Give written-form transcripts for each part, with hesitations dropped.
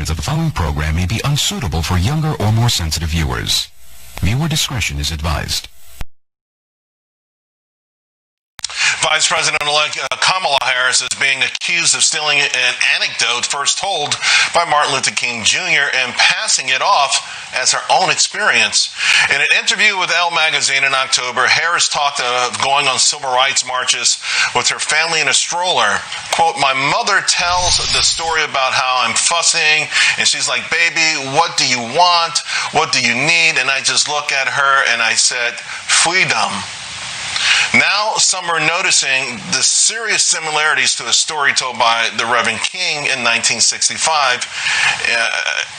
portions of the following program may be unsuitable for younger or more sensitive viewers. Viewer discretion is advised. Vice President-elect Kamala Harris is being accused of stealing an anecdote first told by Martin Luther King Jr. and passing it off as her own experience. In an interview with Elle magazine in October, Harris talked of going on civil rights marches with her family in a stroller. Quote, "My mother tells the story about how I'm fussing, and she's like, 'Baby, what do you want? What do you need?' And I just look at her and I said, 'Fweedom.'" Now, some are noticing the serious similarities to a story told by the Reverend King in 1965.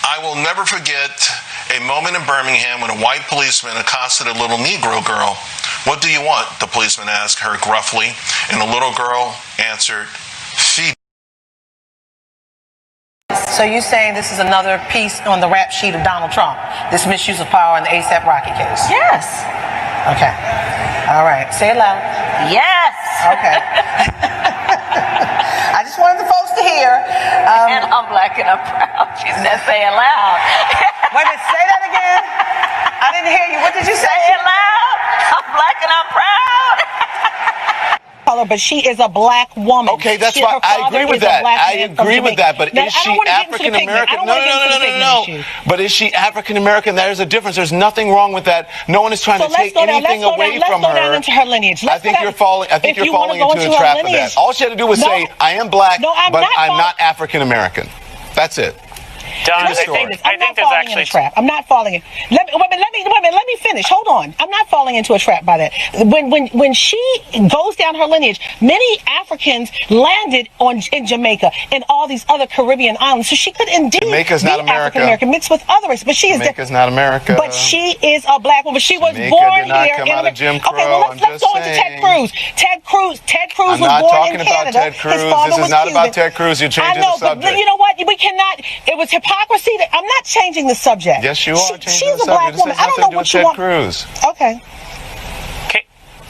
I will never forget a moment in Birmingham when a white policeman accosted a little Negro girl. "What do you want?" the policeman asked her gruffly, and the little girl answered, "Feed." So you're saying this is another piece on the rap sheet of Donald Trump, this misuse of power in the A$AP Rocky case? Yes. Okay. All right. Say it loud. Yes. Okay. I just wanted the folks to hear. And I'm black and I'm proud. She said, say it loud. Wait a minute. Say that again. I didn't hear you. What did you say? Say it loud. I'm black and I'm proud. But she is a black woman. Okay, that's why I agree with that. I agree with that. But is she African American? No. But is she African American? There's a difference. There's nothing wrong with that. No one is trying to take anything away from her. Let's go down into her lineage. I think you're falling into a trap of that. All she had to do was say, "I am black, but I'm not African American." That's it. Don, I think there's actually a trap. I'm not falling in. Let me finish. Hold on. I'm not falling into a trap by that. When she goes down her lineage, many Africans landed in Jamaica and all these other Caribbean islands, so she could indeed Jamaica's be not America. African American mixed with other races. But she is Jamaica's not America. But she is a black woman. She was Jamaica born did not here. Come out of Jim Crow. Okay, well let's go into Ted Cruz. Ted Cruz was born in Canada. I'm not talking about Ted Cruz. This is not about Ted Cruz. You're changing the subject. But you know what? We cannot. It was hypocrisy. I'm not changing the subject. Yes, you are changing the subject. She's a black woman. I don't know what you want. Cruz. Okay.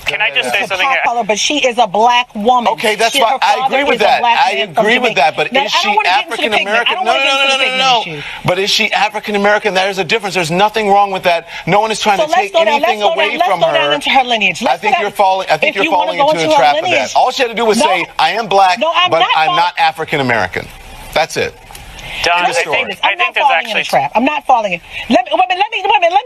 Can I just say something here? But she is a black woman. Okay, that's why I agree with that. I agree with that. But is she African American? No. But is she African American? There's a difference. There's nothing wrong with that. No one is trying to take anything away from her. Let's go down into her lineage. I think you're falling into a trap of that. All she had to do was say, "I am black, but I'm not African American." That's it. Don, I think there's actually a trap. I'm not falling in. Let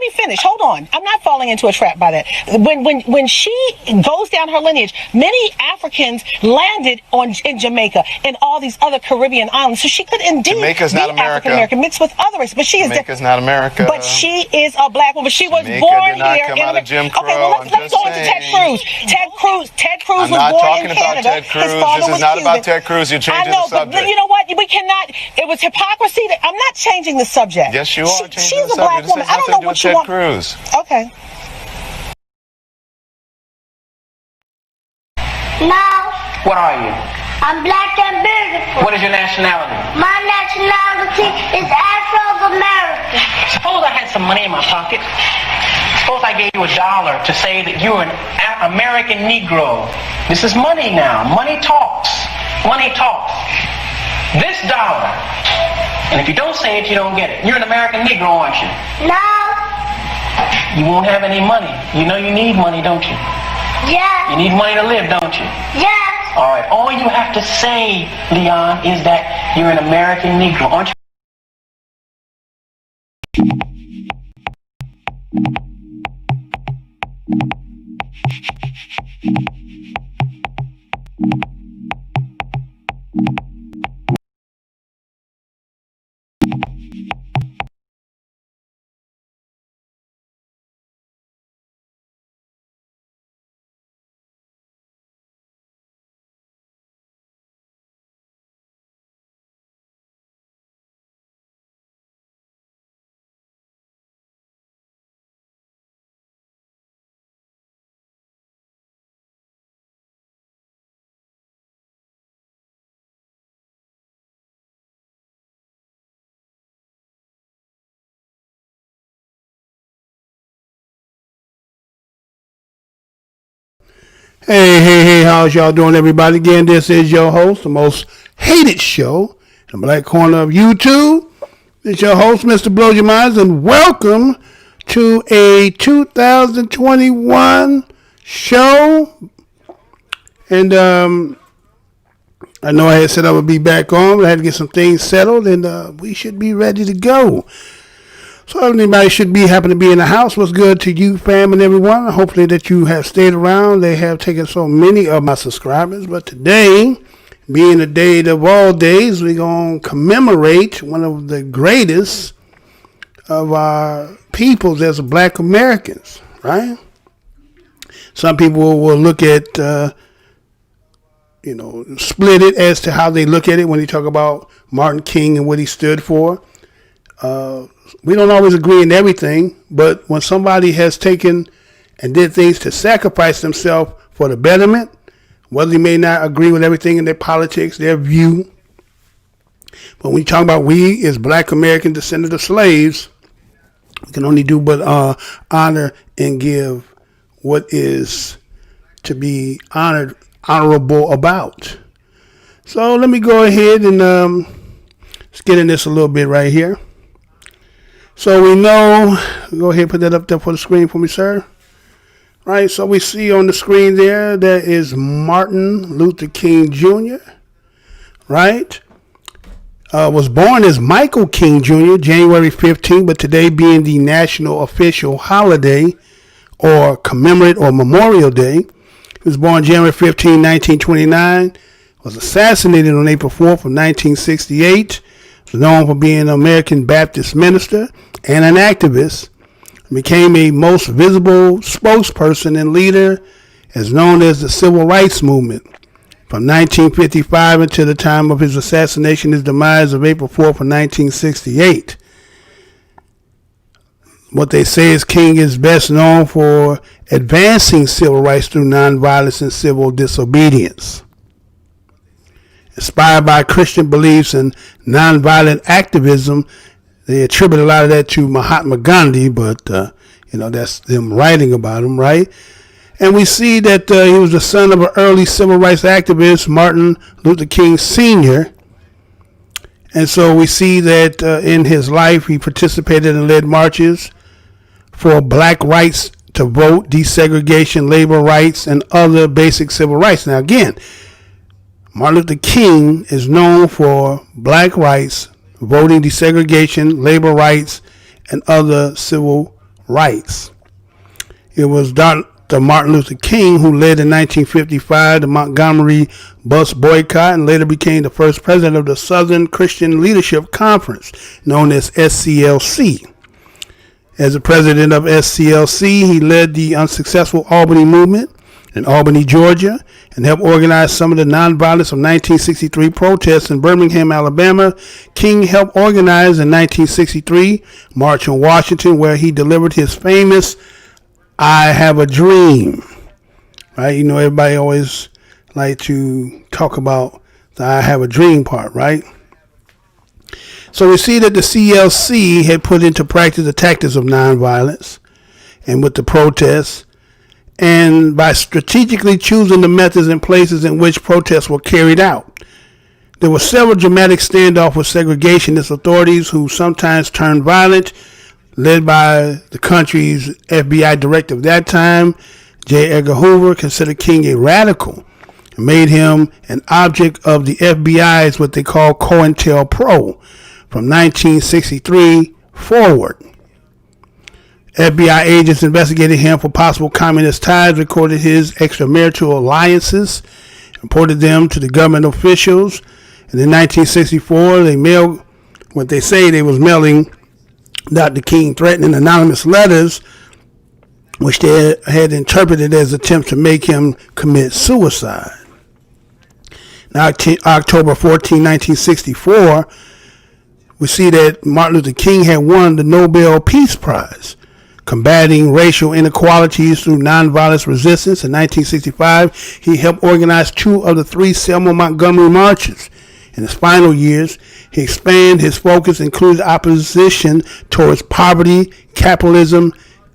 me finish. Hold on. I'm not falling into a trap by that. When she goes down her lineage, many Africans landed in Jamaica and all these other Caribbean islands, so she could indeed Jamaica's be not America. African American mixed with other races. But she is Jamaica's not America. But she is a black woman. She was Jamaica born did not here. Come out of Jim Crow. Okay, well let's go into Ted Cruz. Ted Cruz was born in Canada. I'm not talking about Ted Cruz. This is not about Ted Cruz. You're changing the subject. But you know what? We cannot. It was hypocrisy. I'm not changing the subject. Yes, you are changing the subject. She's a black woman. I don't know what you want. Cruz. Okay. No. What are you? I'm black and beautiful. What is your nationality? My nationality is Afro-American. Suppose I had some money in my pocket. Suppose I gave you $1 to say that you're an American Negro. This is money now. Money talks. Money talks. This dollar. And if you don't say it, you don't get it. You're an American Negro, aren't you? No. You won't have any money. You know you need money, don't you? Yes. You need money to live, don't you? Yes. All right. All you have to say, Leon, is that you're an American Negro, aren't you? Hey, how's y'all doing, everybody? Again, this is your host, the most hated show in the black corner of YouTube. It's your host, Mr. Blow Your Minds, and welcome to a 2021 show. And I know I had said I would be back on, but I had to get some things settled, and we should be ready to go. So everybody should be happy to be in the house. What's good to you, fam, and everyone? Hopefully that you have stayed around. They have taken so many of my subscribers, but today, being the day of all days, we're going to commemorate one of the greatest of our peoples as Black Americans, right? Some people will look at, split it as to how they look at it when they talk about Martin King and what he stood for. We don't always agree in everything, but when somebody has taken and did things to sacrifice themselves for the betterment, whether you may not agree with everything in their politics, their view, but when you talk about we as Black American descendants of slaves, we can only do but honor and give what is to be honorable about. So let me go ahead and let's get in this a little bit right here. So we know, go ahead and put that up there for the screen for me, sir. Right, so we see on the screen there, that is Martin Luther King Jr., right? Was born as Michael King Jr., January 15, but today being the national official holiday or commemorate or Memorial Day. He was born January 15, 1929, was assassinated on April 4th of 1968, was known for being an American Baptist minister and an activist. Became a most visible spokesperson and leader as known as the Civil Rights Movement. From 1955 until the time of his assassination, his demise of April 4th of 1968. What they say is King is best known for advancing civil rights through nonviolence and civil disobedience. Inspired by Christian beliefs and nonviolent activism, they attribute a lot of that to Mahatma Gandhi, but, that's them writing about him, right? And we see that he was the son of an early civil rights activist, Martin Luther King Sr. And so we see that in his life, he participated and led marches for Black rights to vote, desegregation, labor rights, and other basic civil rights. Now, again, Martin Luther King is known for Black rights, voting, desegregation, labor rights, and other civil rights. It was Dr. Martin Luther King who led in 1955 the Montgomery bus boycott and later became the first president of the Southern Christian Leadership Conference, known as SCLC. As the president of SCLC, he led the unsuccessful Albany movement in Albany, Georgia, and helped organize some of the nonviolence of 1963 protests in Birmingham, Alabama. King helped organize in 1963 March on Washington, where he delivered his famous "I Have a Dream." Right? Everybody always like to talk about the "I Have a Dream" part, right? So we see that the CLC had put into practice the tactics of nonviolence and with the protests, and by strategically choosing the methods and places in which protests were carried out. There were several dramatic standoffs with segregationist authorities who sometimes turned violent, led by the country's FBI director of that time, J. Edgar Hoover, considered King a radical and made him an object of the FBI's what they call COINTELPRO from 1963 forward. FBI agents investigated him for possible communist ties, recorded his extramarital alliances, reported them to the government officials. And in 1964, they mailed what they say they was mailing Dr. King threatening anonymous letters, which they had interpreted as attempts to make him commit suicide. Now, October 14, 1964, we see that Martin Luther King had won the Nobel Peace Prize, combating racial inequalities through nonviolent resistance. In 1965, he helped organize 2 of the 3 Selma Montgomery marches. In his final years, he expanded his focus, including opposition towards poverty, capitalism,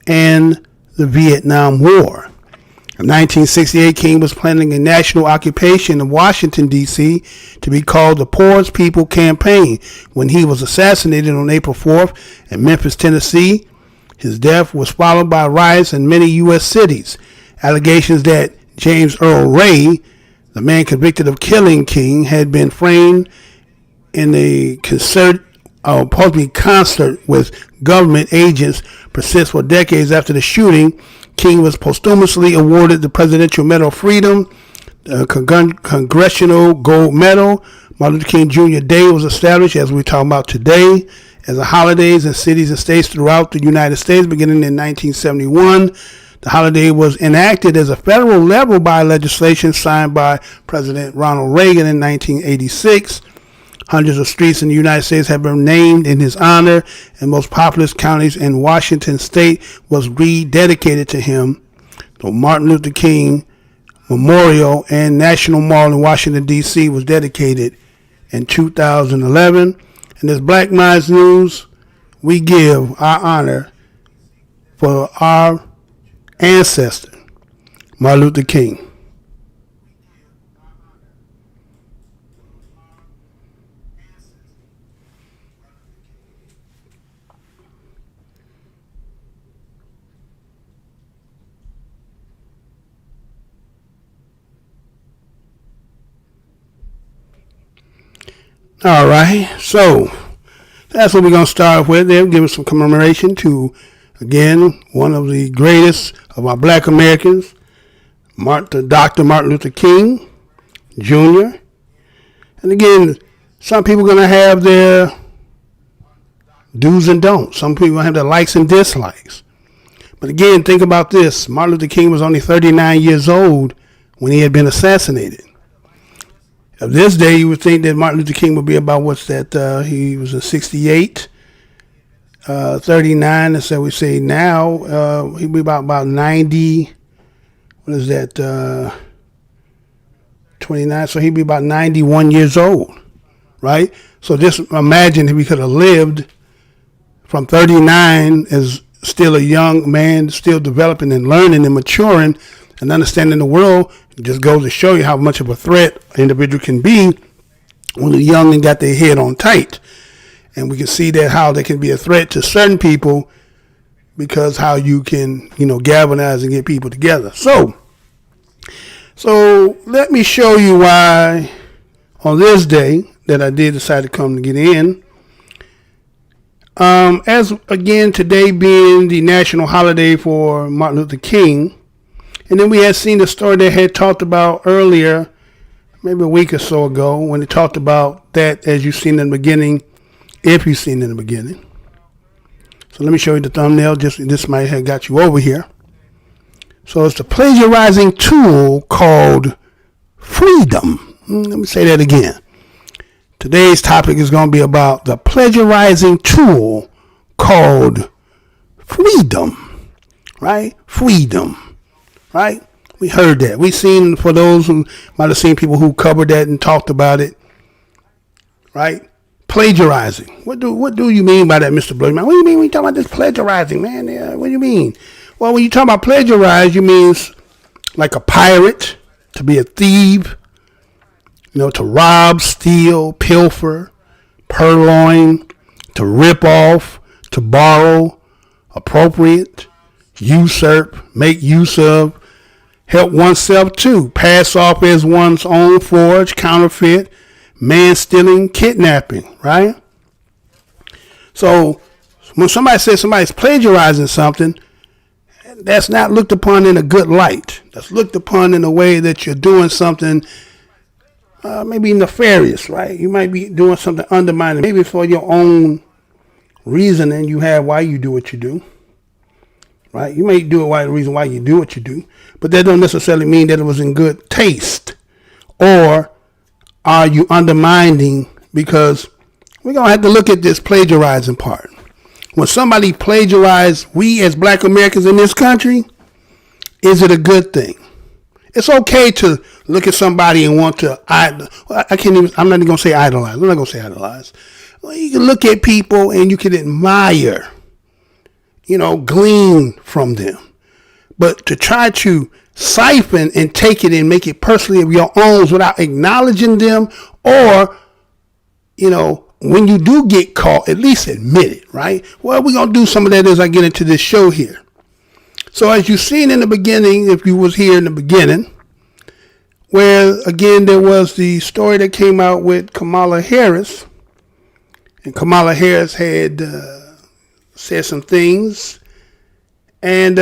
and the Vietnam War. In 1968, King was planning a national occupation of Washington, D.C. to be called the Poorest People Campaign when he was assassinated on April 4th in Memphis, Tennessee. His death was followed by riots in many U.S. cities. Allegations that James Earl Ray, the man convicted of killing King, had been framed in a concert with government agents persist for decades after the shooting. King was posthumously awarded the Presidential Medal of Freedom, the Congressional Gold Medal. Martin Luther King Jr. Day was established, as we're talking about today, as a holiday in cities and states throughout the United States beginning in 1971. The holiday was enacted as a federal level by legislation signed by President Ronald Reagan in 1986. Hundreds of streets in the United States have been named in his honor, and most populous counties in Washington state was rededicated to him. The Martin Luther King Memorial and National Mall in Washington, D.C. was dedicated in 2011. And as Black Minds News, we give our honor for our ancestor, Martin Luther King. All right, so that's what we're going to start with. They'll give us some commemoration to, again, one of the greatest of our Black Americans, Dr. Martin Luther King Jr. And again, some people are going to have their do's and don'ts. Some people are going to have their likes and dislikes. But again, think about this. Martin Luther King was only 39 years old when he had been assassinated. Of this day, you would think that Martin Luther King would be about, he was in 68, 39, and so we say now, he'd be about 90, 29, so he'd be about 91 years old, right? So just imagine if he could have lived from 39 as still a young man, still developing and learning and maturing and understanding the world. It just goes to show you how much of a threat an individual can be when they're young and got their head on tight. And we can see that how they can be a threat to certain people because how you can, galvanize and get people together. So let me show you why on this day that I did decide to come to get in. As again, today being the national holiday for Martin Luther King, and then we had seen the story they had talked about earlier, maybe a week or so ago, when they talked about that, as you've seen in the beginning, if you've seen in the beginning. So let me show you the thumbnail. This might have got you over here. So it's the plagiarizing tool called Fweedom. Let me say that again. Today's topic is going to be about the plagiarizing tool called Fweedom, right? Fweedom. Right? We heard that. We seen, for those who might have seen people who covered that and talked about it, right? Plagiarizing. What do you mean by that, Mr. Bloody Man? What do you mean when you talk about this plagiarizing, man? Yeah, what do you mean? Well, when you talk about plagiarize, you mean like a pirate, to be a thief, to rob, steal, pilfer, purloin, to rip off, to borrow, appropriate, usurp, make use of, help oneself to, pass off as one's own, forge, counterfeit, man-stealing, kidnapping, right? So when somebody says somebody's plagiarizing something, that's not looked upon in a good light. That's looked upon in a way that you're doing something maybe nefarious, right? You might be doing something undermining, maybe for your own reasoning you have why you do what you do. Right? You may do it the reason why you do what you do, but that don't necessarily mean that it was in good taste. Or are you undermining? Because we're going to have to look at this plagiarizing part. When somebody plagiarizes, we as Black Americans in this country, is it a good thing? It's okay to look at somebody and want to, I'm not even going to say idolize. I'm not going to say idolize. Well, you can look at people and you can admire, glean from them. But to try to siphon and take it and make it personally of your own without acknowledging them, or, you know, when you do get caught, at least admit it, right? Well, we're going to do some of that as I get into this show here. So as you've seen in the beginning, if you was here in the beginning, where, again, there was the story that came out with Kamala Harris. And Kamala Harris had said some things. And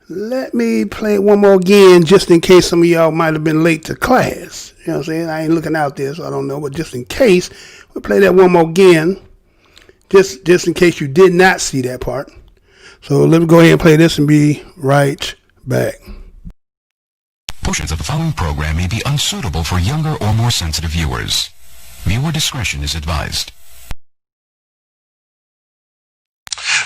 let me play it one more again, just in case some of y'all might have been late to class. You know what I'm saying? I ain't looking out there, so I don't know. But just in case, we'll play that one more again, just in case you did not see that part. So let me go ahead and play this and be right back. Portions of the following program may be unsuitable for younger or more sensitive viewers. Viewer discretion is advised.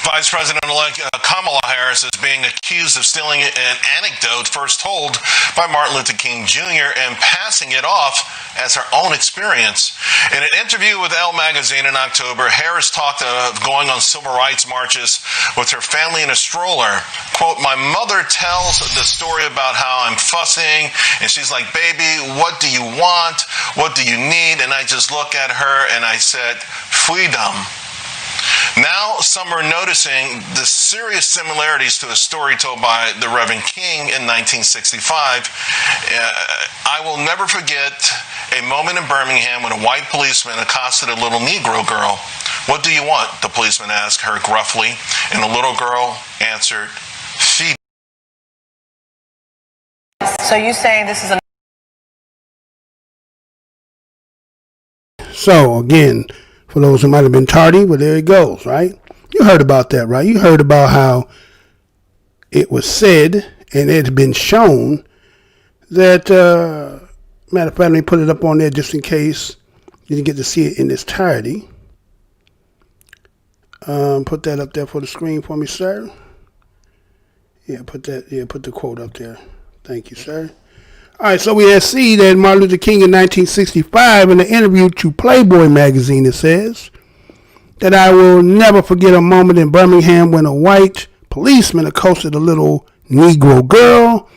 Vice President-elect Kamala Harris is being accused of stealing an anecdote first told by Martin Luther King Jr. and passing it off as her own experience. In an interview with Elle magazine in October, Harris talked of going on civil rights marches with her family in a stroller. Quote, "My mother tells the story about how I'm fussing, and she's like, 'Baby, what do you want? What do you need?' And I just look at her and I said, 'Fweedom.' Now, some are noticing the serious similarities to a story told by the Reverend King in 1965. I will never forget a moment in Birmingham when a white policeman accosted a little Negro girl. 'What do you want?' the policeman asked her gruffly, and the little girl answered, 'Feed.'" So you saying this is a... So, again, for those who might have been tardy, well, there it goes, right? You heard about that, right? You heard about how it was said, and it had been shown, that, matter of fact, let me put it up on there just in case you didn't get to see it in its entirety. Put that up there for the screen for me, sir. Yeah, put the quote up there. Thank you, sir. All right, so we had see that Martin Luther King in 1965 in an interview to Playboy magazine, it says that I will never forget a moment in Birmingham when a white policeman accosted a little Negro girl.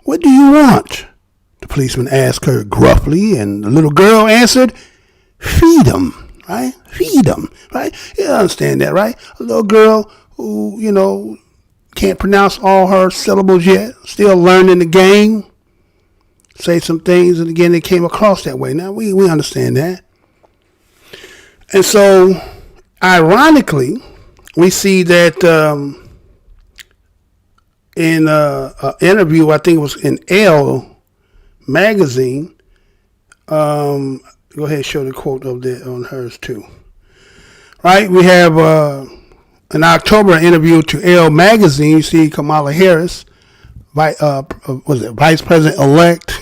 "What do you want?" the policeman asked her gruffly, and the little girl answered, "Fweedom," right? Fweedom, right? You understand that, right? A little girl who, you know, can't pronounce all her syllables yet, still learning the game. Say some things, and again, it came across that way. Now, we understand that. And so, ironically, we see that in an interview, I think it was in Elle magazine. Go ahead and show the quote over there on hers, too. Right? We have an October interview to Elle magazine. You see Kamala Harris, Vice President-elect,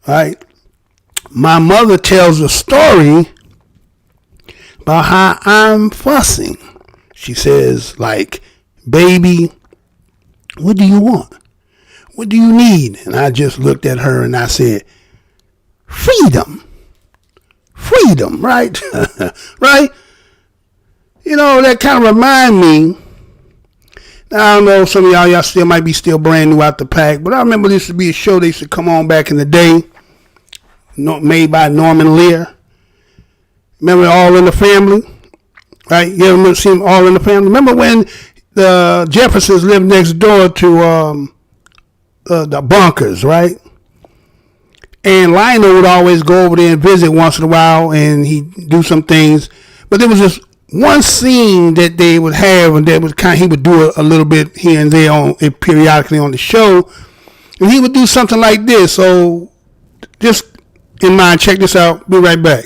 right? "My mother tells a story about how I'm fussing. She says, like, 'Baby, what do you want? What do you need?' And I just looked at her and I said, 'Fweedom.' Fweedom," right? Right? You know, that kind of remind me. I don't know, some of y'all still might be still brand new out the pack, but I remember this to be a show they used to come on back in the day, made by Norman Lear. Remember All in the Family? Right? You ever seen All in the Family? Remember when the Jeffersons lived next door to the Bunkers, right? And Lionel would always go over there and visit once in a while, and he'd do some things. But there was this one scene that they would have, and that was he would do a little bit here and there on it periodically on the show, and he would do something like this. So just in mind, check this out. Be right back.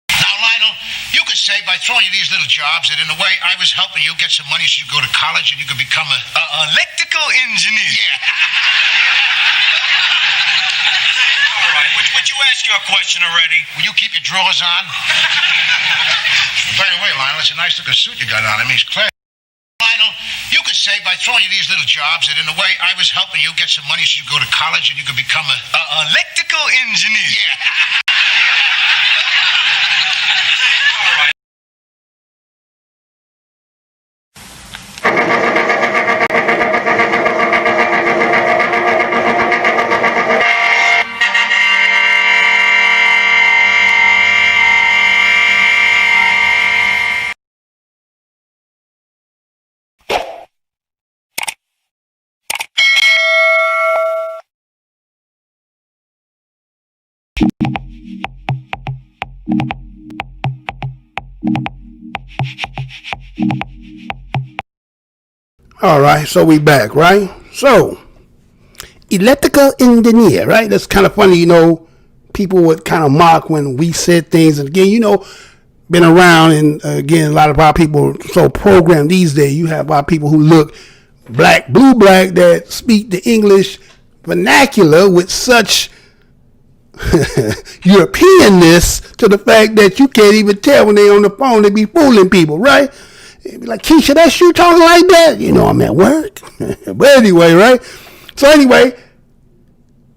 Now, Lionel, you could say by throwing you these little jobs that in a way I was helping you get some money so you go to college and you could become a electrical engineer. Yeah. Would you ask your question already? Will you keep your drawers on? By the way, Lionel, it's a nice looking suit you got on. I mean, it's clear. Lionel, you could say by throwing you these little jobs that in a way I was helping you get some money so you go to college and you could become a electrical engineer. Yeah. All right, so we back, right? So, electrical engineer, right? That's kind of funny, you know. People would kind of mock when we said things, and again, you know, been around, and again, a lot of our people are so programmed these days. You have our people who look black, blue black, that speak the English vernacular with such Europeanness to the fact that you can't even tell when they on the phone. They be fooling people, right? They be like, Keisha, that's you talking like that? You know I'm at work. But anyway, right? So anyway,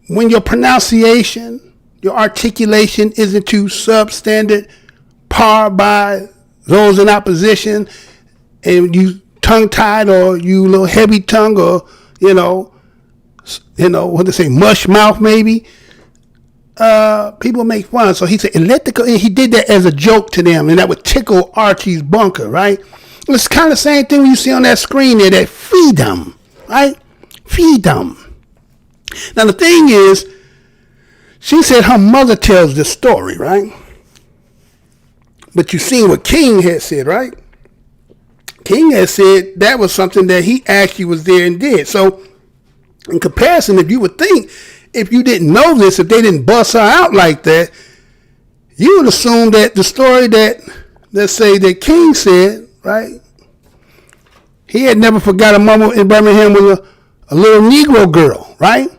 when your pronunciation, your articulation isn't to substandard par by those in opposition, and you tongue-tied, or you little heavy tongue, or you know what they say, mush mouth maybe, people make fun. So he said electrical, and he did that as a joke to them, and that would tickle Archie's bunker, right? It's kind of the same thing you see on that screen there, that Fweedom, right? Fweedom. Now the thing is, she said her mother tells this story, right? But you seen what King had said, right? King had said that was something that he actually was there and did. So in comparison, if you would think, if you didn't know this, if they didn't bust her out like that, you would assume that the story that, let's say, that King said, right? He had never forgot a mama in Birmingham with a little Negro girl, right?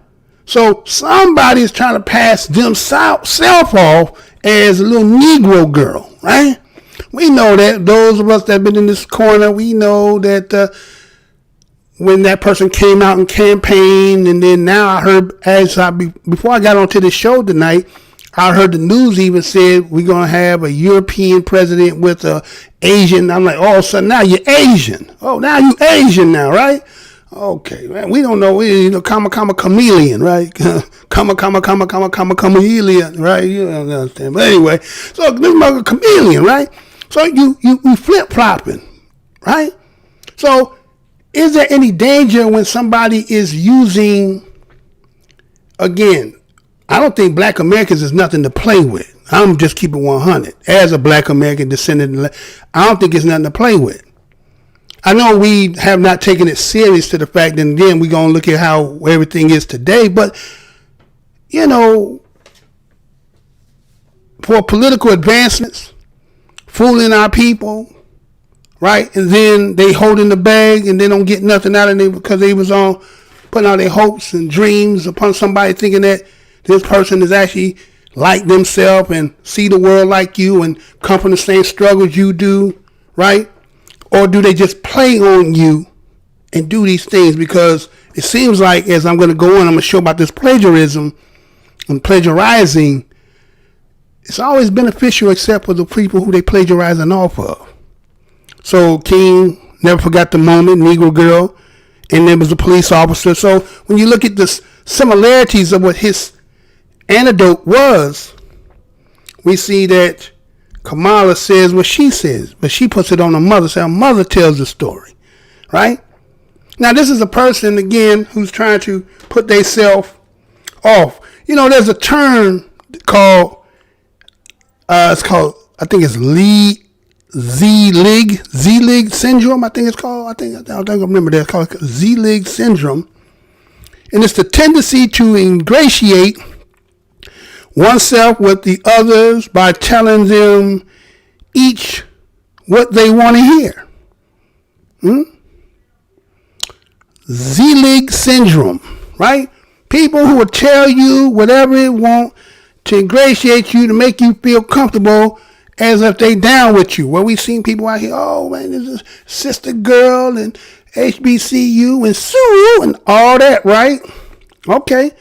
So somebody is trying to pass themselves off as a little Negro girl, right? We know that. Those of us that have been in this corner, we know that when that person came out and campaigned, and then now I heard, before I got onto the show tonight, I heard the news even said we're going to have a European president with a Asian. I'm like, oh, so now you're Asian. Oh, now you Asian now, right? Okay, man, we don't know. We, you know, comma, chameleon, right? comma, chameleon, right? You don't understand. But anyway, so this mother chameleon, right? So you flip-flopping, right? So is there any danger when somebody is using, again, I don't think black Americans is nothing to play with. I'm just keeping 100. As a black American descendant, I don't think it's nothing to play with. I know we have not taken it serious to the fact that then we're going to look at how everything is today. But, you know, for political advancements, fooling our people, right? And then they holding the bag and they don't get nothing out of it because they was on putting out their hopes and dreams upon somebody thinking that this person is actually like themselves and see the world like you and come from the same struggles you do, right? Or do they just play on you and do these things? Because it seems like, as I'm going to go on, I'm going to show about this plagiarism and plagiarizing. It's always beneficial except for the people who they plagiarizing off of. So King never forgot the moment, Negro girl, and there was a police officer. So when you look at the similarities of what his anecdote was, we see that Kamala says what she says, but she puts it on her mother. So her mother tells the story, right? Now this is a person, again, who's trying to put themselves off. You know, there's a term called, I think it's Z-Lig syndrome, I think it's called. I think I remember that. It's called Z-Lig syndrome. And it's the tendency to ingratiate oneself with the others by telling them each what they want to hear. Z-Lig syndrome, right? People who will tell you whatever they want to ingratiate you, to make you feel comfortable as if they down with you. Well, we've seen people out here, oh man, this is Sister Girl and HBCU and Sue and all that, right? Okay,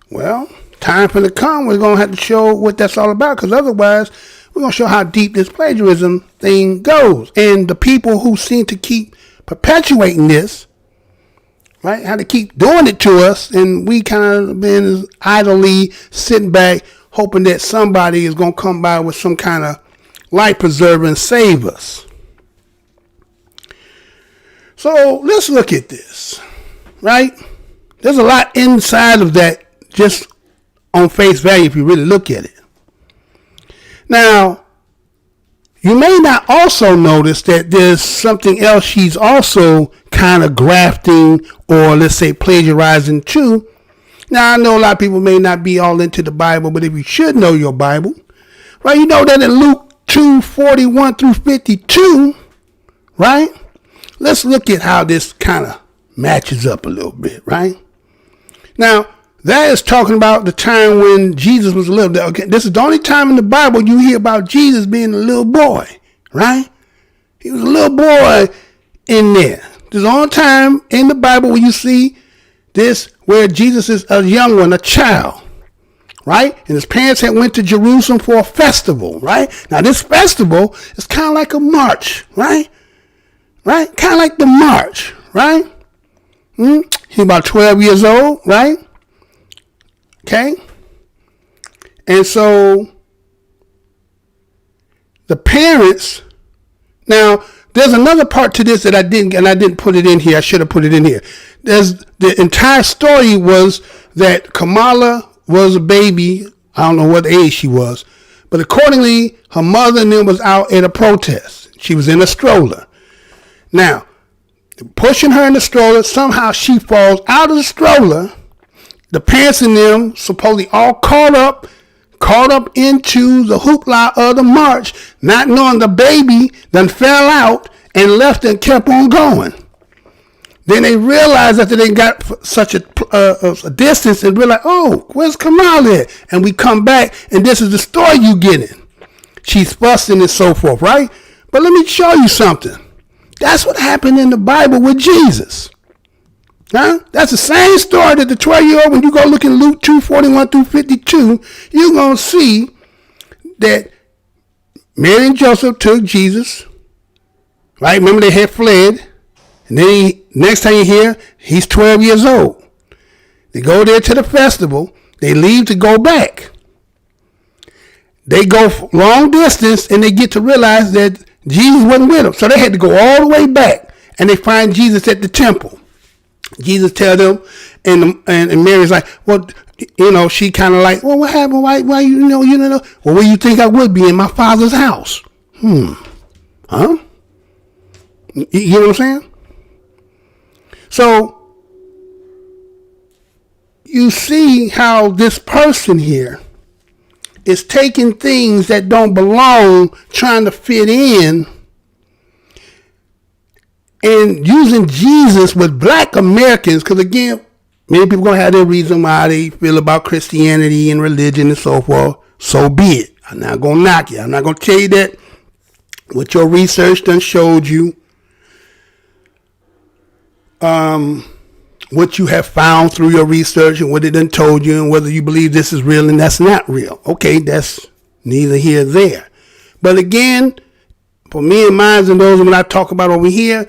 well, time for the come, we're going to have to show what that's all about, because otherwise we're going to show how deep this plagiarism thing goes. And the people who seem to keep perpetuating this, right, how to keep doing it to us, and we kind of been idly sitting back hoping that somebody is going to come by with some kind of life preserver and save us. So let's look at this, right? There's a lot inside of that just on face value if you really look at it. Now, you may not also notice that there's something else she's also kind of grafting, or let's say plagiarizing too. Now, I know a lot of people may not be all into the Bible, but if you should know your Bible, right, you know that in Luke 2:41 through 52, right? Let's look at how this kind of matches up a little bit, right? Now, that is talking about the time when Jesus was a little. Okay, this is the only time in the Bible you hear about Jesus being a little boy, right? He was a little boy in there. This is the only time in the Bible where you see this, where Jesus is a young one, a child, right? And his parents had went to Jerusalem for a festival, right? Now, this festival is kind of like a march, right? Right? Kind of like the march, right? He's about 12 years old, right? Okay. And so the parents, now there's another part to this that I didn't put it in here. I should have put it in here. The entire story was that Kamala was a baby. I don't know what age she was, but accordingly, her mother and them was out at a protest. She was in a stroller. Now, pushing her in the stroller, somehow she falls out of the stroller. The parents and them supposedly all caught up into the hoopla of the march, not knowing the baby then fell out and left and kept on going. Then they realized after they got such a distance and realized, oh, where's Kamala at? And we come back, and this is the story you getting. She's fussing and so forth, right? But let me show you something. That's what happened in the Bible with Jesus. Huh? That's the same story that the 12-year-old, when you go look in Luke 2:41 through 52, you're going to see that Mary and Joseph took Jesus, right? Remember, they had fled. And then next time you hear, he's 12 years old. They go there to the festival. They leave to go back. They go long distance, and they get to realize that Jesus wasn't with them. So they had to go all the way back, and they find Jesus at the temple. Jesus tell them, and Mary's like, well, she kind of like, well, what happened? Why you know? Well, where you think I would be? In my Father's house? Huh? You know what I'm saying? So you see how this person here is taking things that don't belong, trying to fit in, and using Jesus with black Americans, because again, many people going to have their reason why they feel about Christianity and religion and so forth. So be it. I'm not going to knock you. I'm not going to tell you that what your research done showed you, what you have found through your research and what it done told you, and whether you believe this is real and that's not real. Okay, that's neither here nor there. But again, for me and mine and those when I talk about over here,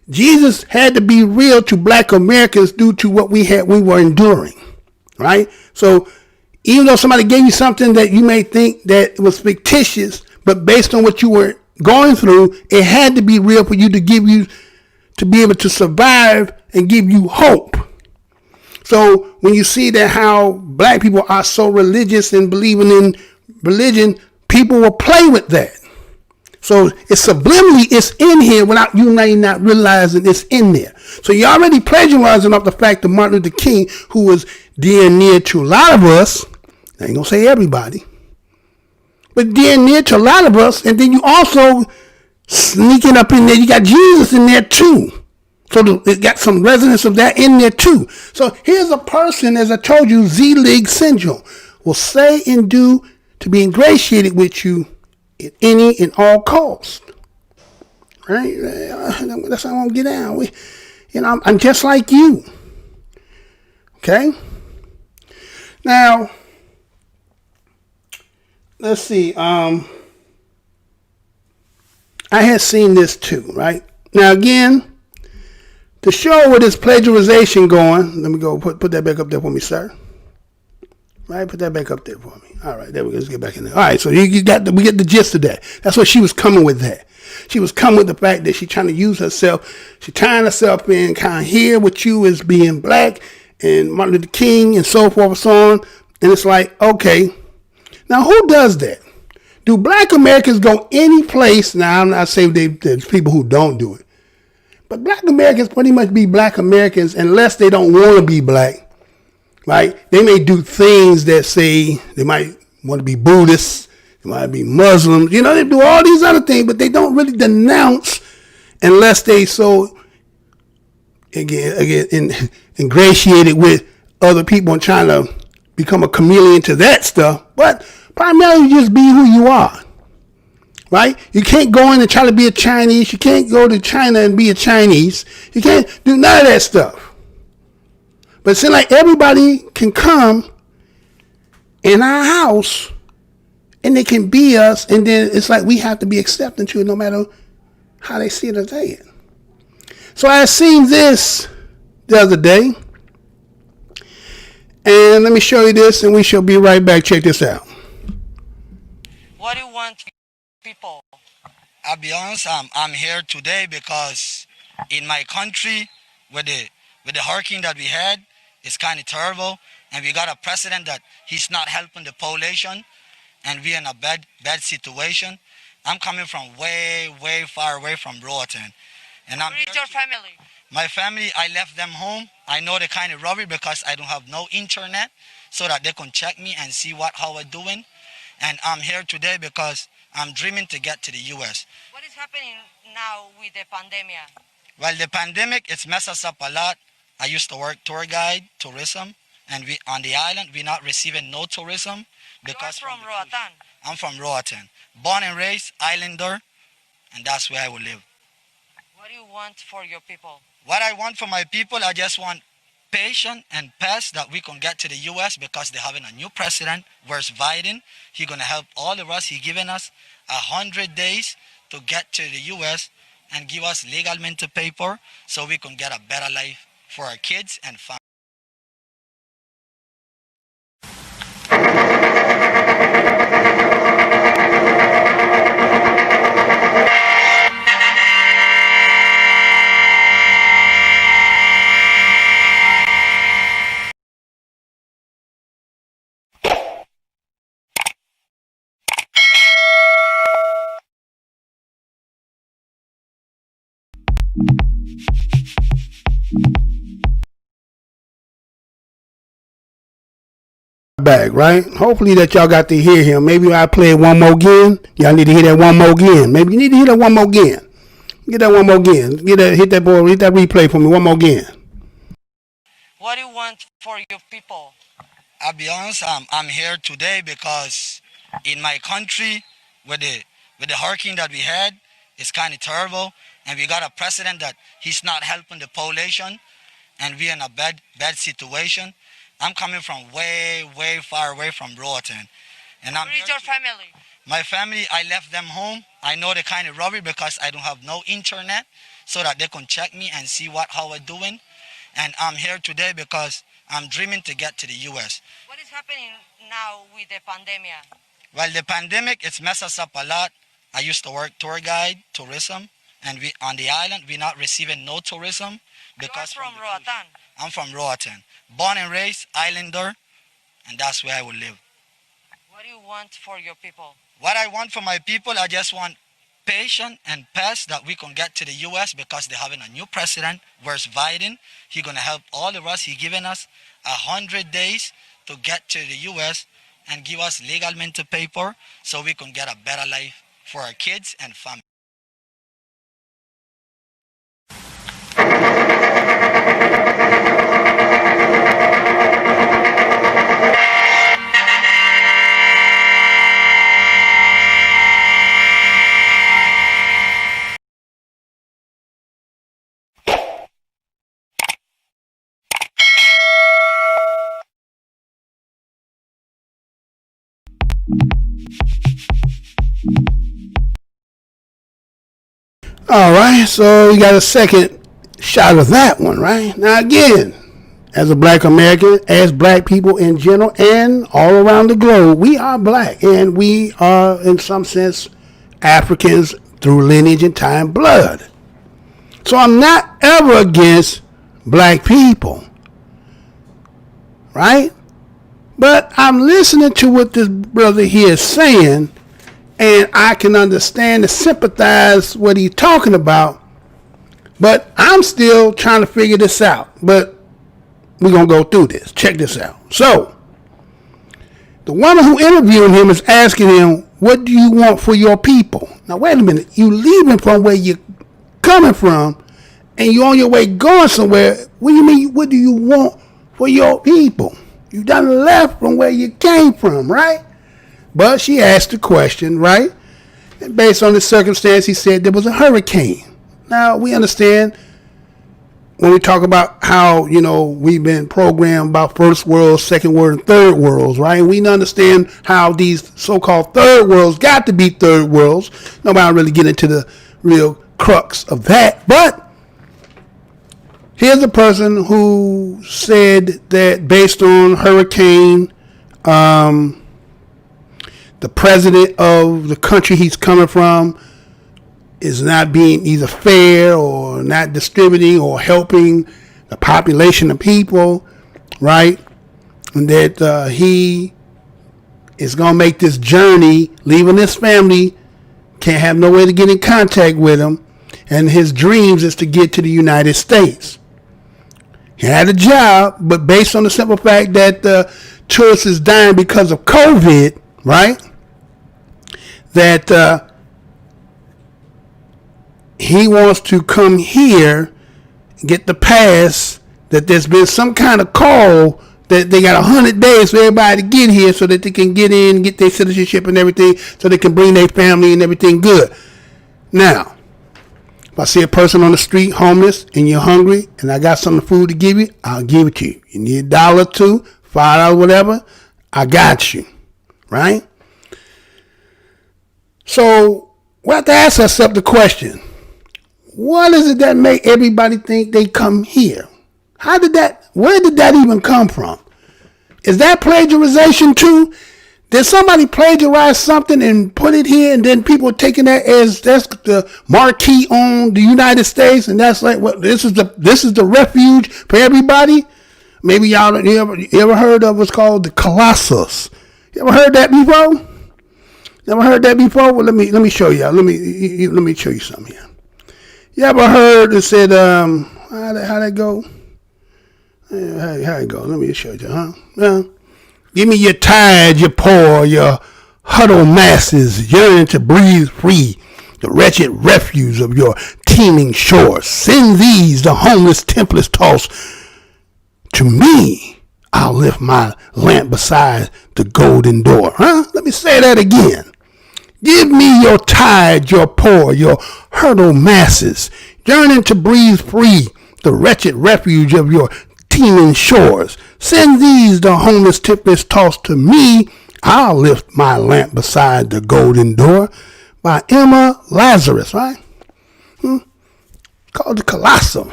Jesus had to be real to black Americans due to what we were enduring, right? So even though somebody gave you something that you may think that was fictitious, but based on what you were going through, it had to be real for you to be able to survive and give you hope. So when you see that how black people are so religious and believing in religion, people will play with that. So it's subliminally, it's in here without you not realizing it's in there. So you're already plagiarizing off the fact of Martin Luther King, who was dear and near to a lot of us. I ain't gonna say everybody, but dear and near to a lot of us. And then you also sneaking up in there, you got Jesus in there too. So it got some resonance of that in there too. So here's a person, as I told you, Z-Lig syndrome, will say and do to be ingratiated with you at any and all cost. Right? That's how I want to get down. I'm just like you. Okay? Now, let's see. I had seen this too, right? Now again, to show where this plagiarization going, let me go put that back up there for me, sir. Right, put that back up there for me. All right, there we go. Let's get back in there. All right, so we get the gist of that. That's what she was coming with. That she was coming with the fact that she's trying to use herself. She's tying herself in, kind of here with you as being black and Martin Luther King and so forth and so on. And it's like, okay, now who does that? Do black Americans go any place? Now, I'm not saying there's people who don't do it. But black Americans pretty much be black Americans unless they don't want to be black. Right? They may do things that say they might want to be Buddhists. They might be Muslims. You know, they do all these other things, but they don't really denounce unless they so, again ingratiated with other people and trying to become a chameleon to that stuff. But primarily just be who you are. Right? You can't go in and try to be a Chinese. You can't go to China and be a Chinese. You can't do none of that stuff. But it seems like everybody can come in our house and they can be us, and then it's like we have to be accepting to it no matter how they see it or say it. So I seen this the other day. And let me show you this, and we shall be right back. Check this out. What do you want people? I'll be honest, I'm here today because in my country, with the hurricane that we had, it's kind of terrible, and we got a president that he's not helping the population, and we're in a bad situation. I'm coming from way far away from Roatan, and I'm. Where is your family? My family, I left them home. I know they kind of worried because I don't have no internet, so that they can check me and see how I'm doing. And I'm here today because I'm dreaming to get to the U.S. What is happening now with the pandemic? Well, the pandemic, it's messed us up a lot. I used to work tour guide, tourism, and we on the island, we're not receiving no tourism. Because you're from Roatan? I'm from Roatan. Born and raised, islander, and that's where I will live. What do you want for your people? What I want for my people, I just want patience and pace that we can get to the U.S. because they're having a new president, where's Biden. He's going to help all of us. He's given us 100 days to get to the U.S. and give us legal mental paper so we can get a better life for our kids and family. Back, right? Hopefully that y'all got to hear him. Maybe I play it one more again. Y'all need to hear that one more again. Maybe you need to hear that one more again. Get that one more again. Hit that replay for me one more again. What do you want for your people? I'll be honest, I'm here today because in my country, with the hurricane that we had, it's kind of terrible, and we got a president that he's not helping the population, and we're in a bad situation. I'm coming from way far away from Roatan. And where is your family? My family, I left them home. I know they kind of worried because I don't have no internet, so that they can check me and see how I'm doing. And I'm here today because I'm dreaming to get to the U.S. What is happening now with the pandemic? Well, the pandemic, it's messed us up a lot. I used to work tour guide, tourism, and we on the island, we're not receiving no tourism. Because you're from Roatan? I'm from Roatan. Born and raised, islander, and that's where I will live. What do you want for your people? What I want for my people, I just want patience and pace that we can get to the U.S. because they're having a new president, where's Biden. He's going to help all of us. He's given us 100 days to get to the U.S. and give us legal mental paper so we can get a better life for our kids and family. All right, so we got a second shot of that one, right? Now, again, as a black American, as black people in general, and all around the globe, we are black, and we are, in some sense, Africans through lineage and time blood. So I'm not ever against black people, right? But I'm listening to what this brother here is saying, and I can understand and sympathize what he's talking about, but I'm still trying to figure this out. But we're going to go through this. Check this out. So, the woman who interviewed him is asking him, what do you want for your people? Now, wait a minute. You leaving from where you're coming from, and you're on your way going somewhere. What do you mean, what do you want for your people? You done left from where you came from, right? But she asked the question, right? And based on the circumstance, he said there was a hurricane. Now, we understand when we talk about how, we've been programmed about first world, second world, and third worlds, right? We understand how these so-called third worlds got to be third worlds. Nobody really get into the real crux of that. But here's a person who said that based on hurricane, the president of the country he's coming from is not being either fair or not distributing or helping the population of people, right? And that he is going to make this journey, leaving his family, can't have no way to get in contact with him, and his dreams is to get to the United States. He had a job, but based on the simple fact that tourists is dying because of COVID, right? That he wants to come here, get the pass, that there's been some kind of call that they got 100 days for everybody to get here so that they can get in, get their citizenship and everything, so they can bring their family and everything good. Now, if I see a person on the street homeless and you're hungry and I got some food to give you, I'll give it to you. You need $1, $2, $5, whatever, I got you, right? So we have to ask ourselves the question, what is it that make everybody think they come here? Where did that even come from? Is that plagiarization too? Did somebody plagiarize something and put it here, and then people taking that as that's the marquee on the United States, and that's like what this is the refuge for everybody? Maybe y'all you ever heard of what's called the Colossus? You ever heard that before? Never heard that before? Well, let me show y'all. Let me show you something here. You ever heard it said how that go? How it go? Let me show you, huh? Yeah. Give me your tired, your poor, your huddled masses yearning to breathe free, the wretched refuse of your teeming shores. Send these, the homeless templars tossed. To me, I'll lift my lamp beside the golden door. Huh? Let me say that again. Give me your tired, your poor, your huddled masses, yearning to breathe free, the wretched refuge of your teeming shores. Send these, the homeless templars tossed. To me, I'll lift my lamp beside the golden door. By Emma Lazarus, right? Called the Colossus.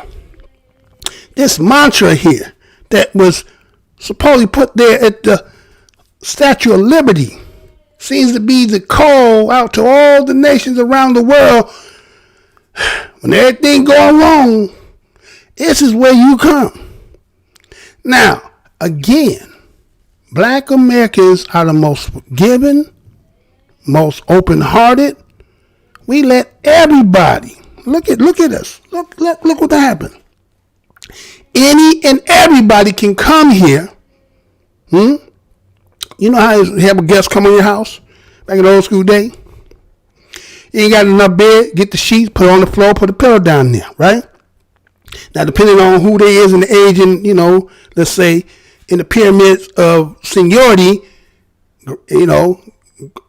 This mantra here that was supposedly put there at the Statue of Liberty seems to be the call out to all the nations around the world. When everything going wrong, this is where you come. Now, again, black Americans are the most forgiving, most open-hearted. We let everybody, look at us. Look what happened. Any and everybody can come here. You know how you have a guest come on your house back in the old school day? You ain't got enough bed, get the sheets, put it on the floor, put a pillow down there, right? Now, depending on who they is and the age and, let's say in the pyramids of seniority,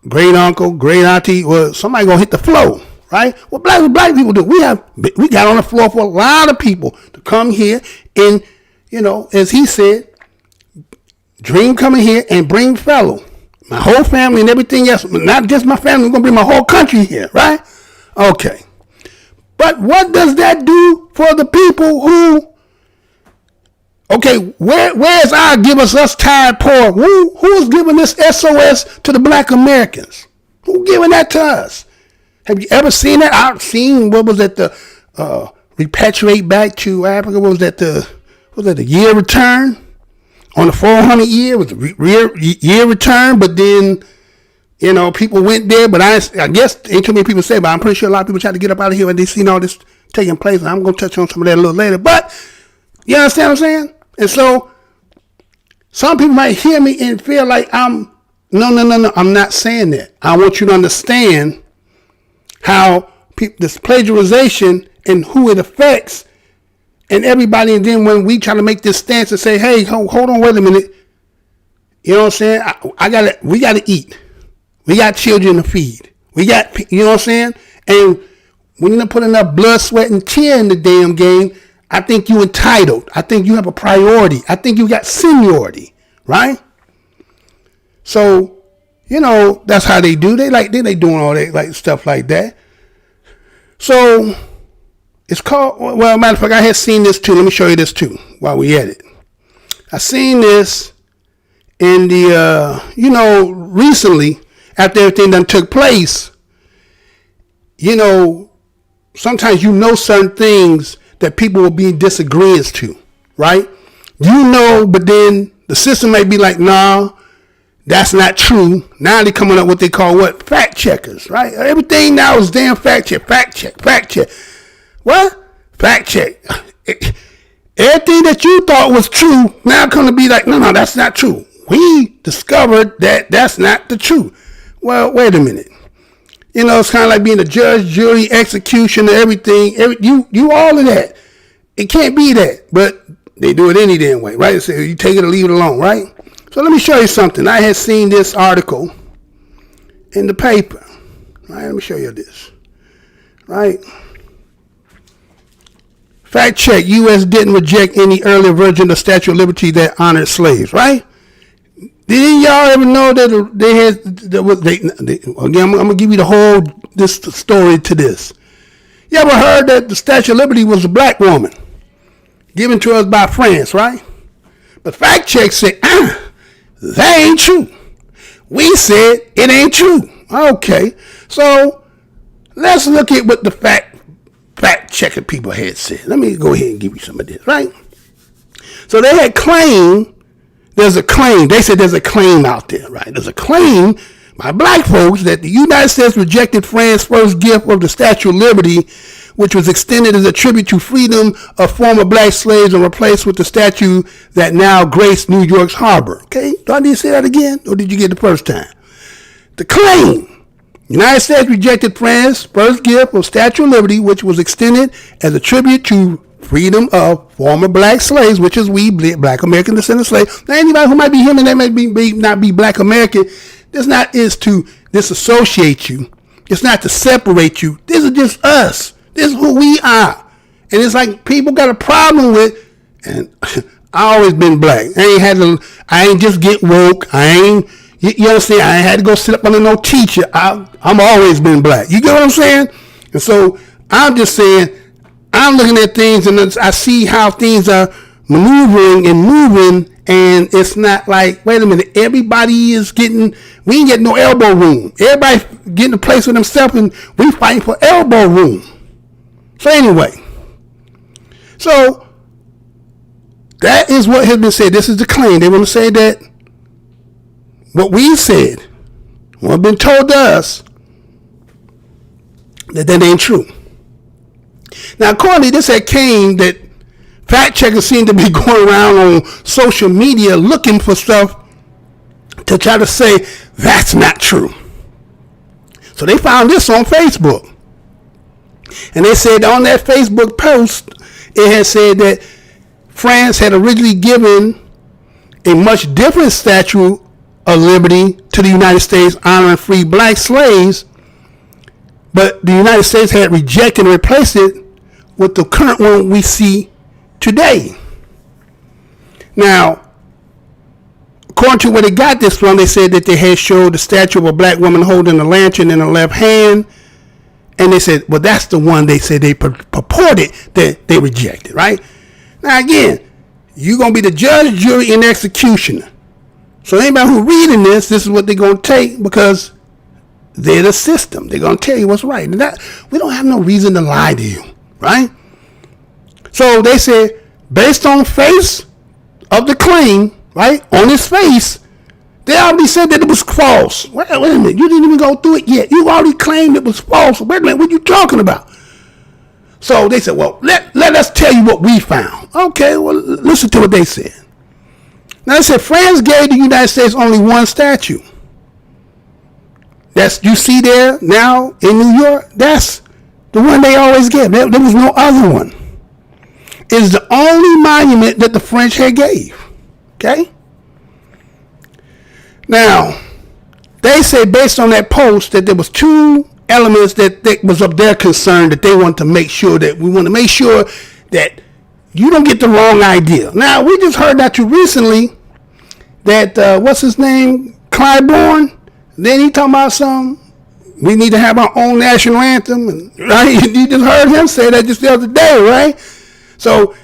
great uncle, great auntie, or somebody gonna hit the floor, right? What black people do? We got on the floor for a lot of people to come here and, as he said, dream coming here and bring fellow. My whole family and everything else, not just my family, I'm going to bring my whole country here, right? Okay. But what does that do for the people who, where's our give us tired poor? Who's giving this SOS to the black Americans? Who giving that to us? Have you ever seen that? I've seen, what was that, the repatriate back to Africa, what was that, the year return? On the 400 year with the year return, but then You know, people went there, but I guess ain't too many people say, but I'm pretty sure a lot of people try to get up out of here when they seen all this taking place. And I'm going to touch on some of that a little later. But you understand what I'm saying? And so some people might hear me and feel like no. I'm not saying that. I want you to understand how this plagiarization and who it affects and everybody. And then when we try to make this stance and say, hey, hold on, wait a minute. You know what I'm saying? We got to eat. We got children to feed. We got, you know what I'm saying? And when you put enough blood, sweat, and tear in the damn game, I think you entitled. I think you have a priority. I think you got seniority, right? So, you know, that's how they do. They doing all that like stuff like that. So it's called, well, matter of fact, I had seen this too. Let me show you this too while we at it. I seen this in the, you know, recently after everything done took place. You know, sometimes you know certain things that people will be in disagreements to, right? You know, but then the system may be like, nah, that's not true. Now they're coming up with what they call what? Fact checkers, right? Everything now is damn fact check. What? Fact check. Everything that you thought was true now going to be like, no, that's not true. We discovered that that's not the truth. Well, wait a minute. You know, it's kind of like being a judge, jury, executioner, everything. You all of that. It can't be that, but they do it any damn way, right? So you take it or leave it alone, right? So let me show you something. I had seen this article in the paper. Right? Let me show you this. Right? Fact check. U.S. didn't reject any earlier version of the Statue of Liberty that honored slaves, right? Did y'all ever know that they had, again, I'm going to give you the whole, this story to this. You ever heard that the Statue of Liberty was a black woman given to us by France, right? But fact check said, that ain't true. We said it ain't true. Okay, so let's look at what the fact checking people had said. Let me go ahead and give you some of this, right? So they had claimed, there's a claim. They said there's a claim out there, right? There's a claim by black folks that the United States rejected France's first gift of the Statue of Liberty, which was extended as a tribute to freedom of former black slaves and replaced with the statue that now graced New York's harbor. Okay, do I need to say that again, or did you get the first time? The claim: the United States rejected France's first gift of Statue of Liberty, which was extended as a tribute to freedom of former black slaves, which is we black American descendant slaves. Now, anybody who might be human, they may not be black American. This not is to disassociate you. It's not to separate you. This is just us. This is who we are. And it's like people got a problem with, and I always been black. I ain't just get woke. You understand? I ain't had to go sit up under no teacher. I'm always been black. You get what I'm saying? And so I'm just saying, I'm looking at things and I see how things are maneuvering and moving, and it's not like, wait a minute, everybody is getting, we ain't getting no elbow room. Everybody getting a place for themselves, and we fighting for elbow room. So anyway, so that is what has been said. This is the claim. They want to say that what we said, what been told to us, that ain't true. Now, accordingly, this had came that fact checkers seem to be going around on social media looking for stuff to try to say that's not true. So they found this on Facebook. And they said on that Facebook post, it had said that France had originally given a much different Statue of Liberty to the United States honoring free black slaves, but the United States had rejected and replaced it with the current one we see today. Now, according to where they got this from, they said that they had showed the statue of a black woman holding a lantern in her left hand, and they said, well, that's the one they said they purported that they rejected, right? Now, again, you're going to be the judge, jury, and executioner. So anybody who reading this is what they're going to take, because they're the system. They're going to tell you what's right. And that, we don't have no reason to lie to you, right? So they said, based on face of the claim, right, on his face, They already said that it was false. Wait a minute. You didn't even go through it yet. You already claimed it was false. Wait a minute. What are you talking about? So they said, well, let us tell you what we found. Okay, well, listen to what they said. Now they said France gave the United States only one statue. That's you see there now in New York. That's the one they always give. There was no other one. It's the only monument that the French had gave. Okay? Now, they say based on that post that there was two elements that was of their concern that they want to make sure that we want to make sure that you don't get the wrong idea. Now, we just heard that recently that, what's his name? Clyburn. Then he talking about we need to have our own national anthem. And, right? You just heard him say that just the other day, right? So,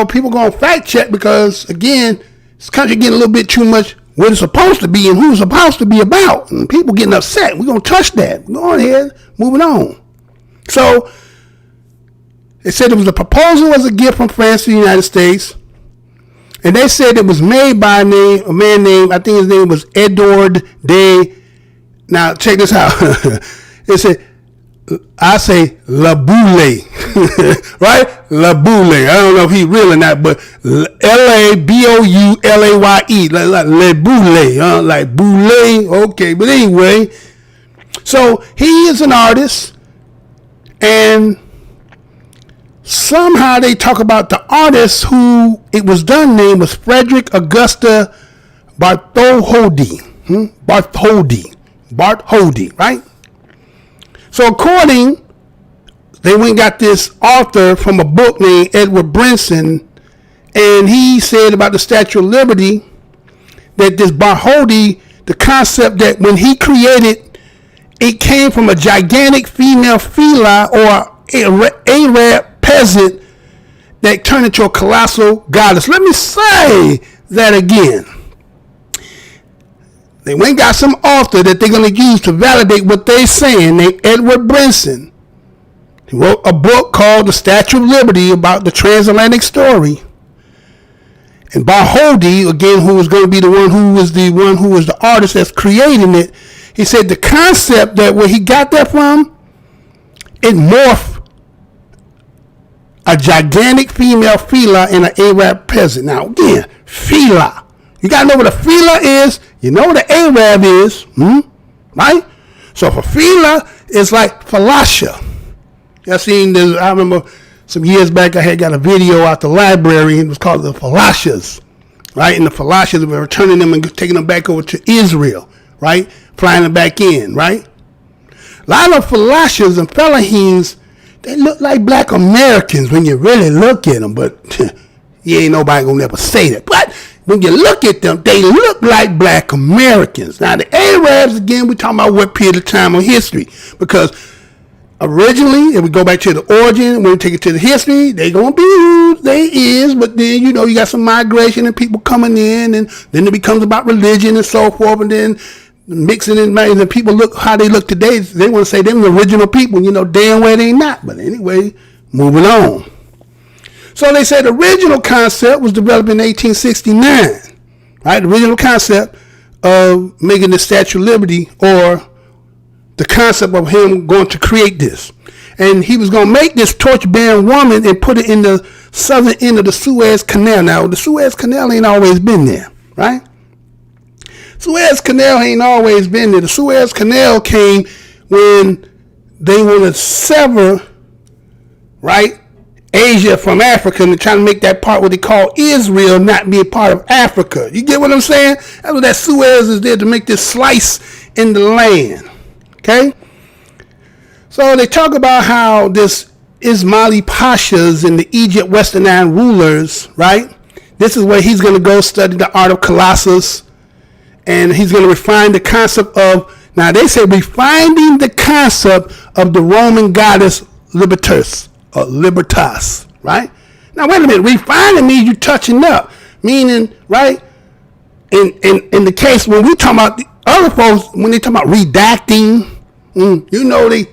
people going to fact check because, again, this country getting a little bit too much what it's supposed to be and who it's supposed to be about. And people getting upset. We're going to touch that. Go on ahead. Moving on. So, they said it was a proposal as a gift from France to the United States. And they said it was made by a man named, I think his name was Edouard de. Now, check this out. It said, I say La Boule, right? La Boule. I don't know if he's real or not, but Laboulaye, La Boule, like Boule. Okay, but anyway, so he is an artist, and somehow they talk about the artist who it was done name was Frederick Augusta Bartholdi. Bartholdi, right? So they went and got this author from a book named Edward Brinson, and he said about the Statue of Liberty that this Bartholdi, the concept that when he created, it came from a gigantic female feline or Arab peasant that turned into a colossal goddess. Let me say that again. They went and got some author that they're going to use to validate what they're saying, named Edward Brinson. He wrote a book called The Statue of Liberty about the transatlantic story. And Bartholdi, again, who was going to be the one who was the artist that's creating it, he said the concept that where he got that from, it morphed a gigantic female fila and an Arab peasant. Now, again, fila. You got to know what a fila is. You know what an Arab is. Right? So for fila, it's like falasha. I remember some years back I had got a video out the library and it was called the falashas. Right? And the falashas, we were returning them and taking them back over to Israel. Right? Flying them back in. Right? A lot of falashas and fellahins, they look like black Americans when you really look at them. But you ain't nobody going to never say that. But when you look at them, they look like black Americans. Now, the Arabs, again, we're talking about what period of time of history. Because originally, if we go back to the origin, when we take it to the history, they going to be who they is. But then, you got some migration and people coming in. And then it becomes about religion and so forth. And then mixing in, and people look how they look today. They want to say they're the original people. Damn well they not. But anyway, moving on. So they said the original concept was developed in 1869, right? The original concept of making the Statue of Liberty, or the concept of him going to create this. And he was going to make this torch-bearing woman and put it in the southern end of the Suez Canal. Now, the Suez Canal ain't always been there, right? Suez Canal ain't always been there. The Suez Canal came when they want to sever, right, Asia from Africa, and they're trying to make that part what they call Israel not be a part of Africa. You get what I'm saying? That's what that Suez is there to make this slice in the land. Okay? So they talk about how this Ismaili Pashas and the Egypt Western Nile rulers, right? This is where he's going to go study the art of Colossus, and he's going to refine the concept of, now they say refining the concept of the Roman goddess Libertas, right? Now wait a minute, refining means you touching up, meaning, right? In the case when we talk about the other folks, when they talk about redacting, they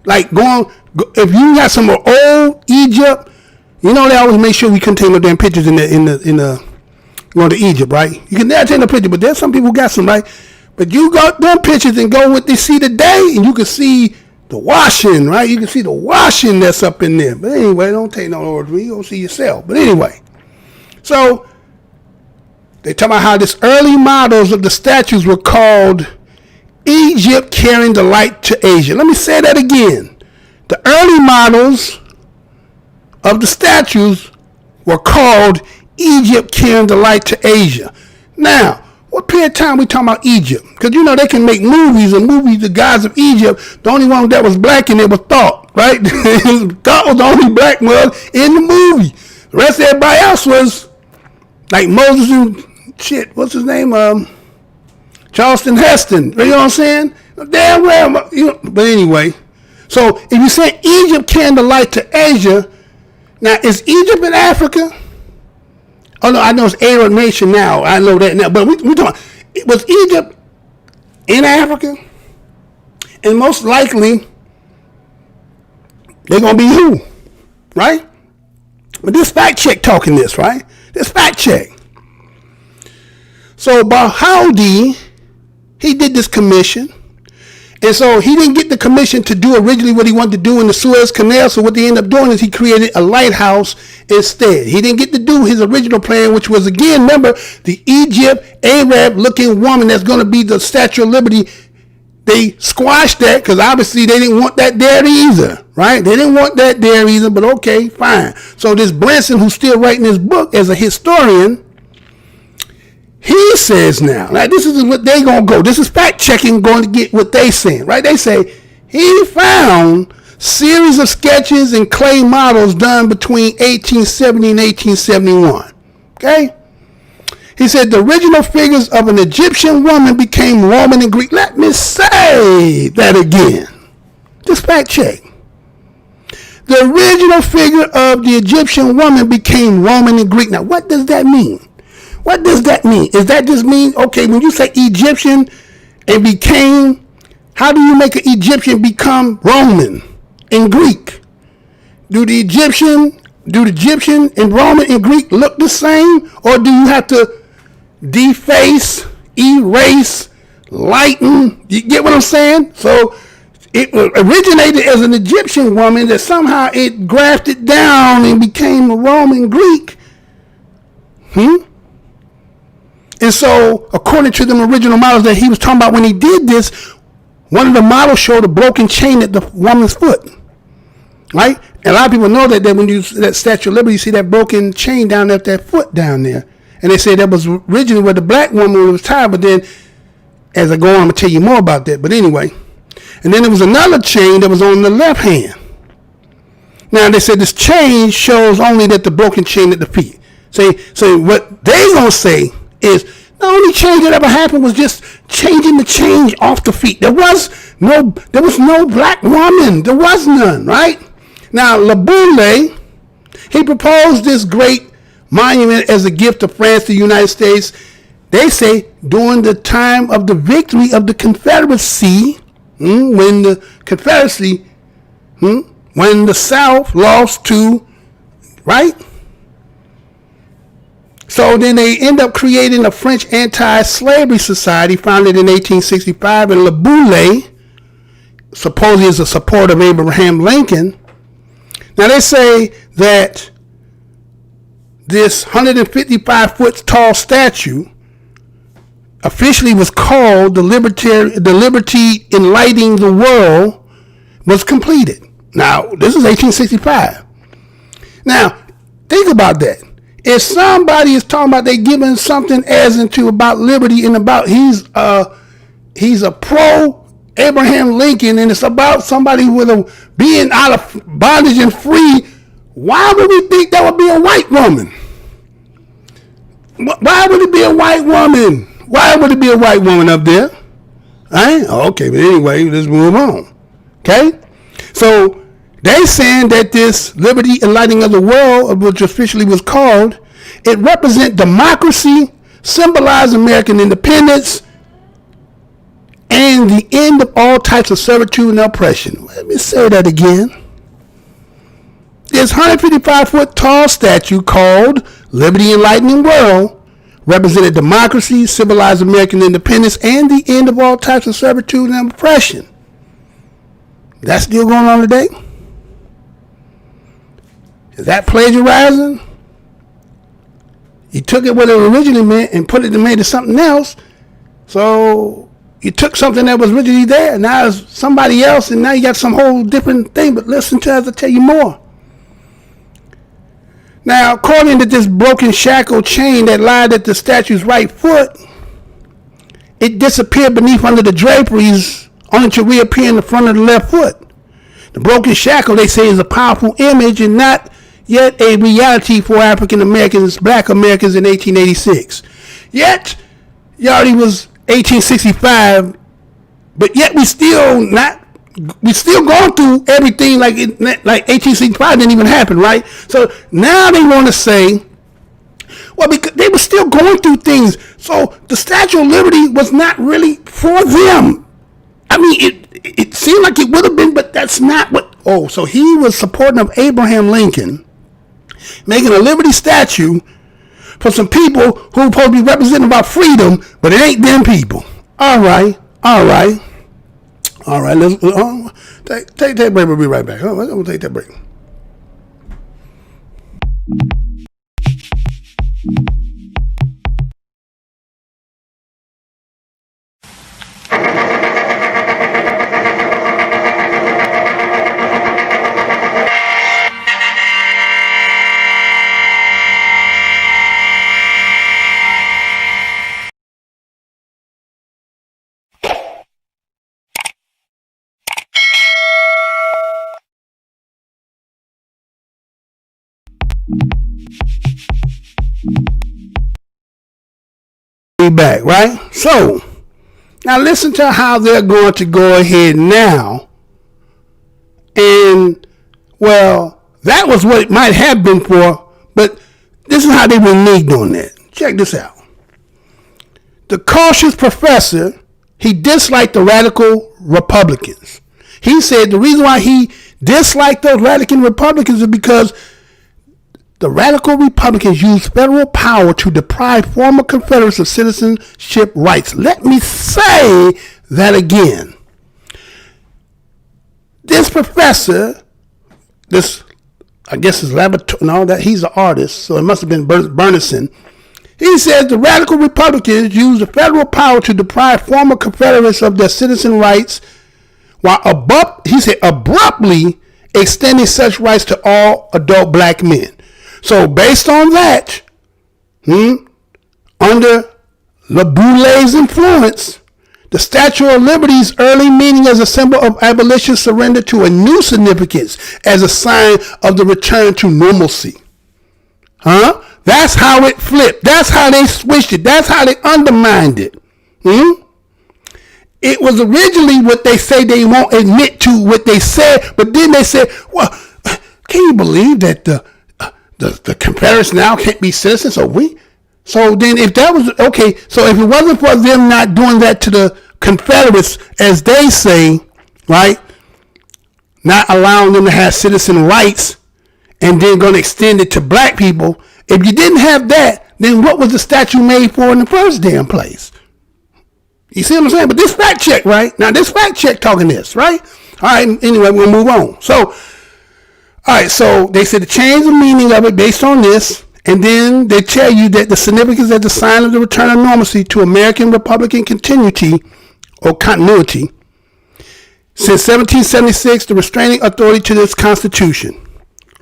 like if you got some old Egypt, they always make sure we contain no damn pictures in the Going to Egypt, right? You can never take no picture, but there's some people who got some, right? But you got them pictures and go what they see today, and you can see the washing, right? You can see the washing that's up in there. But anyway, don't take no orders. You don't see yourself. But anyway, so they talk about how this early models of the statues were called Egypt carrying the light to Asia. Let me say that again. The early models of the statues were called Egypt carrying the light to Asia. Now, what period of time we talking about Egypt? Because you know they can make movies, and movies, the gods of Egypt, the only one that was black in it was Thought, right? Thought was the only black one in the movie. The rest of everybody else was like Moses and shit, what's his name? Charleston Heston. You know what I'm saying? Damn well, you know, but anyway. So if you say Egypt carrying the light to Asia, now is Egypt in Africa? Oh no, I know it's Arab nation now. I know that now. But we talking, was Egypt in Africa? And most likely, they're going to be who? Right? But this fact check talking this, right? This fact check. So Bahawdi, he did this commission. And so he didn't get the commission to do originally what he wanted to do in the Suez Canal. So what they ended up doing is he created a lighthouse instead. He didn't get to do his original plan, which was, again, remember, the Egypt Arab-looking woman that's going to be the Statue of Liberty. They squashed that because obviously they didn't want that there either, right? They didn't want that there either, but okay, fine. So this Branson, who's still writing his book as a historian, he says now this is what they going to go. This is fact checking going to get what they saying, right? They say he found series of sketches and clay models done between 1870 and 1871. Okay? He said the original figures of an Egyptian woman became Roman and Greek. Let me say that again. Just fact check. The original figure of the Egyptian woman became Roman and Greek. Now, what does that mean? What does that mean? Does that just mean, okay, when you say Egyptian and became, how do you make an Egyptian become Roman and Greek? Do the Egyptian and Roman and Greek look the same? Or do you have to deface, erase, lighten? You get what I'm saying? So it originated as an Egyptian woman that somehow it grafted down and became a Roman Greek. And so, according to the original models that he was talking about when he did this, one of the models showed a broken chain at the woman's foot, right? And a lot of people know that when you that Statue of Liberty, you see that broken chain down at that foot down there. And they say that was originally where the black woman was tied, but then, as I go on, I'm going to tell you more about that. But anyway, and then there was another chain that was on the left hand. Now, they said this chain shows only that the broken chain at the feet. So what they going to say is the only change that ever happened was just changing the change off the feet. There was no black woman. There was none, right? Now, Laboulaye, he proposed this great monument as a gift to France, the United States. They say during the time of the victory of the Confederacy, when the Confederacy, when the South lost to, right? So then they end up creating a French anti-slavery society founded in 1865, and Laboulaye, supposedly is a supporter of Abraham Lincoln. Now they say that this 155-foot tall statue officially was called the Liberty Enlightening the World was completed. Now, this is 1865. Now, think about that. If somebody is talking about they giving something as into about liberty and about he's a pro Abraham Lincoln and it's about somebody with a being out of bondage and free, why would we think that would be a white woman? Why would it be a white woman? Why would it be a white woman up there? Right? Okay, but anyway, let's move on. Okay? So they saying that this Liberty Enlightening of the World, which officially was called, it represents democracy, symbolizes American independence, and the end of all types of servitude and oppression. Let me say that again. This 155-foot tall statue called Liberty Enlightening World represented democracy, civilized American independence, and the end of all types of servitude and oppression. That's still going on today? Is that plagiarizing? You took it what it originally meant and put it and made it something else. So you took something that was originally there, and now it's somebody else, and now you got some whole different thing. But listen to us, I'll tell you more. Now, according to this broken shackle chain that lied at the statue's right foot, it disappeared beneath under the draperies, only to reappear in the front of the left foot. The broken shackle, they say, is a powerful image and not yet a reality for African Americans, black Americans in 1886. Yet, it already was 1865, but yet we still going through everything like 1865 didn't even happen, right? So now they want to say, well, because they were still going through things. So the Statue of Liberty was not really for them. I mean, it seemed like it would have been, but that's not what. Oh, so he was supporting of Abraham Lincoln, making a Liberty statue for some people who are supposed to be representing about freedom, but it ain't them people. All right. Let's take that break. We'll be right back. We'll take that break. Back, right? So now listen to how they're going to go ahead now, and well, that was what it might have been for, but this is how they reneged on that. Check this out. The cautious professor, he disliked the radical Republicans. He said the reason why he disliked those radical Republicans is because the radical Republicans used federal power to deprive former Confederates of citizenship rights. Let me say that again. This professor, I guess his laboratory, no, that he's an artist, so it must have been Bernison. He says the radical Republicans used the federal power to deprive former Confederates of their citizen rights, while abruptly extending such rights to all adult black men. So based on that, under Le Boulet's influence, the Statue of Liberty's early meaning as a symbol of abolition surrendered to a new significance as a sign of the return to normalcy. That's how it flipped. That's how they switched it. That's how they undermined it. It was originally what they say they won't admit to what they said, but then they said, well, can you believe that the Confederates now can't be citizens? So then if that was okay, so if it wasn't for them not doing that to the Confederates, as they say, right, not allowing them to have citizen rights and then going to extend it to black people, if you didn't have that, then what was the statue made for in the first damn place? You see what I'm saying? But this fact check, right? Now this fact check talking this, right? All right, anyway, we'll move on. So all right, so they said to change the meaning of it based on this, and then they tell you that the significance as the sign of the return of normalcy to American Republican continuity or continuity since 1776, the restraining authority to this Constitution,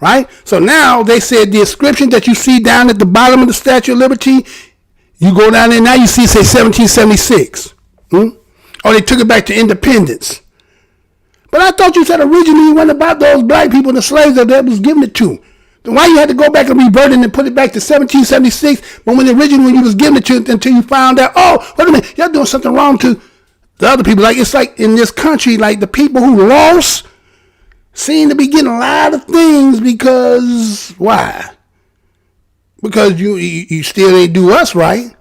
right? So now they said the inscription that you see down at the bottom of the Statue of Liberty, you go down there, now you see, say, 1776. Oh, they took it back to independence. But I thought you said originally it wasn't about those black people and the slaves that was given it to. Then why you had to go back and revert it and put it back to 1776? But when originally you was giving it to until you found out, oh, wait a minute, you're doing something wrong to the other people. Like it's like in this country, like the people who lost seem to be getting a lot of things because why? Because you still ain't do us right,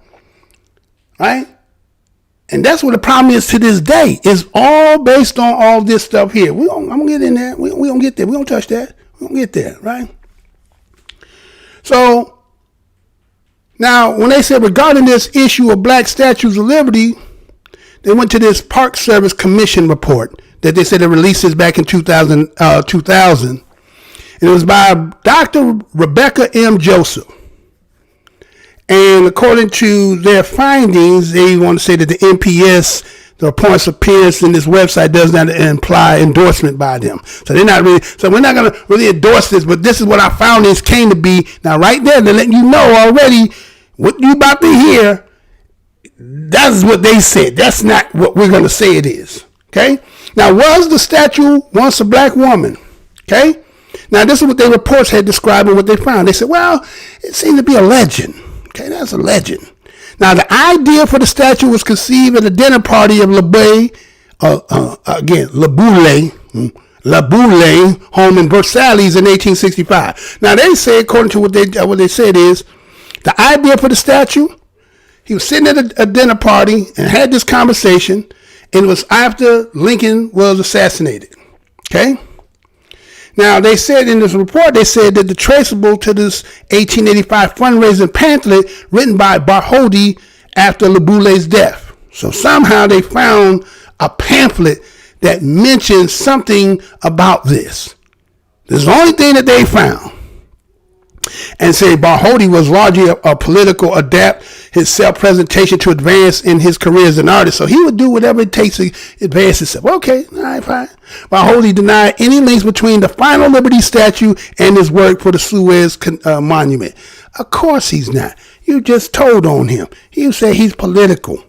right? And that's what the problem is to this day. It's all based on all this stuff here. I'm going to get in there. We don't get there. We don't touch that. We don't get there, right? So Now, when they said regarding this issue of black statues of liberty, they went to this Park Service Commission report that they said they released this back in 2000. And it was by Dr. Rebecca M. Joseph. And according to their findings, they want to say that the NPS, the points appearance in this website, does not imply endorsement by them. So they're not really. So we're not going to really endorse this. But this is what our findings came to be. Now, right there, they're letting you know already what you about to hear. That's what they said. That's not what we're going to say it is. Okay. Now, was the statue once a black woman? Okay. Now, this is what their reports had described and what they found. They said, well, it seemed to be a legend. Okay, that's a legend. Now, the idea for the statue was conceived at a dinner party of La Boule home in Versailles in 1865. Now, they say, according to what they said is, the idea for the statue, he was sitting at a dinner party and had this conversation, and it was after Lincoln was assassinated. Okay? Now, they said in this report, they said that the traceable to this 1885 fundraising pamphlet written by Bartholdi after La Boule's death. So somehow they found a pamphlet that mentions something about this. This is the only thing that they found. And say Bartholdi was largely a political adept, his self-presentation to advance in his career as an artist. So he would do whatever it takes to advance himself. Okay, all right, fine. Bartholdi denied any links between the final Liberty statue and his work for the Suez Monument. Of course he's not. You just told on him. You say he's political,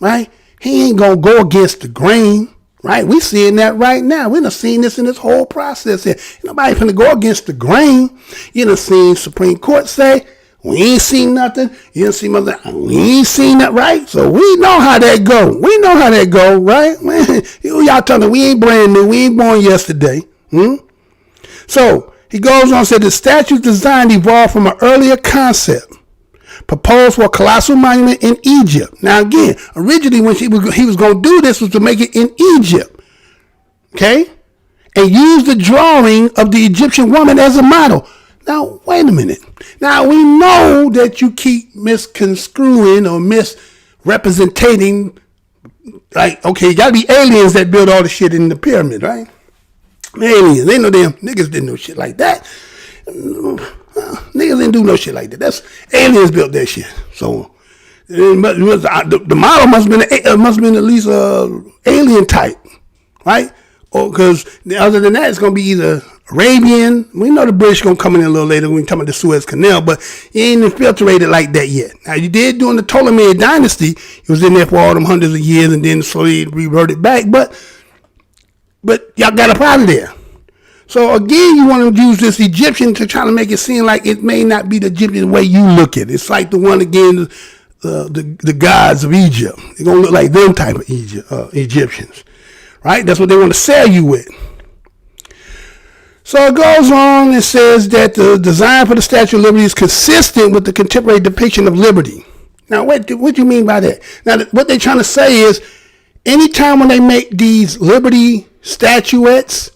right? He ain't going to go against the grain. Right, we seeing that right now. We done seen this in this whole process here. Nobody finna go against the grain. You done seen Supreme Court say, we ain't seen nothing. You done seen nothing. We ain't seen that, right? So we know how that go. We know how that go, right? Man, y'all telling me we ain't brand new. We ain't born yesterday. So he goes on and said the statue's design evolved from an earlier concept proposed for a colossal monument in Egypt. Now again, originally when he was going to do this was to make it in Egypt, okay, and use the drawing of the Egyptian woman as a model. Now wait a minute. Now we know that you keep misconstruing or misrepresenting. Like, okay, you got to be aliens that build all the shit in the pyramid, right? Aliens, they know them niggas didn't know shit like that. Niggas didn't do no shit like that. That's aliens built that shit. So the model must have been at least alien type, right? Or because other than that, it's gonna be either Arabian. We know the British gonna come in a little later when we talk about the Suez Canal, but it ain't infiltrated like that yet. Now you did during the Ptolemaic dynasty. It was in there for all them hundreds of years and then slowly reverted back. But y'all got up out of there. So again, you want to use this Egyptian to try to make it seem like it may not be the Egyptian way you look at it. It's like the one again, the gods of Egypt. They're gonna look like them type of Egyptians, right? That's what they want to sell you with. So it goes on and says that the design for the Statue of Liberty is consistent with the contemporary depiction of liberty. Now, what do you mean by that? Now, what they're trying to say is, anytime when they make these liberty statuettes,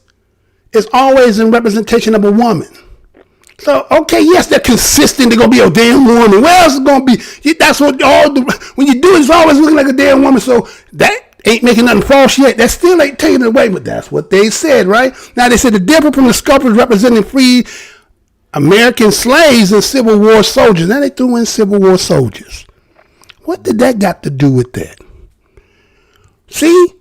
it's always in representation of a woman. So, okay, yes, they're consistent. They're going to be a damn woman. Where else is it going to be? That's what when you do it, it's always looking like a damn woman. So that ain't making nothing false yet. That still ain't taking it away, but that's what they said, right? Now, they said the difference from the sculptures representing free American slaves and Civil War soldiers. Now they threw in Civil War soldiers. What did that got to do with that? See?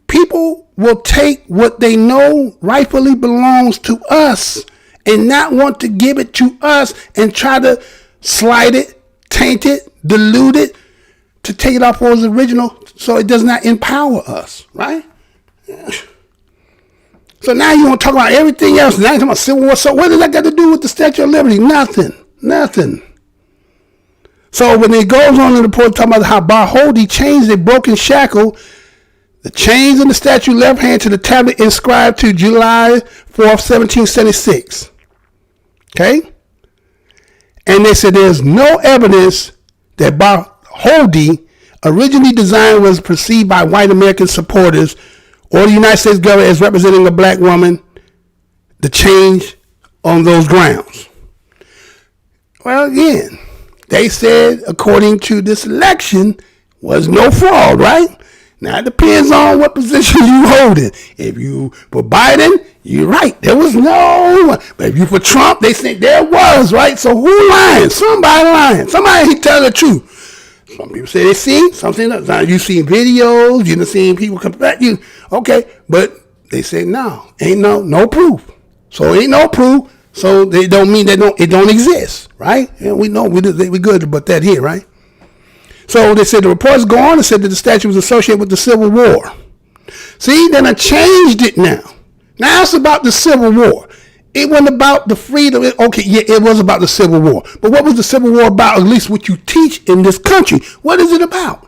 People will take what they know rightfully belongs to us and not want to give it to us and try to slide it, taint it, dilute it to take it off as original so it does not empower us, right? So now you want to talk about everything else. Now you're talking about Civil War. So what does that got to do with the Statue of Liberty? Nothing. So when it goes on in the report talking about how Bartholdi changed a broken shackle, the chains in the statue left hand to the tablet inscribed to July 4th, 1776. Okay? And they said there's no evidence that Bartholdi originally designed was perceived by white American supporters or the United States government as representing a black woman, the change on those grounds. Well, again, they said, according to this election, was no fraud, right? Now, it depends on what position you holding. If you for Biden, you're right. There was no. But if you for Trump, they think there was, right? So who lying? Somebody lying. Somebody tell the truth. Some people say they see something. Now, you seen videos. You done seen people come back. You okay? But they say no. Ain't no proof. So ain't no proof. So they don't mean it don't exist, right? And we know we good about that here, right? So they said the reports go on and said that the statue was associated with the Civil War. See, then I changed it now. Now it's about the Civil War. It wasn't about the freedom. Okay, yeah, it was about the Civil War. But what was the Civil War about, at least what you teach in this country? What is it about?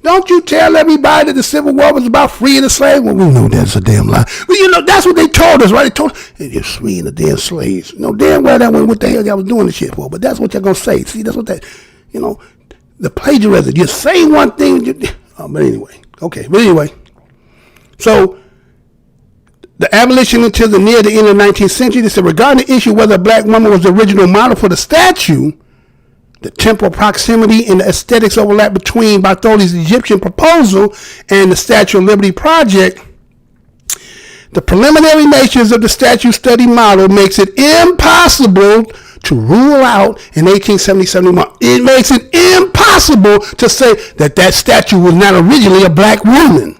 Don't you tell everybody that the Civil War was about freeing the slaves? Well, we know that's a damn lie. But you know, that's what they told us, right? They told us, hey, you're freeing the damn slaves. No, damn well that wasn't what the hell y'all was doing this shit for. But that's what y'all going to say. See, that's what that, you know, the plagiarism. You say one thing. But anyway. Okay. But anyway. So, the abolition until the near the end of the 19th century, they said, regarding the issue whether a black woman was the original model for the statue, the temporal proximity and the aesthetics overlap between Bartholdi's Egyptian proposal and the Statue of Liberty project, the preliminary natures of the statue study model makes it impossible to rule out in 1870-71. It makes it impossible to say that that statue was not originally a black woman.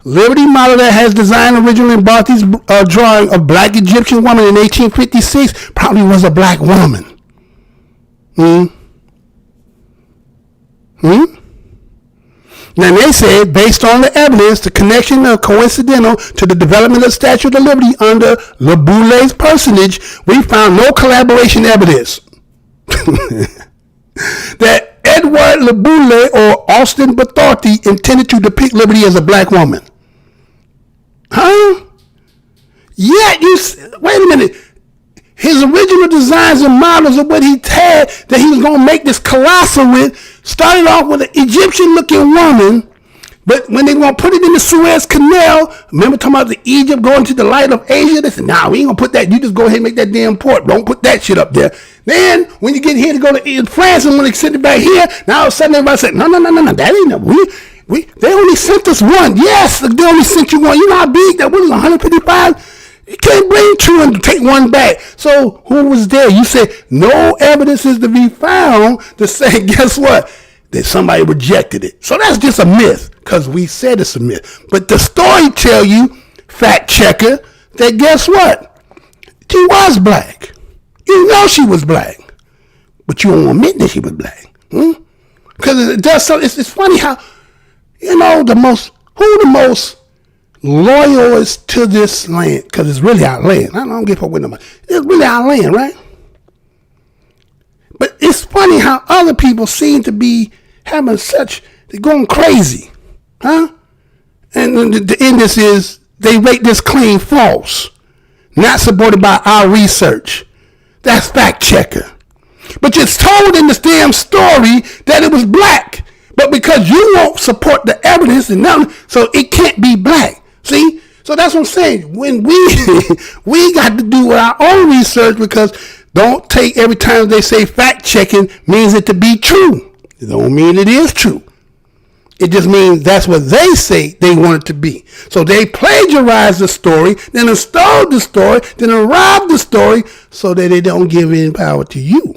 Liberty model that has designed originally in Bartholdi's drawing of black Egyptian woman in 1856 probably was a black woman. Now they said, based on the evidence, the connection is coincidental to the development of the Statue of Liberty under Le Boulé's personage, we found no collaboration evidence that Edward Le Boulé or Austin Bartholdi intended to depict Liberty as a black woman. Yeah, wait a minute. His original designs and models of what he had that he was going to make this colossal with started off with an Egyptian-looking woman, but when they were going to put it in the Suez Canal, remember talking about the Egypt going to the light of Asia? They said, nah, we ain't going to put that. You just go ahead and make that damn port. Don't put that shit up there. Then, when you get here to go to France and when they send it back here, now all of a sudden everybody said, no, that ain't no. They only sent us one. Yes, they only sent you one. You know how big that was, 155? You can't bring two and take one back. So who was there? You said no evidence is to be found to say, guess what? That somebody rejected it. So that's just a myth because we said it's a myth. But the story tell you, fact checker, that guess what? She was black. You know she was black. But you won't admit that she was black. Because it does so. It's funny how, you know, the most loyal is to this land, because it's really our land. I don't give a fuck with nobody. It's really our land, right? But it's funny how other people seem to be having they're going crazy, huh? And the end this is, they rate this claim false, not supported by our research. That's fact checker. But you're told in this damn story that it was black, but because you won't support the evidence and nothing, so it can't be black. See? So that's what I'm saying. When we got to do our own research, because don't take every time they say fact checking means it to be true. It don't mean it is true. It just means that's what they say they want it to be. So they plagiarized the story, then stole the story, then robbed the story so that they don't give any power to you.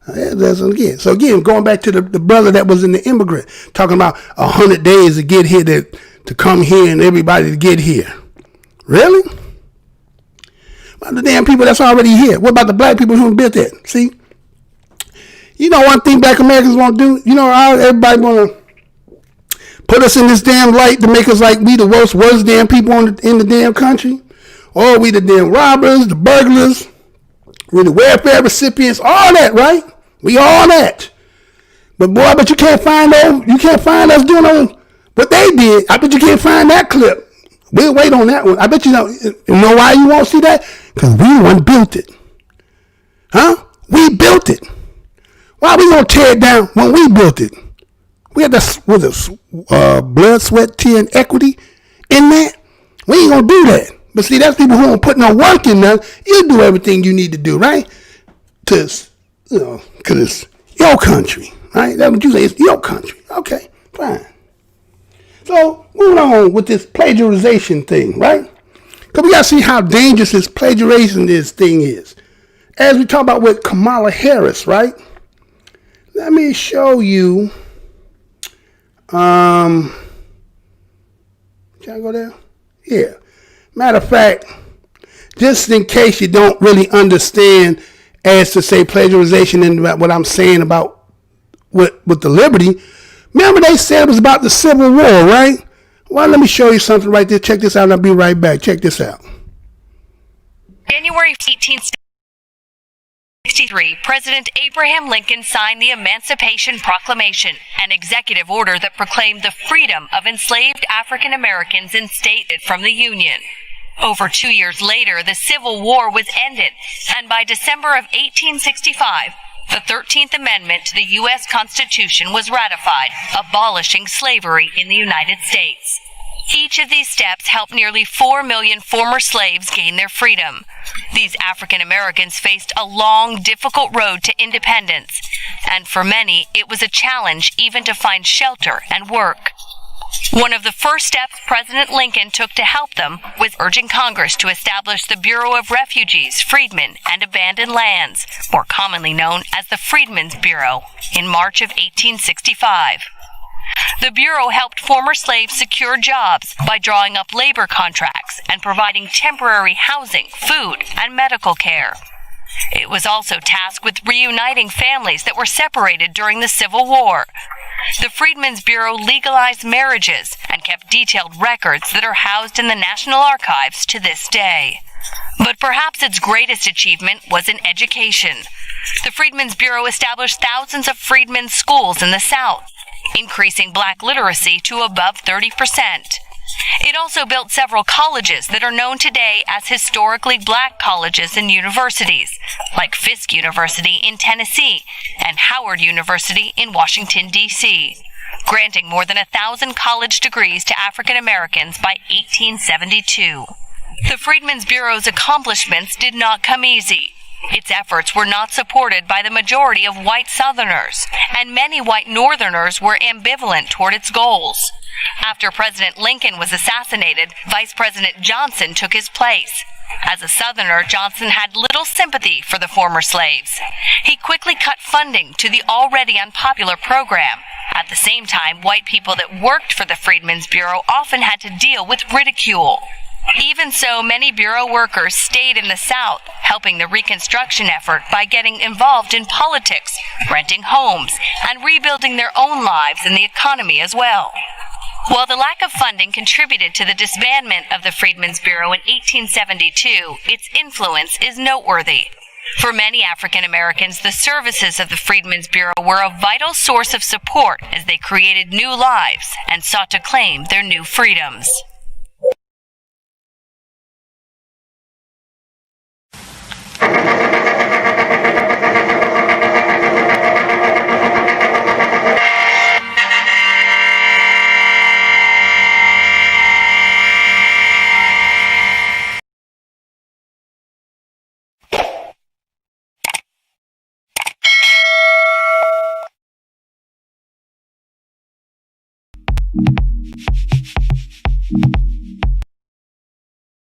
So again, going back to the brother that was in the immigrant, talking about 100 days to get here, to come here and everybody to get here. Really? About the damn people that's already here. What about the black people who built it? See? You know one thing black Americans won't do? You know how everybody want to put us in this damn light to make us like we the worst damn people in the damn country? Or we the damn robbers, the burglars, we the welfare recipients, all that, right? We all that. But boy, I bet you can't find us doing what they did. I bet you can't find that clip. We'll wait on that one. I bet you know why you won't see that? Because we the one built it. Huh? We built it. Why we gonna tear it down when we built it? We had blood, sweat, tear, and equity in that. We ain't gonna do that. But see, that's people who don't put no work in there. You do everything you need to do, right? To because it's your country, right? That's what you say. It's your country. Okay, fine. So moving on with this plagiarization thing, right? Because we got to see how dangerous this plagiarization thing is. As we talk about with Kamala Harris, right? Let me show you. Can I go there? Yeah. Matter of fact, just in case you don't really understand as to say plagiarization and what I'm saying about with the liberty, remember they said it was about the Civil War, right? Well, let me show you something right there. Check this out and I'll be right back. Check this out. January 1863, President Abraham Lincoln signed the Emancipation Proclamation, an executive order that proclaimed the freedom of enslaved African Americans instated from the Union. Over 2 years later, the Civil War was ended, and by December of 1865, the 13th Amendment to the U.S. Constitution was ratified, abolishing slavery in the United States. Each of these steps helped nearly 4 million former slaves gain their freedom. These African Americans faced a long, difficult road to independence, and for many, it was a challenge even to find shelter and work. One of the first steps President Lincoln took to help them was urging Congress to establish the Bureau of Refugees, Freedmen, and Abandoned Lands, more commonly known as the Freedmen's Bureau, in March of 1865. The Bureau helped former slaves secure jobs by drawing up labor contracts and providing temporary housing, food, and medical care. It was also tasked with reuniting families that were separated during the Civil War. The Freedmen's Bureau legalized marriages and kept detailed records that are housed in the National Archives to this day. But perhaps its greatest achievement was in education. The Freedmen's Bureau established thousands of freedmen's schools in the South, increasing black literacy to above 30%. It also built several colleges that are known today as historically black colleges and universities, like Fisk University in Tennessee and Howard University in Washington, D.C., granting more than 1,000 college degrees to African Americans by 1872. The Freedmen's Bureau's accomplishments did not come easy. Its efforts were not supported by the majority of white Southerners, and many white Northerners were ambivalent toward its goals. After President Lincoln was assassinated, Vice President Johnson took his place. As a Southerner, Johnson had little sympathy for the former slaves. He quickly cut funding to the already unpopular program. At the same time, white people that worked for the Freedmen's Bureau often had to deal with ridicule. Even so, many Bureau workers stayed in the South, helping the Reconstruction effort by getting involved in politics, renting homes, and rebuilding their own lives and the economy as well. While the lack of funding contributed to the disbandment of the Freedmen's Bureau in 1872, its influence is noteworthy. For many African Americans, the services of the Freedmen's Bureau were a vital source of support as they created new lives and sought to claim their new freedoms.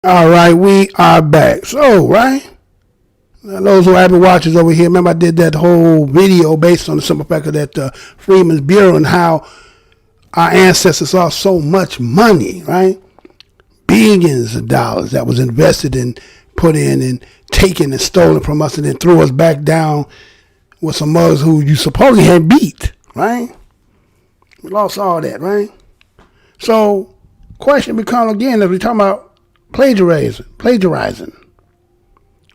All right, we are back. So, right? Now, those who have been watchers over here, remember I did that whole video based on the simple fact of that Freedmen's Bureau and how our ancestors saw so much money, right? Billions of dollars that was invested and put in and taken and stolen from us and then threw us back down with some others who you supposedly had beat, right? We lost all that, right? So, question becomes again, as we talk about plagiarizing,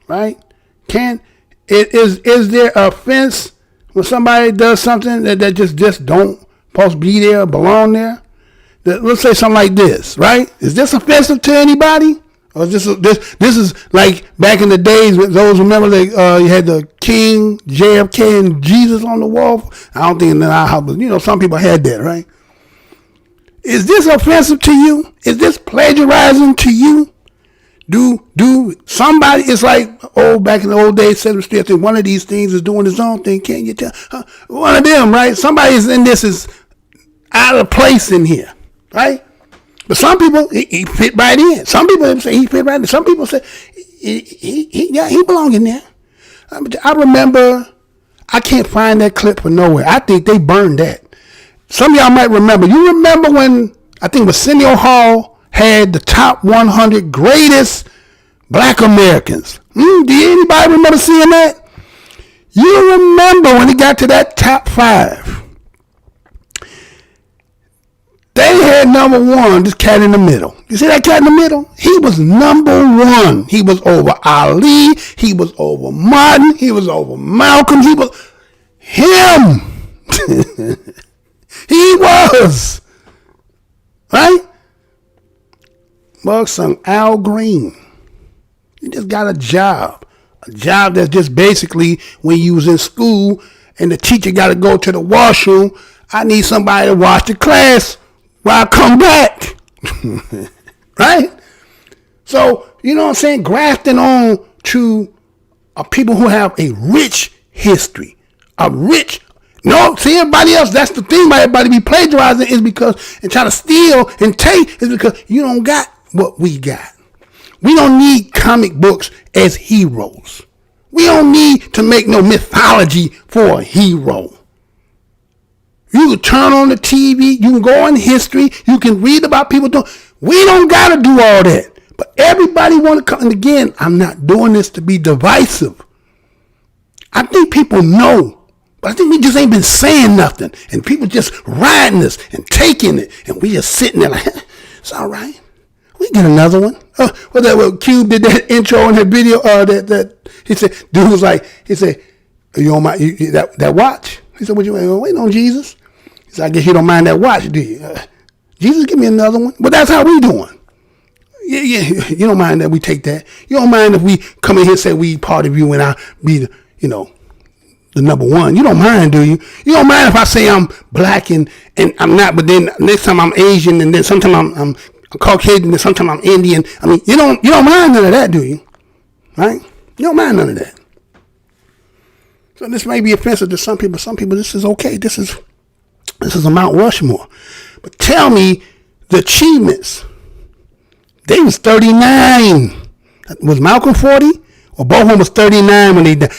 right? Is there a offense when somebody does something that just don't supposed to be there or belong there? Let's say something like this, right? Is this offensive to anybody? Or is this is like back in the days when those remember you had the King, JFK, and Jesus on the wall? I don't think in our house, but some people had that, right? Is this offensive to you? Is this plagiarizing to you? Somebody, it's like, back in the old days, Sesame Street, I think one of these things is doing his own thing. Can't you tell? One of them, right? Somebody's in this is out of place in here, right? But some people, he fit right in. Some people say he fit right in. Some people say he belong in there. I remember, I can't find that clip for nowhere. I think they burned that. Some of y'all might remember. You remember when, I think Arsenio Hall had the top 100 greatest black Americans. Do anybody remember seeing that? You remember when it got to that top 5. They had number 1, this cat in the middle. You see that cat in the middle? He was number 1. He was over Ali. He was over Martin. He was over Malcolm. He was him. He was. Right? Mug sung Al Green. He just got a job. A job that's just basically when you was in school and the teacher got to go to the washroom. I need somebody to watch the class while I come back. Right? So, you know what I'm saying? Grafting on to people who have a rich history. See, everybody else, that's the thing about everybody be plagiarizing is because, and trying to steal and take, is because you don't got what we got. We don't need comic books as heroes. We don't need to make no mythology for a hero. You can turn on the TV, you can go in history, you can read about people doing. We don't got to do all that. But everybody want to come, and again, I'm not doing this to be divisive. I think people know, but I think we just ain't been saying nothing. And people just riding us and taking it, and we just sitting there like, it's all right. We get another one. Cube did that intro in that video. That he said, dude was like, he said, you on my that watch? He said, what you waiting on Jesus? He said, I guess you don't mind that watch, do you? Jesus, give me another one. But that's how we doing. Yeah, you don't mind that we take that. You don't mind if we come in here and say we part of you and I be the, the number 1. You don't mind, do you? You don't mind if I say I'm black and I'm not, but then next time I'm Asian and then sometimes I'm Caucasian and sometimes I'm Indian. I mean, you don't mind none of that, do you? Right? You don't mind none of that. So this may be offensive to some people. Some people, this is okay. This is a Mount Rushmore. But tell me the achievements. They was 39. Was Malcolm 40? Or both of them was 39 when they died?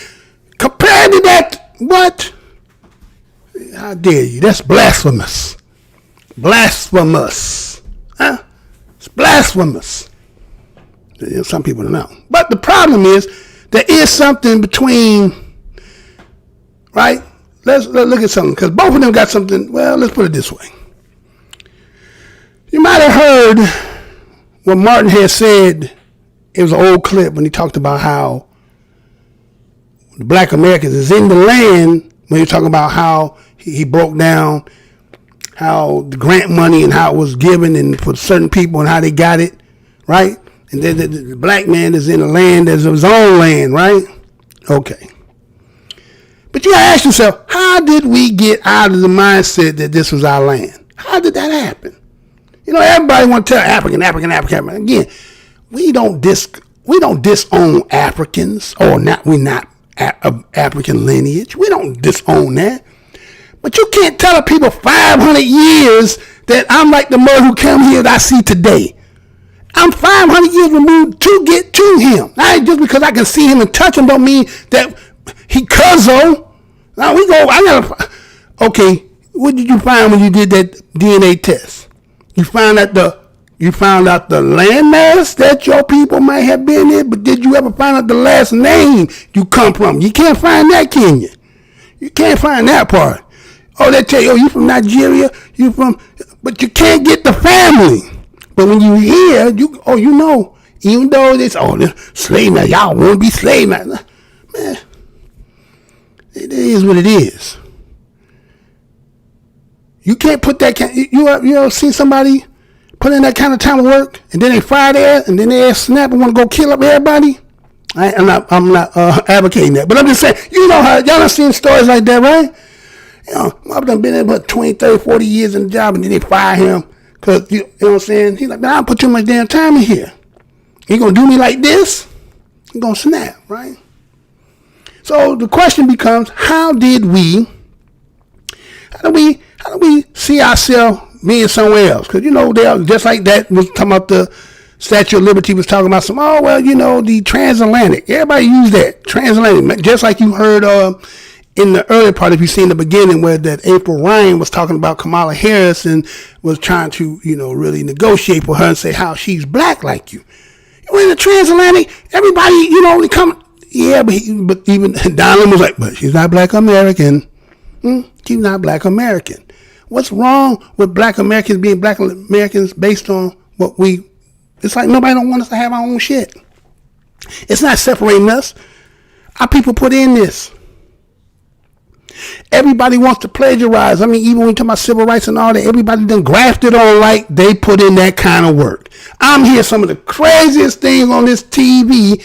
Compared to that, what? How dare you? That's blasphemous. Blasphemous. Huh? It's blasphemous. Some people don't know. But the problem is, there is something between, right? Let's look at something, because both of them got something. Well, let's put it this way. You might have heard what Martin had said. It was an old clip when he talked about how the black Americans is in the land, when he was talking about how he broke down how the grant money and how it was given and for certain people and how they got it, right? And then the black man is in the land as his own land, right? Okay. But you gotta ask yourself, how did we get out of the mindset that this was our land? How did that happen? Everybody want to tell African. Again, we don't disown Africans, or not. We're not African lineage. We don't disown that. But you can't tell people 500 years that I'm like the mother who came here that I see today. I'm 500 years removed to get to him. Not just because I can see him and touch him don't mean that he cuzzo. Now okay, what did you find when you did that DNA test? You found out the landmass that your people might have been in, but did you ever find out the last name you come from? You can't find that, can you? You can't find that part. Oh, they tell you, you from Nigeria, but you can't get the family. But when you hear, even though they're slave now, y'all want to be slave now. Man, it is what it is. You can't put that you ever seen somebody put in that kind of time of work and then they fire their ass and then they ass snap and want to go kill up everybody? I'm not advocating that, but I'm just saying, how y'all done seen stories like that, right? I've done been in about 20, 30, 40 years in the job and then they fire him because, you know what I'm saying? He's like, man, I put too much damn time in here. He gonna do me like this? He gonna snap, right? So the question becomes, how do we see ourselves being somewhere else? Because, you know, they just like that was talking about the Statue of Liberty, was talking about some, oh, well, you know, the transatlantic. Everybody use that, transatlantic. Just like you heard in the earlier part, if you seen the beginning where that April Ryan was talking about Kamala Harris and was trying to, you know, really negotiate with her and say how she's black like you. You in the transatlantic, everybody, you know, they come, yeah, but even Donald was like, but she's not black American. She's not black American. What's wrong with black Americans being black Americans based on what it's like nobody don't want us to have our own shit. It's not separating us. Our people put in this. Everybody wants to plagiarize. I mean, even when you talk about civil rights and all that, everybody done grafted on like they put in that kind of work. I'm hearing some of the craziest things on this TV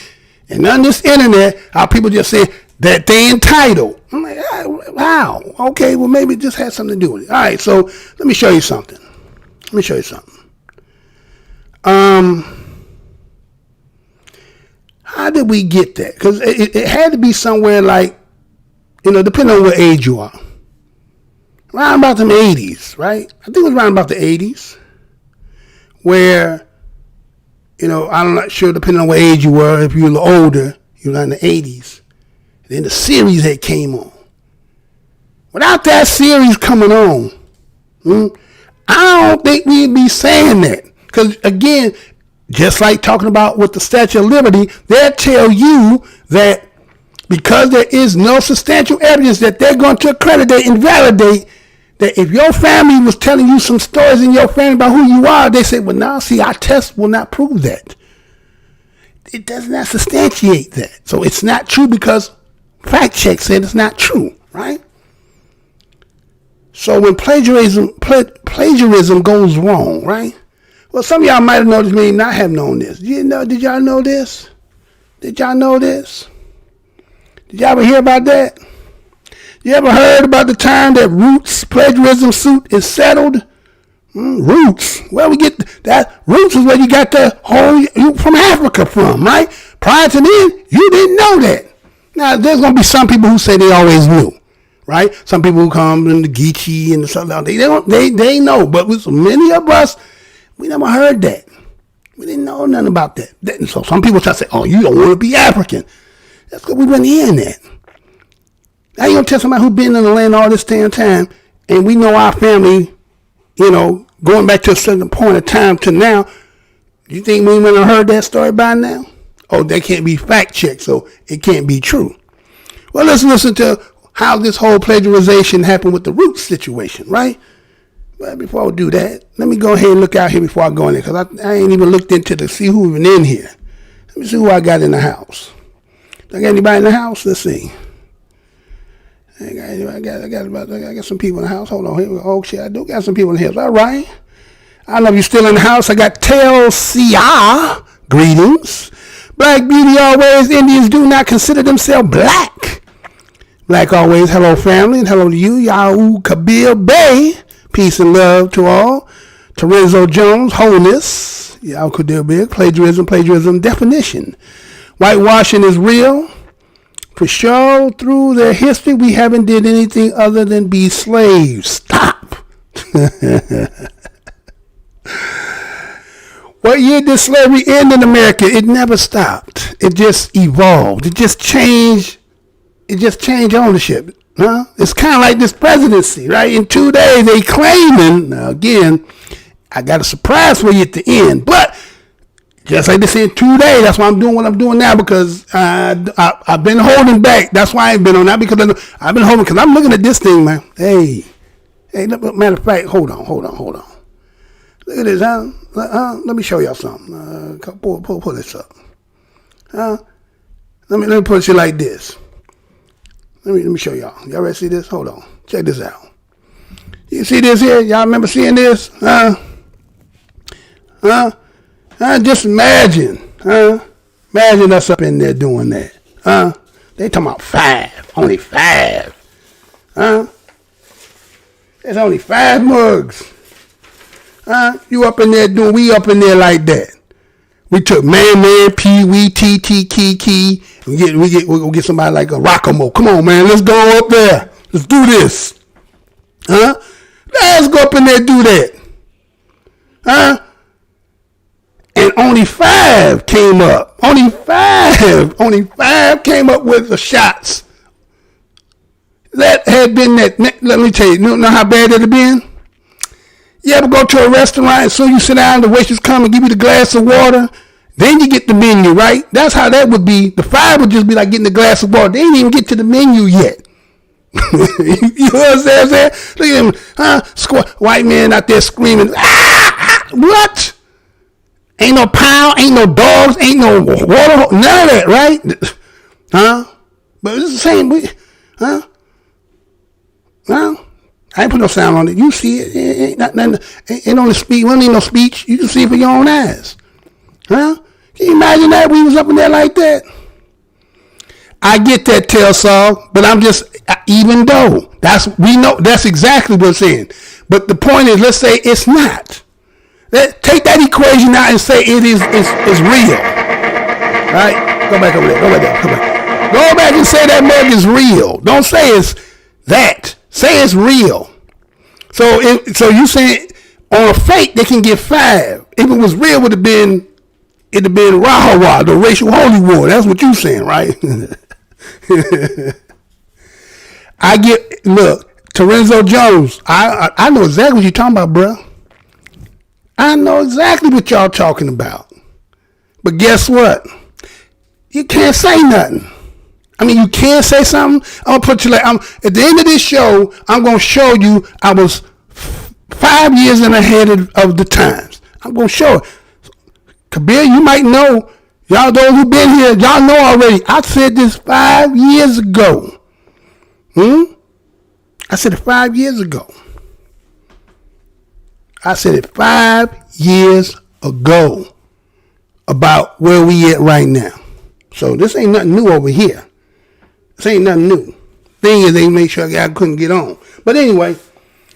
and on this internet, how people just say that they entitled. I'm like, wow, okay, well, maybe it just has something to do with it. All right, so let me show you something. How did we get that? Because it had to be somewhere like, you know, depending on what age you are. Around about the 80s, right? I think it was around about the 80s where, you know, I'm not sure, depending on what age you were, if you were older, you were in the 80s. And then the series that came on. Without that series coming on, I don't think we'd be saying that. Because, again, just like talking about with the Statue of Liberty, they'll tell you that because there is no substantial evidence that they're going to accreditate and validate that if your family was telling you some stories in your family about who you are, they say, well, now, see, our test will not prove that. It does not substantiate that. So it's not true because fact check said it's not true, right? So when plagiarism goes wrong, right? Well, some of y'all might have noticed me not have known this. Did y'all know this? Did y'all know this? Did y'all ever hear about that? You ever heard about the time that Roots plagiarism suit is settled? Roots. Where we get that? Roots is where you got the whole from Africa from, right? Prior to then, you didn't know that. Now, there's going to be some people who say they always knew, right? Some people who come in the Geechee and the stuff like that, they know. But with many of us, we never heard that. We didn't know nothing about that. So some people try to say, oh, you don't want to be African. That's because we weren't hearing that. Now you going to tell somebody who's been in the land all this damn time, and we know our family, you know, going back to a certain point of time to now, you think we wouldn't have heard that story by now? Oh, they can't be fact checked, so it can't be true. Well, let's listen to how this whole plagiarization happened with the Roots situation, right? But before I do that, let me go ahead and look out here before I go in there, because I ain't even looked into to see who even in here. Let me see who I got in the house. Do I got anybody in the house? Let's see. I got some people in the house. Hold on. Here we go. Oh, shit, I do got some people in the house. All right. I don't know if you're still in the house. I got Sia. Greetings. Black beauty always. Indians do not consider themselves black. Black always. Hello, family. And hello to you. Yahoo Kabir Bay. Peace and love to all. Terenzo Jones. Wholeness. Yahoo Kabir Bay. Plagiarism definition. Whitewashing is real. For sure, through their history, we haven't did anything other than be slaves. Stop. What year did slavery end in America? It never stopped. It just evolved. It just changed ownership. Huh? It's kind of like this presidency, right? In 2 days, they claiming. Now, again, I got a surprise for you at the end, but just like they say in 2 days, that's why I'm doing what I'm doing now, because I've been holding back. That's why I ain't been on that, because I've been holding, because I'm looking at this thing, man. Hey, matter of fact, hold on. Look at this, huh? Let me show y'all something. Pull this up. Let me put it like this. Let me show y'all. Y'all ready to see this? Hold on. Check this out. You see this here? Y'all remember seeing this? Just imagine, imagine us up in there doing that, They talking about 5, only 5, There's only 5 mugs, You up in there we up in there like that. We took Man, Pee Wee, TT, Kiki. We'll get somebody like a Rockamo. Come on, man. Let's go up there. Let's do this. Huh? Let's go up in there and do that. Huh? And only 5 came up. Only 5 came up with the shots. That had been that. Let me tell you, know how bad that had been? You ever go to a restaurant and so you sit down, the waitress come and give you the glass of water, then you get the menu, right? That's how that would be. The 5 would just be like getting a glass of water. They didn't even get to the menu yet. You know what I'm saying? Look at him, huh? White man out there screaming, what? Ain't no pound, ain't no dogs, ain't no water, none of that, right? Huh? But it's the same, huh? Well, I ain't put no sound on it. You see it. Ain't on the speech. We don't need no speech. You can see it for your own eyes. Huh? Can you imagine that we was up in there like that? I get that, Telsall, but I'm just, even though we know that's exactly what I'm saying. But the point is, let's say it's not. Take that equation out and say it is real. Right? Go back over there. Go back and say that mug is real. Don't say it's that. Say it's real. So you saying on a fake they can get 5. If it was real, it'd have been Rahawa, the racial holy war. That's what you saying, right? Look, Terenzo Jones. I know exactly what you're talking about, bro. I know exactly what y'all talking about. But guess what? You can't say nothing. I mean, you can't say something. I'm gonna put you like at the end of this show. I'm gonna show you I was 5 years ahead of the times. I'm gonna show it. Kabir, you might know. Y'all those who've been here, y'all know already. I said this 5 years ago. I said it 5 years ago. I said it 5 years ago about where we at right now. So this ain't nothing new over here. This ain't nothing new. Thing is, they made sure I couldn't get on. But anyway,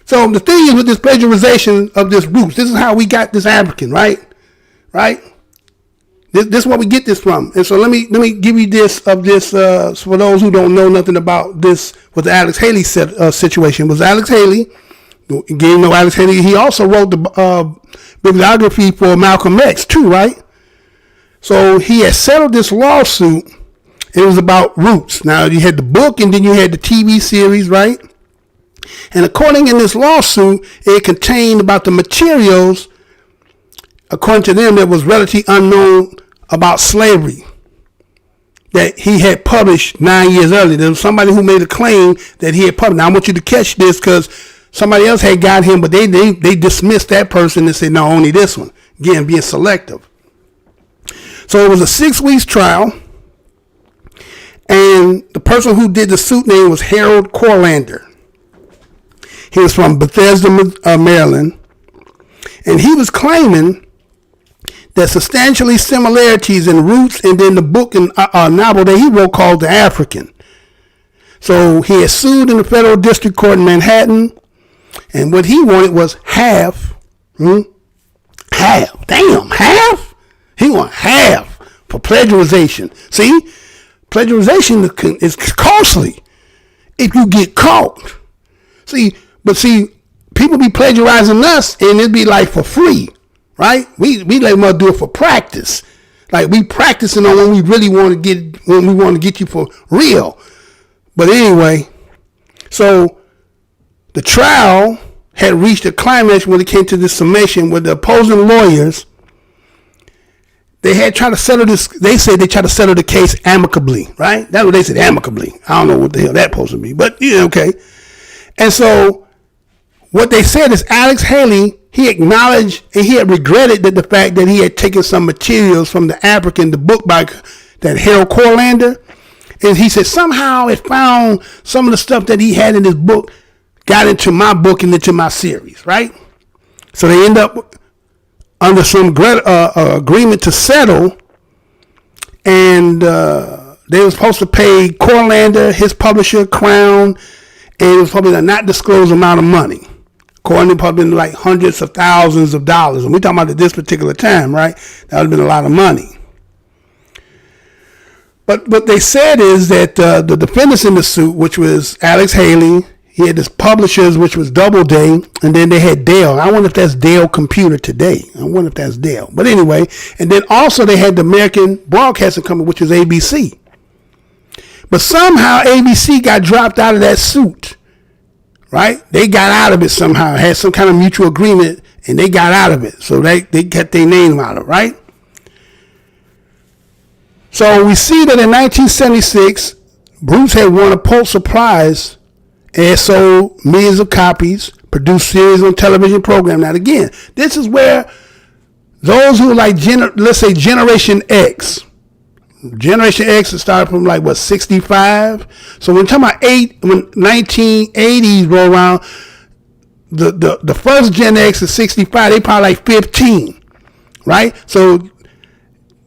so the thing is with this plagiarization of this roots, this is how we got this African, right? Right? This is where we get this from. And so let me give you this for those who don't know nothing about this with the Alex Haley situation. It was Alex Haley. Again, you know Alex Haley. He also wrote the bibliography for Malcolm X too, right? So he had settled this lawsuit. It was about roots. Now you had the book and then you had the TV series, right? And according in this lawsuit, it contained about the materials, according to them, that was relatively unknown about slavery that he had published 9 years earlier. There was somebody who made a claim that he had published. Now I want you to catch this because somebody else had got him, but they dismissed that person and said, no, only this one. Again, being selective. So it was a 6 weeks trial. And the person who did the suit name was Harold Corlander. He was from Bethesda, Maryland. And he was claiming that substantially similarities in roots and then the book and novel that he wrote called The African. So he had sued in the federal district court in Manhattan. And what he wanted was half. Half. Damn, half? He wanted half for plagiarization. See? Plagiarization is costly if you get caught. See, people be plagiarizing us and it'd be like for free, right? We let them do it for practice. Like we practicing on when we really want to get you for real. But anyway, so the trial had reached a climax when it came to the summation with the opposing lawyers. They had tried to settle this. They said they tried to settle the case amicably, right? That's what they said, amicably. I don't know what the hell that's supposed to be, but yeah, okay. And so what they said is Alex Haley, he acknowledged and he had regretted that the fact that he had taken some materials from the African, the book by that Harold Corlander, and he said somehow it found some of the stuff that he had in his book got into my book and into my series, right? So they end up under some agreement to settle, and they were supposed to pay Corlander, his publisher, Crown, and it was probably a not disclosed amount of money. According to probably been like hundreds of thousands of dollars. And we're talking about at this particular time, right? That would have been a lot of money. But what they said is that the defendants in the suit, which was Alex Haley, he had his publishers, which was Doubleday, and then they had Dell. I wonder if that's Dell Computer today. I wonder if that's Dell. But anyway, and then also they had the American Broadcasting Company, which was ABC. But somehow ABC got dropped out of that suit, right? They got out of it somehow, had some kind of mutual agreement, and they got out of it. So they kept their name out of it, right? So we see that in 1976, Bruce had won a Pulitzer Prize and had sold millions of copies, produced series on television program. Now again, this is where those who like, let's say Generation X started from like, what, 65? So when we're talking about when 1980s roll around, the first Gen X is 65, they probably like 15, right? So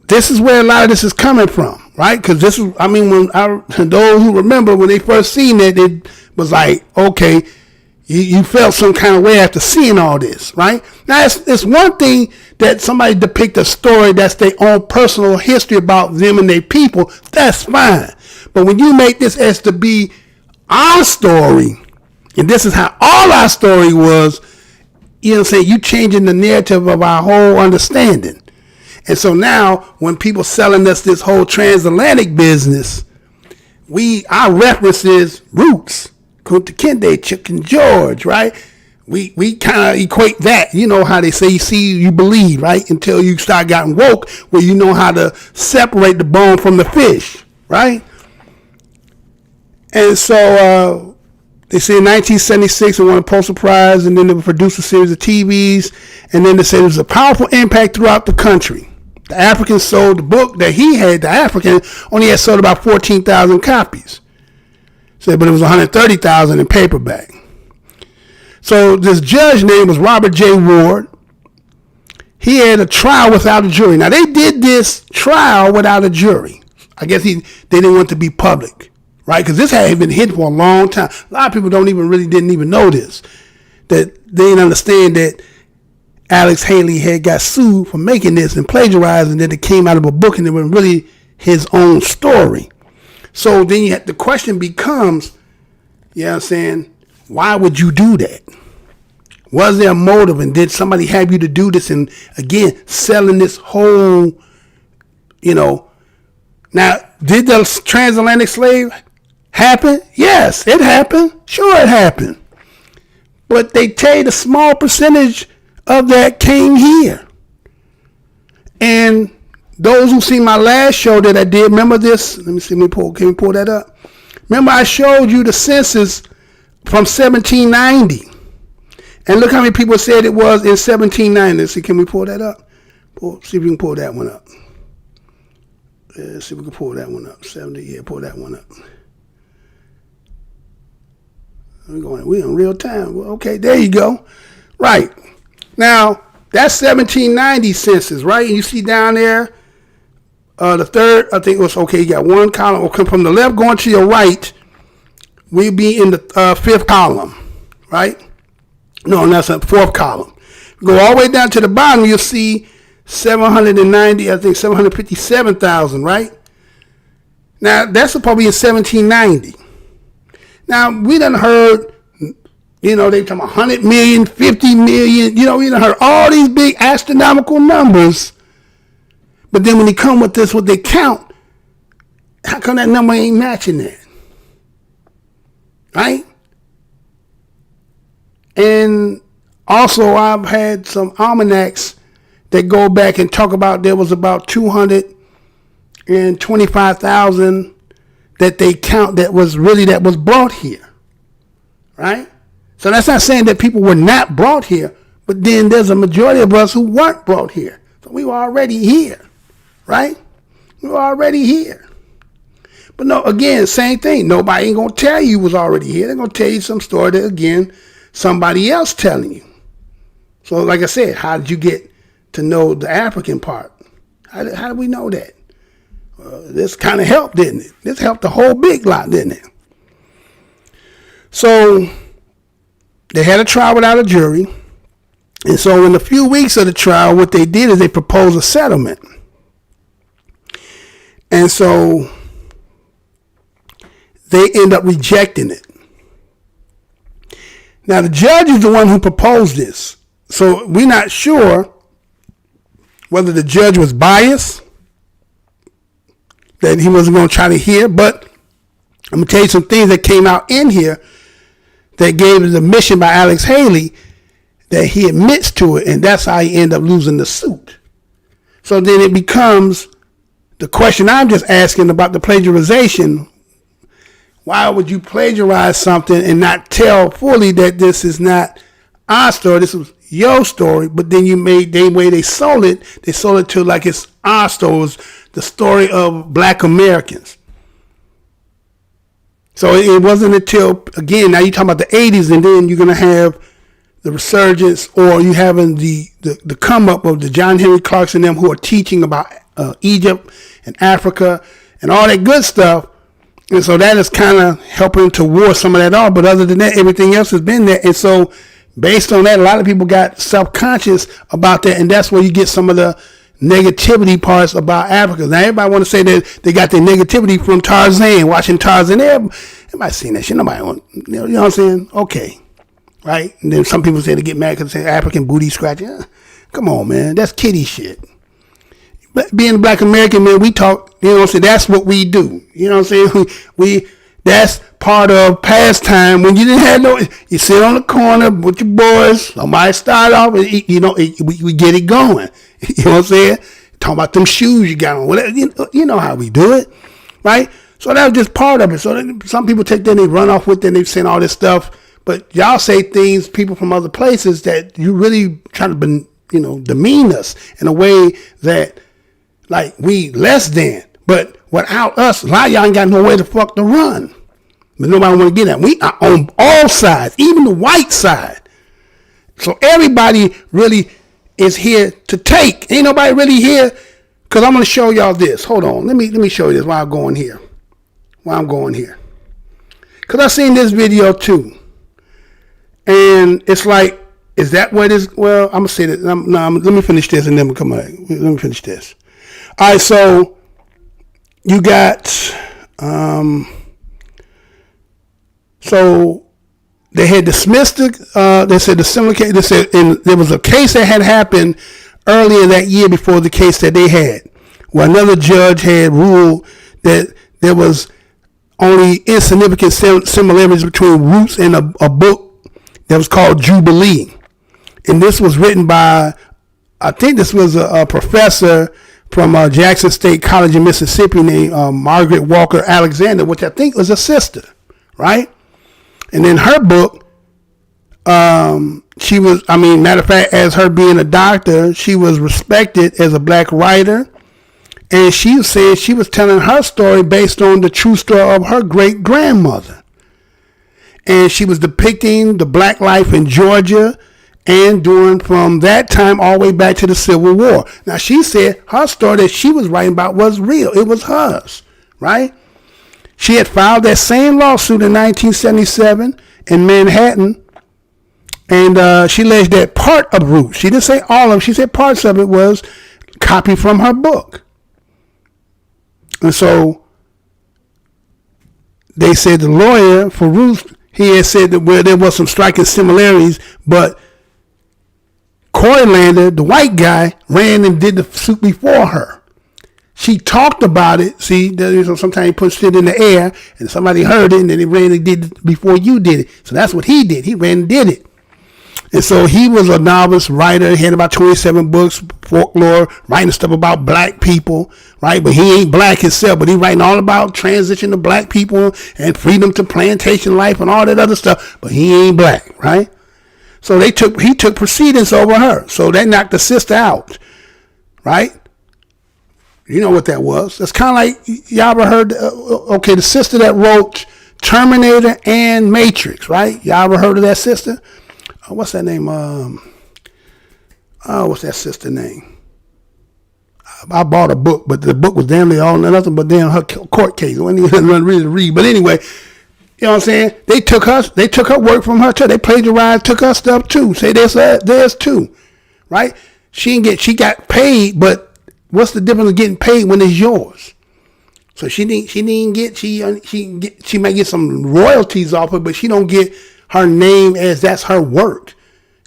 this is where a lot of this is coming from, right? Because this is, I mean, those who remember when they first seen it, it was like, okay, you felt some kind of way after seeing all this, right? Now, it's one thing that somebody depict a story that's their own personal history about them and their people. That's fine. But when you make this as to be our story, and this is how all our story was, you know what I'm saying? You changing the narrative of our whole understanding. And so now when people selling us this whole transatlantic business, our reference is roots. Kunta Kinte, Chicken George, right? We kind of equate that. You know how they say, you see, you believe, right? Until you start getting woke, where you know how to separate the bone from the fish, right? And so they say in 1976 they won a Pulitzer Prize, and then they produced a series of TVs, and then they said it was a powerful impact throughout the country. The African sold the book that he had, the African, only had sold about 14,000 copies. So, but it was 130,000 in paperback. So this judge name was Robert J. Ward. He had a trial without a jury. Now they did this trial without a jury. I guess they didn't want to be public, right? Because this had been hidden for a long time. A lot of people didn't even know this. That they didn't understand that Alex Haley had got sued for making this and plagiarizing, and then it came out of a book and it was really his own story. So then the question becomes, you know what I'm saying, why would you do that? Was there a motive, and did somebody have you to do this? And again, selling this whole, now, did the transatlantic slave happen? Yes, it happened. Sure, it happened. But they tell you the small percentage of that came here. And those who see my last show that I did, remember this? Let me see, can we pull that up? Remember I showed you the census from 1790. And look how many people said it was in 1790. Let's see, can we pull that up? See if we can pull that one up. Let's see if we can pull that one up. 70, yeah, pull that one up. We're in real time. Well, okay, there you go. Right. Now, that's 1790 census, right? And you see down there, the third, I think it was, okay, you got one column. Okay, from the left going to your right, we'll be in the fifth column, right? No, that's the fourth column. Go all the way down to the bottom, you'll see 790, I think 757,000, right? Now, that's probably in 1790. Now, we done heard, they talking about 100 million, 50 million, we done heard all these big astronomical numbers. But then when they come with this, what they count, how come that number ain't matching that? Right? And also I've had some almanacs that go back and talk about there was about 225,000 that they count that was brought here. Right? So that's not saying that people were not brought here, but then there's a majority of us who weren't brought here. So we were already here. Right? We were already here. But no, again, same thing. Nobody ain't going to tell you was already here. They're going to tell you some story that, again, somebody else telling you. So like I said, how did you get to know the African part? How did we know that? This kind of helped, didn't it? This helped a whole big lot, didn't it? So They had a trial without a jury. And so in a few weeks of the trial, what they did is they proposed a settlement. And so they end up rejecting it. Now, the judge is the one who proposed this. So we're not sure whether the judge was biased, that he wasn't going to try to hear. But I'm going to tell you some things that came out in here that gave the admission by Alex Haley that he admits to it, and that's how he ended up losing the suit. So then it becomes the question I'm just asking about the plagiarization. Why would you plagiarize something and not tell fully that this is not our story, this was your story, but then you made the way they sold it to like it's our story, it was the story of Black Americans. So it wasn't until, again, now you're talking about the 80s, and then you're going to have the resurgence, or you having the come up of the John Henry Clarks and them who are teaching about Egypt and Africa and all that good stuff. And so that is kind of helping to ward some of that off. But other than that, everything else has been there. And so based on that, a lot of people got self-conscious about that. And that's where you get some of the negativity parts about Africa. Now, everybody want to say that they got their negativity from Tarzan, watching Tarzan. Everybody seen that shit. Nobody want, you know what I'm saying? Okay. Right? And then some people say they get mad because they say African booty scratching. Come on, man. That's kiddie shit. But being a Black American, man, we talk, you know what I'm saying? That's what we do. You know what I'm saying? We that's part of pastime. When you didn't have no, you sit on the corner with your boys, somebody start off, and, you know, we get it going. You know what I'm saying? Talking about them shoes you got on. Whatever, you know how we do it, right? So that was just part of it. So some people take that and they run off with it and they saying all this stuff. But y'all say things, people from other places, that you really try to, demean us in a way that, like, we less than. But without us, a lot of y'all ain't got nowhere the fuck to run. But nobody want to get that. We are on all sides, even the white side. So everybody really is here to take. Ain't nobody really here, because I'm going to show y'all this. Hold on. Let me show you this while I'm going here. Because I seen this video too. And it's like, is that what it is? Well, I'm going to say that. Let me finish this and then we'll come back. Let me finish this. All right, so you got, so they had dismissed they said the similar case, they said there was a case that had happened earlier that year before the case that they had, where another judge had ruled that there was only insignificant similarities between Roots and a book that was called Jubilee. And this was written by, I think this was a professor from Jackson State College in Mississippi named Margaret Walker Alexander, which I think was a sister, right? And in her book, she was, matter of fact, as her being a doctor, she was respected as a Black writer. And she said she was telling her story based on the true story of her great grandmother. And she was depicting the Black life in Georgia and during from that time all the way back to the Civil War. Now, she said her story that she was writing about was real. It was hers, right? She had filed that same lawsuit in 1977 in Manhattan. And she alleged that part of Roots, she didn't say all of it, she said parts of it was copied from her book. And so they said the lawyer for Roots, he had said that there was some striking similarities, but Coylander, the white guy, ran and did the suit before her. She talked about it. See, sometimes he puts it in the air and somebody heard it and then he ran and did it before you did it. So that's what he did. He ran and did it. And so he was a novice writer. He had about 27 books, folklore, writing stuff about Black people, right? But he ain't Black himself, but he writing all about transition to Black people and freedom to plantation life and all that other stuff. But he ain't Black, right? So he took precedence over her. So they knocked the sister out, right? You know what that was. That's kind of like, y'all ever heard, the sister that wrote Terminator and Matrix, right? Y'all ever heard of that sister? What's that name? What's that sister name? I bought a book, but the book was damn near all nothing but damn her court case. I wasn't even ready to read. But anyway, You know what I'm saying? They took her work from her too. They plagiarized, took her stuff too. Say theirs too, right? She got paid, but what's the difference of getting paid when it's yours? So she might get some royalties off it, but she don't get her name as that's her work.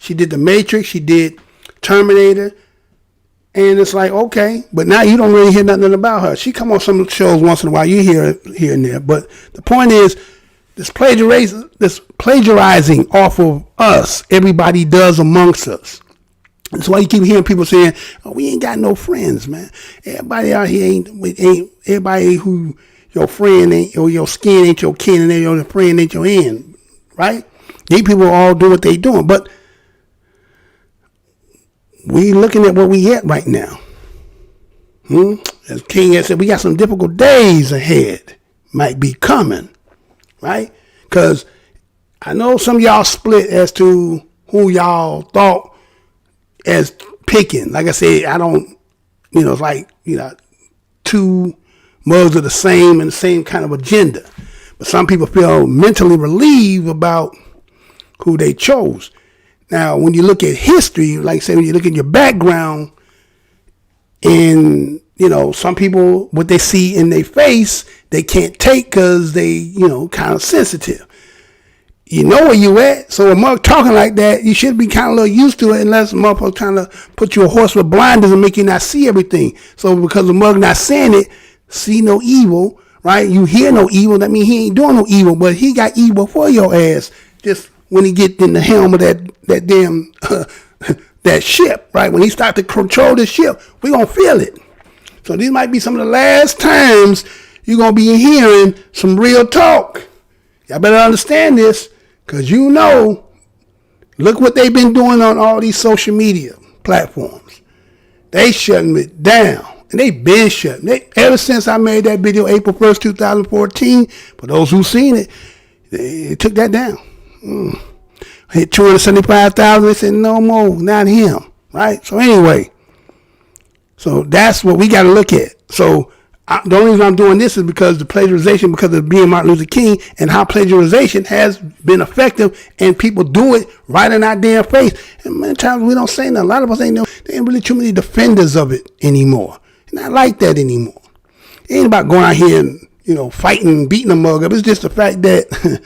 She did The Matrix, she did Terminator, and it's like, okay, but now you don't really hear nothing about her. She come on some shows once in a while, you hear it here and there, but the point is, this plagiarizing off of us, everybody does amongst us. That's why you keep hearing people saying, "Oh, we ain't got no friends, man. Everybody out here ain't everybody who your friend ain't, or your skin ain't your kin, and your friend ain't your end." Right? These people all do what they doing, but we looking at where we at right now. As King has said, we got some difficult days ahead. Might be coming, right? Because I know some of y'all split as to who y'all thought as picking. Like I said, I don't, it's like, two mugs of the same and the same kind of agenda. But some people feel mentally relieved about who they chose. Now, when you look at history, like I said, when you look at your background, and, some people, what they see in their face, they can't take because they, kind of sensitive. You know where you at. So a mug talking like that, you should be kind of a little used to it, unless a motherfucker trying to put you a horse with blinders and make you not see everything. So because the mug not saying it, see no evil, right? You hear no evil, that means he ain't doing no evil, but he got evil for your ass. Just when he get in the helm of that damn that ship, right? When he start to control the ship, we gonna feel it. So these might be some of the last times you're gonna be hearing some real talk. Y'all better understand this, because look what they've been doing on all these social media platforms. They shutting it down. And they've been shutting it. Ever since I made that video April 1st, 2014, for those who've seen it, they took that down. Hit 275,000, they said no more, not him, right? So anyway, so that's what we got to look at. So the only reason I'm doing this is because the plagiarization, because of being Martin Luther King, and how plagiarization has been effective, and people do it right in our damn face. And many times we don't say nothing. A lot of us ain't really too many defenders of it anymore. It's not like that anymore. It ain't about going out here and, fighting and beating a mug up. It's just the fact that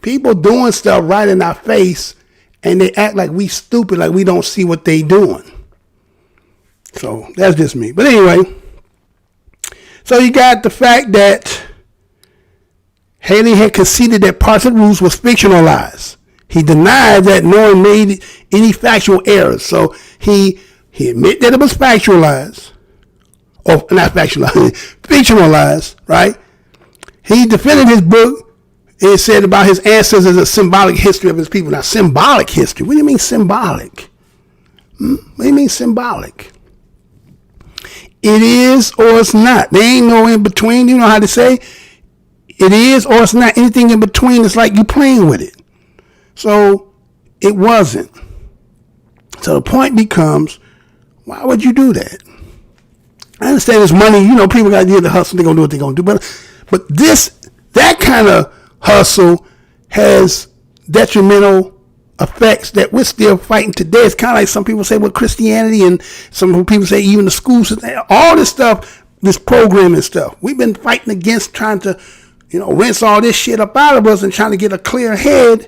people doing stuff right in our face, and they act like we stupid, like we don't see what they doing. So that's just me. But anyway, so you got the fact that Haley had conceded that parts of the rules was fictionalized. He denied that no one made any factual errors. So he admitted that it was factualized. Or not factualized, fictionalized, right? He defended his book. It said about his ancestors as a symbolic history of his people. Now, symbolic history. What do you mean symbolic? What do you mean symbolic? It is or it's not. There ain't no in between. You know how to say it is or it's not. Anything in between is like you playing with it. So it wasn't. So the point becomes, why would you do that? I understand it's money. People got to do the hustle. They're going to do what they're going to do. But that kind of hustle has detrimental effects that we're still fighting today. It's kind of like some people say with Christianity, and some people say even the schools, all this stuff, this programming stuff. We've been fighting against trying to, rinse all this shit up out of us and trying to get a clear head.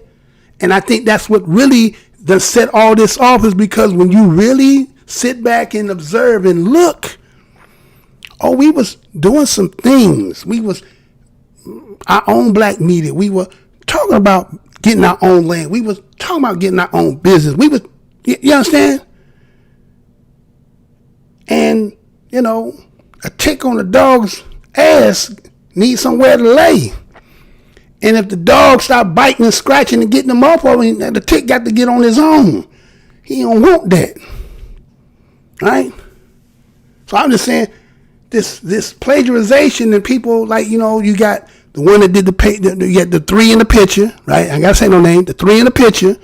And I think that's what really done set all this off, is because when you really sit back and observe and look, we was doing some things. We was our own black media. We were talking about getting our own land. We was talking about getting our own business. We was, you understand? And, a tick on the dog's ass needs somewhere to lay. And if the dog stop biting and scratching and getting them off of him, the tick got to get on his own. He don't want that. Right? So I'm just saying, this plagiarization, and people like, you got the one that did you got the three in the picture, right? I gotta say no name. The three in the picture.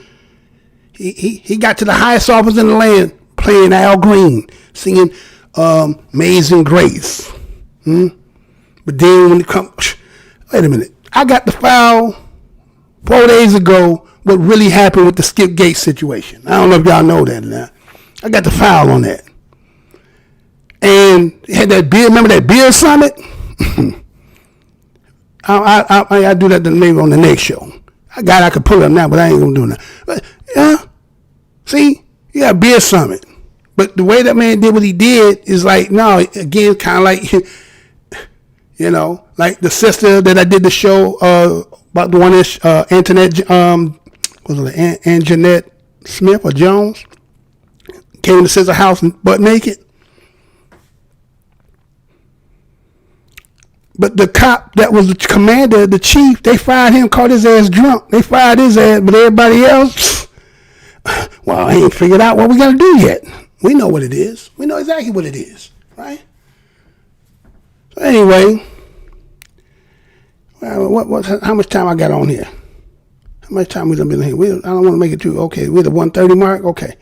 He got to the highest office in the land playing Al Green, singing Amazing Grace. But then when it comes, wait a minute. I got the file 4 days ago what really happened with the Skip Gates situation. I don't know if y'all know that or not. I got the file on that. And had that beer, remember that beer summit? I do that maybe on the next show. I could pull it up now, but I ain't gonna do that. But yeah, see, you got beer summit. But the way that man did what he did is like, no, again, kind of like, you know, like the sister that I did the show about the one that Antoinette, was it Anjanette Smith or Jones? Came to sister house and butt naked. But the cop that was the commander, the chief, they fired him, caught his ass drunk. They fired his ass, but everybody else, well, I ain't figured out what we got to do yet. We know what it is. We know exactly what it is, right? So anyway, how much time I got on here? How much time we done been here? I don't want to make it too, okay, we're the 1:30 mark, okay.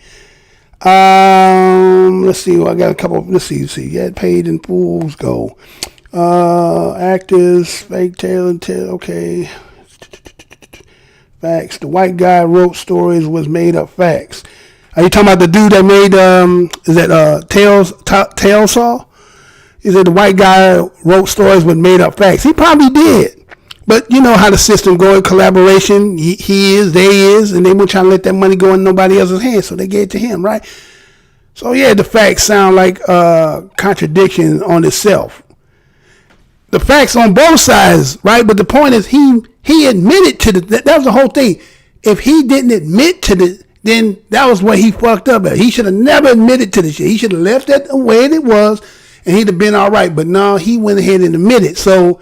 Let's see, I got a couple, let's see, get paid in fools, go. Actors, fake tale and tale, okay. Facts. The white guy wrote stories was made up facts. Are you talking about the dude that made, is that Tales Saw? He said the white guy wrote stories with made up facts. He probably did. But you know how the system go in collaboration. He is, they is, and they were trying to let that money go in nobody else's hands, so they gave it to him, right? So yeah, the facts sound like contradiction on itself. The facts on both sides, right? But the point is he admitted to that was the whole thing. If he didn't admit to then that was what he fucked up at. He should have never admitted to the shit. He should have left that the way it was, and he'd have been all right. But no, he went ahead and admitted. So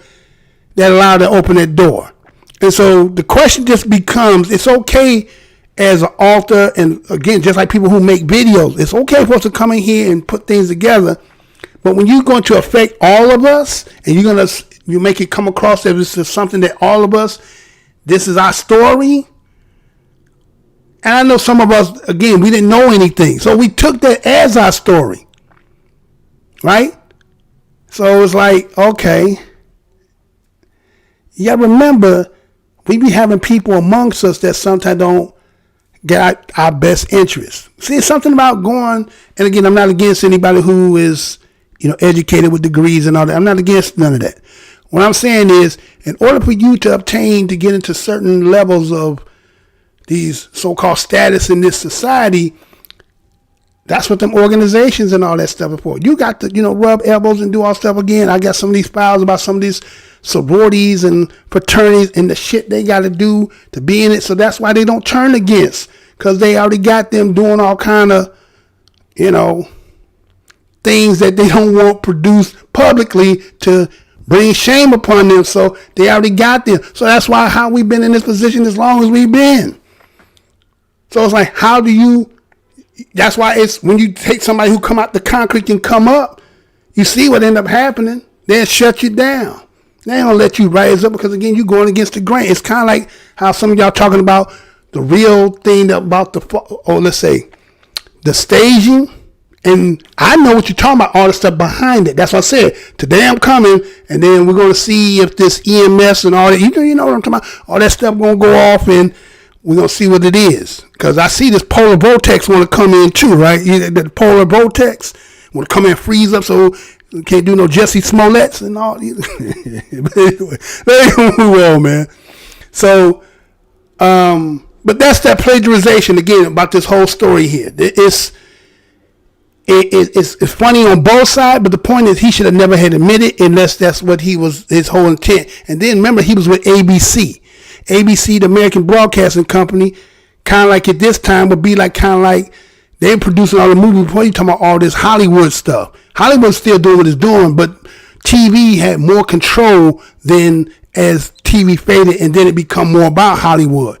that allowed to open that door. And so the question just becomes, it's okay as an author, and again, just like people who make videos, it's okay for us to come in here and put things together. But when you're going to affect all of us, and you make it come across as this is something that all of us, this is our story. And I know some of us, again, we didn't know anything. So we took that as our story. Right? So it's like, okay. You got to remember, we be having people amongst us that sometimes don't get our best interests. See, it's something about going, and again, I'm not against anybody who is, educated with degrees and all that. I'm not against none of that. What I'm saying is, in order for you to get into certain levels of these so-called status in this society, that's what them organizations and all that stuff are for. You got to, rub elbows and do all stuff again. I got some of these files about some of these sororities and fraternities and the shit they got to do to be in it. So that's why they don't turn against, because they already got them doing all kind of, things that they don't want produced publicly to bring shame upon them. So they already got them. So that's why how we've been in this position as long as we've been. So it's like, that's why it's when you take somebody who come out the concrete and come up, you see what end up happening. They'll shut you down. They don't let you rise up because, again, you're going against the grain. It's kind of like how some of y'all talking about the real thing about let's say, the staging. And I know what you're talking about, all the stuff behind it. That's what I said. Today I'm coming, and then we're going to see if this EMS and all that, you know what I'm talking about? All that stuff going to go off, and we're going to see what it is. Because I see this polar vortex want to come in too, right? The polar vortex want to come in and freeze up so we can't do no Jesse Smollett's and all. But anyway, let me move on, man. So, but that's that plagiarization, again, about this whole story here. It's funny on both sides, but the point is he should have never had admitted unless that's what his whole intent. And then remember, he was with ABC. ABC, the American Broadcasting Company, kind of like at this time would be like they're producing all the movies before you talking about all this Hollywood stuff. Hollywood's still doing what it's doing, but TV had more control than as TV faded, and then it become more about Hollywood.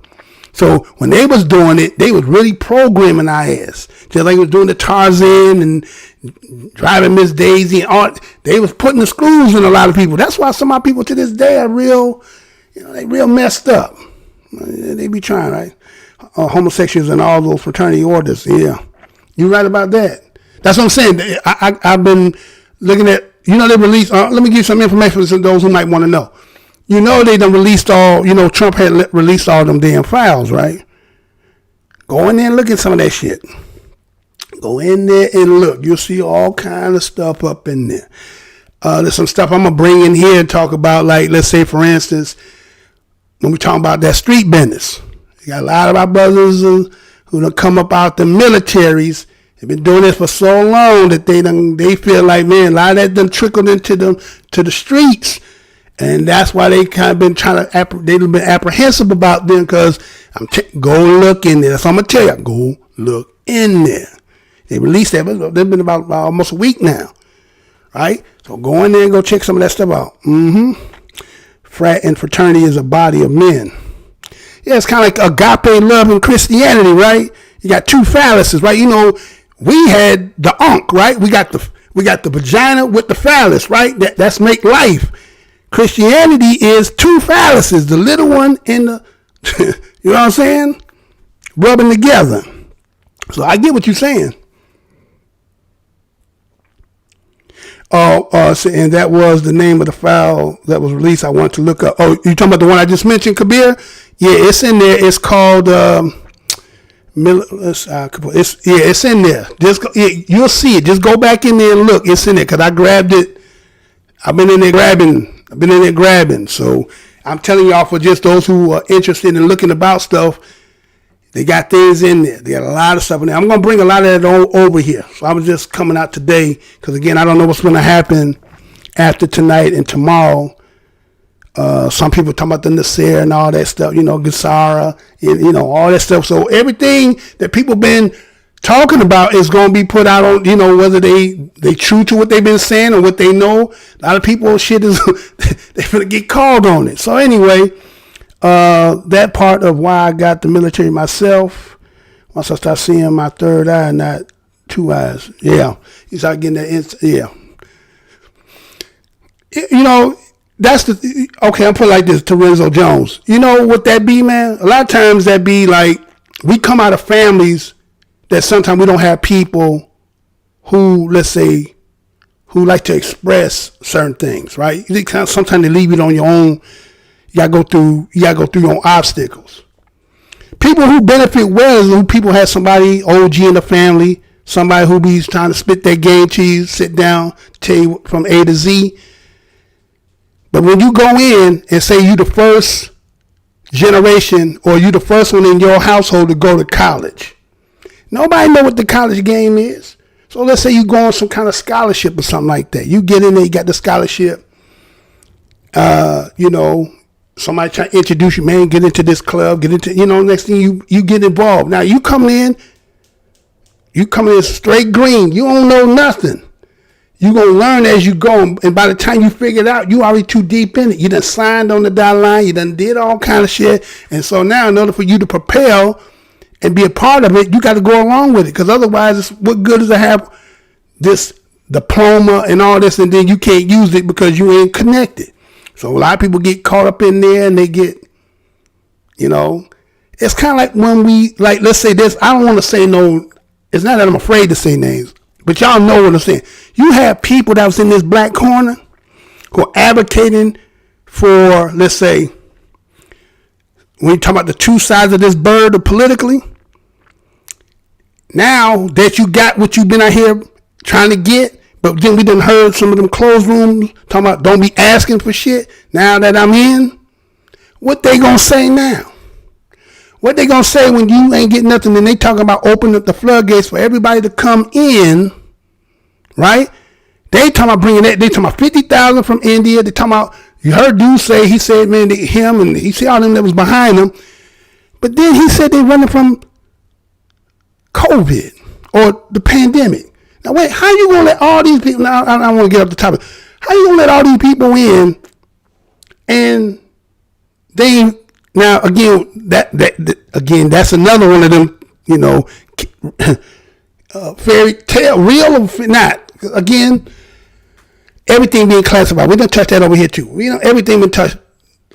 So when they was doing it, they was really programming our ass. Just like they was doing the Tarzan and Driving Miss Daisy and all. They was putting the screws in a lot of people. That's why some of my people to this day are real, they real messed up. They be trying, right? Homosexuals and all those fraternity orders. Yeah. You right about that. That's what I'm saying. I've been looking at, they released, let me give you some information for those who might want to know. You know they done released all, Trump had released all them damn files, right? Go in there and look at some of that shit. Go in there and look. You'll see all kind of stuff up in there. There's some stuff I'm going to bring in here and talk about, like, let's say, for instance, when we talk about that street business. You got a lot of our brothers who done come up out the militaries. They've been doing this for so long that they feel like, man, a lot of that done trickled into the streets. And that's why they kind of been they've been apprehensive about them, because go look in there. That's what I'm going to tell you. Go look in there. They released that. They've been about almost a week now. Right? So go in there and go check some of that stuff out. Frat and fraternity is a body of men. Yeah, it's kind of like agape love in Christianity, right? You got two phalluses, right? We had the ankh, right? We got the vagina with the phallus, right? That's make life. Christianity is two phalluses, the little one and the, you know what I'm saying? Rubbing together. So I get what you're saying. And that was the name of the file that was released. I want to look up. Oh, you talking about the one I just mentioned, Kabir? Yeah, it's in there. It's called, it's in there. You'll see it. Just go back in there and look. It's in there because I grabbed it. I've been in there grabbing. So I'm telling y'all, for just those who are interested in looking about stuff, they got things in there. They got a lot of stuff in there. I'm going to bring a lot of that over here. So I was just coming out today because, again, I don't know what's going to happen after tonight and tomorrow. Some people talking about the Nasir and all that stuff, Gesara, and, all that stuff. So everything that people been talking about is going to be put out on, whether they true to what they've been saying or what they know. A lot of people, shit is, they're going to get called on it. So anyway, that part of why I got the military myself, once I start seeing my third eye, not two eyes. Yeah. You start getting that, yeah. That's okay, I'm putting it like this, Terenzo Jones. You know what that be, man? A lot of times that be like, we come out of families that sometimes we don't have people who, let's say, who like to express certain things, right? Sometimes they leave it on your own. You gotta go through your own obstacles. People who benefit well is when people have somebody OG in the family, somebody who be trying to spit their game cheese, sit down, tell you from A to Z. But when you go in and say you the first generation or you the first one in your household to go to college, nobody know what the college game is. So let's say you go on some kind of scholarship or something like that. You get in there, you got the scholarship. Somebody try to introduce you, man, get into this club, get into, next thing you get involved. Now you come in straight green. You don't know nothing. You're going to learn as you go. And by the time you figure it out, you already too deep in it. You done signed on the dotted line. You done did all kind of shit. And so now in order for you to propel and be a part of it, you got to go along with it. Because otherwise, what good is to have this diploma and all this and then you can't use it because you ain't connected. So a lot of people get caught up in there and they get, it's kind of like when we, like, let's say this. I don't want to say no. It's not that I'm afraid to say names. But y'all know what I'm saying. You have people that was in this black corner who are advocating for, let's say, when you talk about the two sides of this bird politically, now that you got what you've been out here trying to get, but then we done heard some of them closed rooms talking about don't be asking for shit. Now that I'm in, what they gonna say now? What they gonna say when you ain't getting nothing and they talking about opening up the floodgates for everybody to come in, right? They talking about bringing that. They talking about 50,000 from India. They talking about, you heard dude say, he said, man, him and he said all them that was behind him. But then he said they running from COVID or the pandemic. Now wait, how you gonna let all these people, now I don't want to get up the topic. How you gonna let all these people in and they, now again, that's another one of them, fairy tale, real or not. Again, everything being classified. We're gonna touch that over here too. Everything been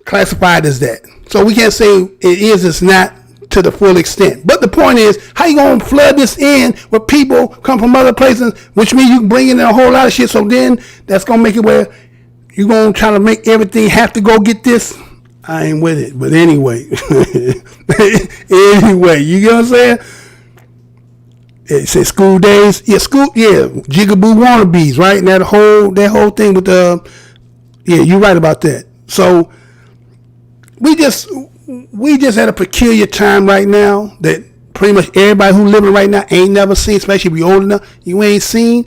classified as that. So we can't say it's not to the full extent. But the point is, how you gonna flood this in where people come from other places, which means you can bring in a whole lot of shit. So then that's gonna make it where You gonna try to make everything have to go get this? I ain't with it. But anyway, anyway, you get what I'm saying? It says school days, jigaboo wannabes, right? And that whole thing with the, you're right about that. So we just at a peculiar time right now that pretty much everybody who living right now ain't never seen, especially if you're old enough, you ain't seen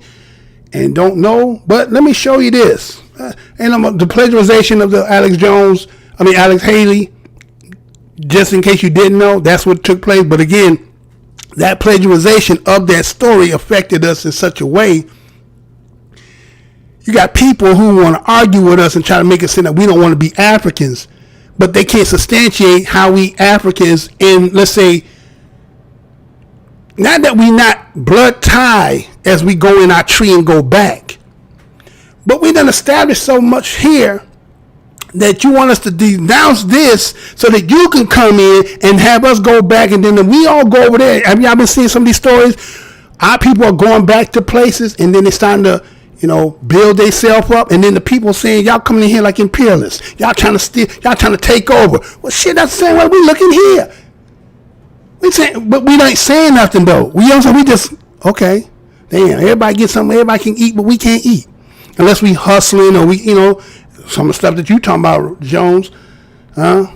and don't know. But let me show you this. And the plagiarization of the Alex Haley, just in case you didn't know, that's what took place. But again, that plagiarization of that story affected us in such a way. You got people who want to argue with us and try to make it seem that we don't want to be Africans, but they can't substantiate how we Africans in, let's say, not that we not blood tie as we go in our tree and go back, but we done established so much here that you want us to denounce this so that you can come in and have us go back, and then we all go over there. Have y'all been seeing some of these stories? Our people are going back to places, and then they're starting to, build themselves up, and then the people saying, y'all coming in here like imperialists. Y'all trying to steal, y'all trying to take over. Well, shit, that's the same way we looking here. But we ain't saying nothing, though. We just, okay, damn, everybody get something, everybody can eat, but we can't eat. Unless we hustling or we, some of the stuff that you talking about, Jones, huh?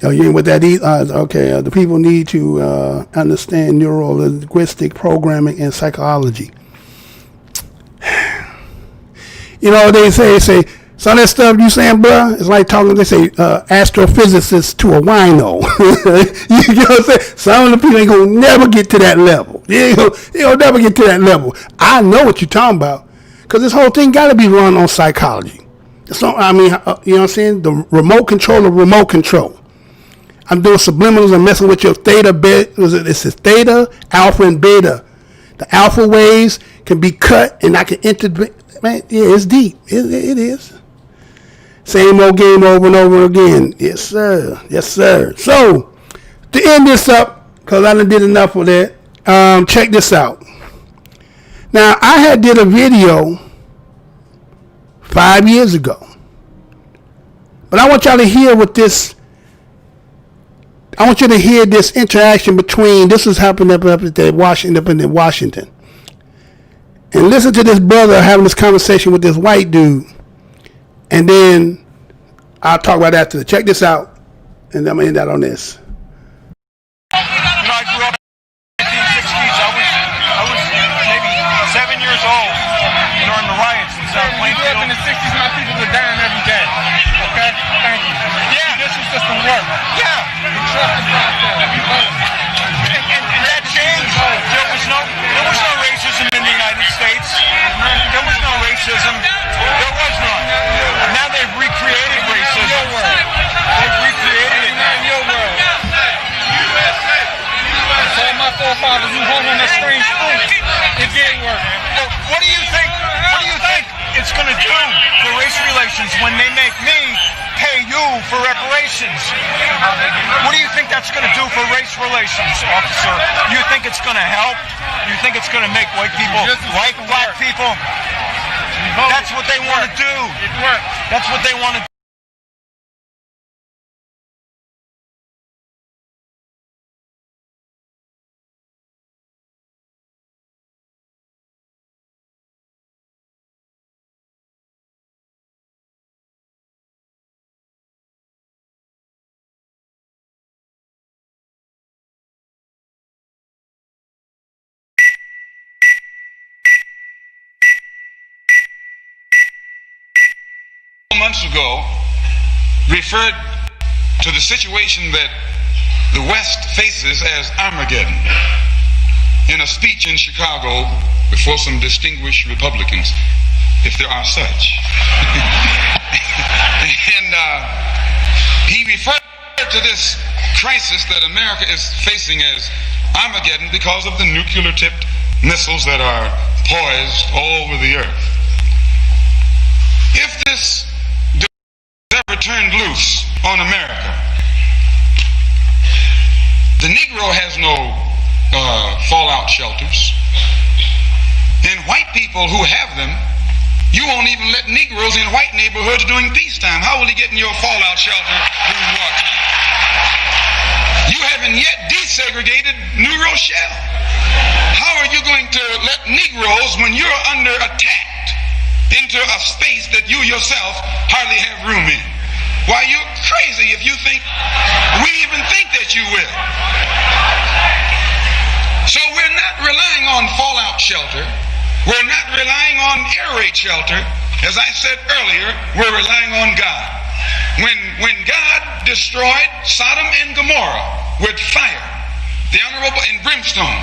Oh, you ain't with that either? Okay, the people need to understand neuro-linguistic programming and psychology. They say, some of that stuff you saying, bruh, it's like talking, they say, astrophysicist to a wino. You know what I'm saying? Some of the people ain't gonna never get to that level. They gonna never get to that level. I know what you're talking about. Because this whole thing got to be run on psychology. So, you know what I'm saying? The remote control of remote control. I'm doing subliminals and messing with your theta, it's theta, alpha, and beta. The alpha waves can be cut, and I can enter. Man, yeah, it's deep. It is. Same old game over and over again. Yes, sir. Yes, sir. So, to end this up, because I done did enough of that, check this out. Now, I had did a video 5 years ago, but I want y'all to hear what this, I want you to hear this interaction between, this was happening up in Washington. And listen to this brother having this conversation with this white dude. And then I'll talk about that after. Check this out. And I'm going to end that on this. I grew up in the 1960s. I was maybe 7 years old during the riots in South Plainfield. You grew up in the 60s, my people were dying every day. Okay? Thank you. Yeah. This was just some work. Yeah. You trust the process. And that changed. There was no racism in the United States. There was no racism. There was none. Now they've recreated racism. They've recreated it now in your world. So my forefathers who hung on that screen, it did work. What do you think it's going to do for race relations when they make me pay you for reparations? What do you think that's going to do for race relations, officer? You think it's going to help? You think it's going to make white people like black people? That's what they want to do. It works. That's what they want to do. Months ago referred to the situation that the West faces as Armageddon in a speech in Chicago before some distinguished Republicans, if there are such. And he referred to this crisis that America is facing as Armageddon because of the nuclear-tipped missiles that are poised all over the earth. If this ever turned loose on America, the Negro has no fallout shelters, and white people who have them You won't even let Negroes in white neighborhoods during peacetime. How will he get in your fallout shelter during wartime? You haven't yet desegregated New Rochelle. How are you going to let Negroes, when you're under attack, into a space that you yourself hardly have room in? Why, you're crazy if you think we even think that you will. So we're not relying on fallout shelter. We're not relying on air raid shelter. As I said earlier, we're relying on God. When God destroyed Sodom and Gomorrah with fire, the Honorable and brimstone,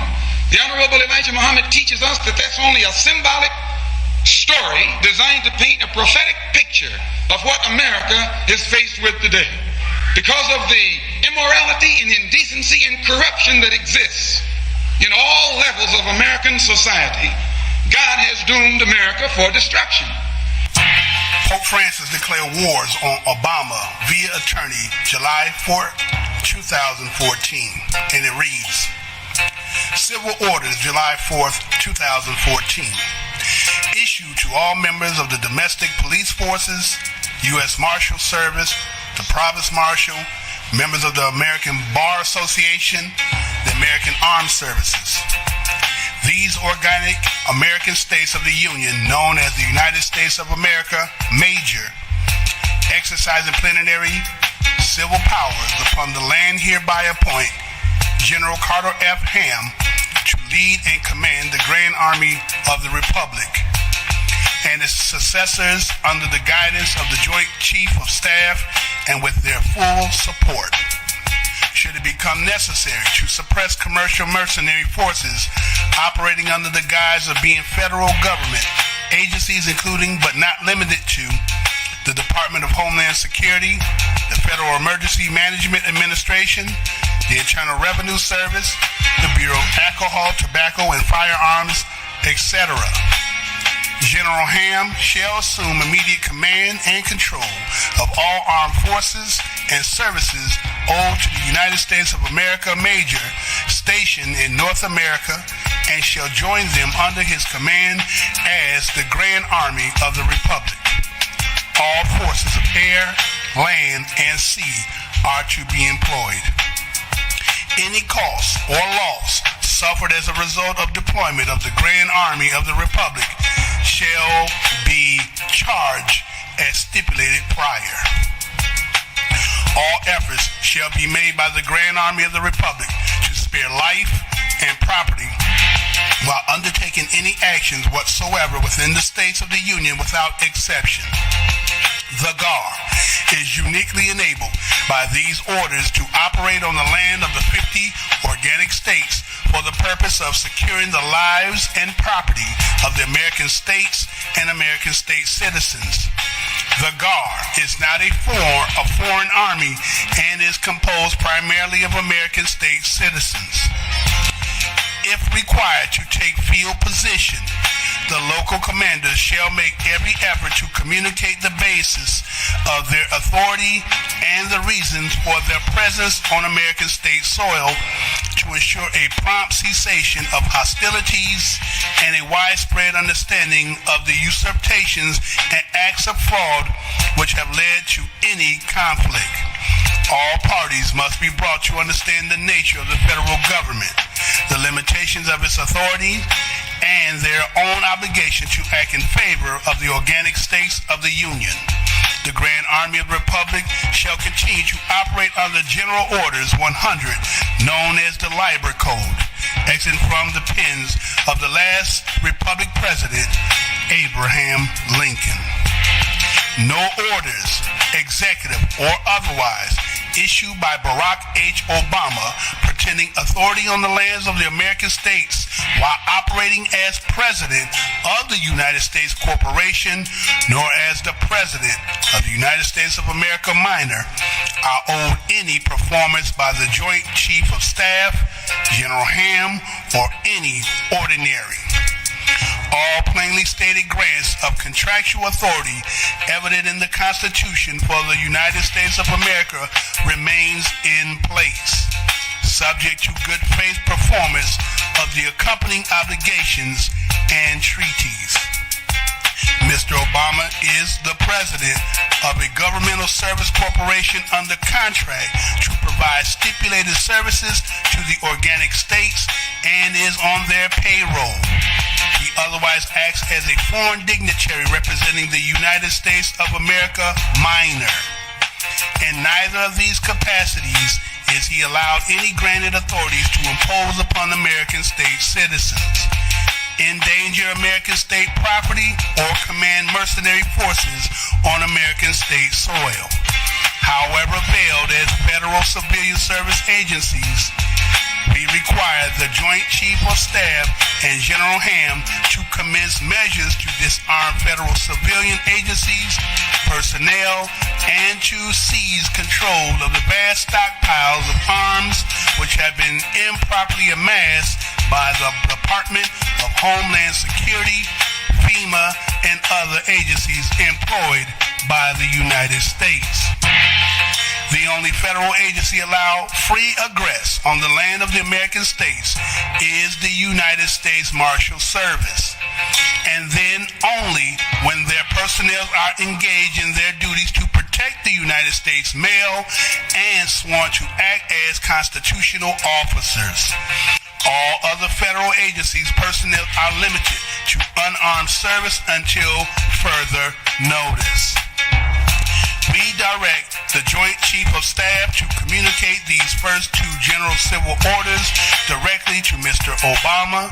the Honorable Elijah Muhammad teaches us that that's only a symbolic story designed to paint a prophetic picture of what America is faced with today. Because of the immorality and indecency and corruption that exists in all levels of American society, God has doomed America for destruction. Pope Francis declared wars on Obama via attorney July 4, 2014, and it reads, Civil Orders July 4th, 2014. Issued to all members of the domestic police forces, U.S. Marshal Service, the Provost Marshal, members of the American Bar Association, the American Armed Services. These organic American states of the Union, known as the United States of America, major, exercising plenary civil powers upon the land hereby appoint General Carter F. Ham to lead and command the Grand Army of the Republic and its successors under the guidance of the Joint Chief of Staff and with their full support. Should it become necessary to suppress commercial mercenary forces operating under the guise of being federal government agencies, including but not limited to the Department of Homeland Security, the Federal Emergency Management Administration, the Internal Revenue Service, the Bureau of Alcohol, Tobacco, and Firearms, etc. General Ham shall assume immediate command and control of all armed forces and services owed to the United States of America major stationed in North America and shall join them under his command as the Grand Army of the Republic. All forces of air, land, and sea are to be employed. Any cost or loss suffered as a result of deployment of the Grand Army of the Republic shall be charged as stipulated prior. All efforts shall be made by the Grand Army of the Republic to spare life and property while undertaking any actions whatsoever within the states of the Union without exception. The GAR is uniquely enabled by these orders to operate on the land of the 50 organic states for the purpose of securing the lives and property of the American states and American state citizens. The GAR is not a foreign army and is composed primarily of American state citizens. If required to take field position, the local commanders shall make every effort to communicate the basis of their authority and the reasons for their presence on American state soil to ensure a prompt cessation of hostilities and a widespread understanding of the usurpations and acts of fraud which have led to any conflict. All parties must be brought to understand the nature of the federal government, the limitations of its authority, and their own obligation to act in favor of the organic states of the Union. The Grand Army of the Republic shall continue to operate under General Orders 100, known as the Liber Code, extant from the pens of the last Republic President, Abraham Lincoln. No orders, executive or otherwise, issued by Barack H. Obama pretending authority on the lands of the American states while operating as President of the United States Corporation, nor as the President of the United States of America minor, are owed any performance by the Joint Chief of Staff, General Ham, or any ordinary. All plainly stated grants of contractual authority evident in the Constitution for the United States of America remains in place, subject to good faith performance of the accompanying obligations and treaties. Mr. Obama is the president of a governmental service corporation under contract to provide stipulated services to the organic states and is on their payroll. He otherwise acts as a foreign dignitary representing the United States of America minor. In neither of these capacities is he allowed any granted authorities to impose upon American state citizens, endanger American state property, or command mercenary forces on American state soil. However veiled as federal civilian service agencies, we require the Joint Chief of Staff and General Ham to commence measures to disarm federal civilian agencies, personnel, and to seize control of the vast stockpiles of arms which have been improperly amassed by the Department of Homeland Security, FEMA, and other agencies employed by the United States. The only federal agency allowed free egress on the land of the American states is the United States Marshal Service, and then only when their personnel are engaged in their duties to protect the United States mail and sworn to act as constitutional officers. All other federal agencies' personnel are limited to unarmed service until further notice. We direct the Joint Chief of Staff to communicate these first two general civil orders directly to Mr. Obama,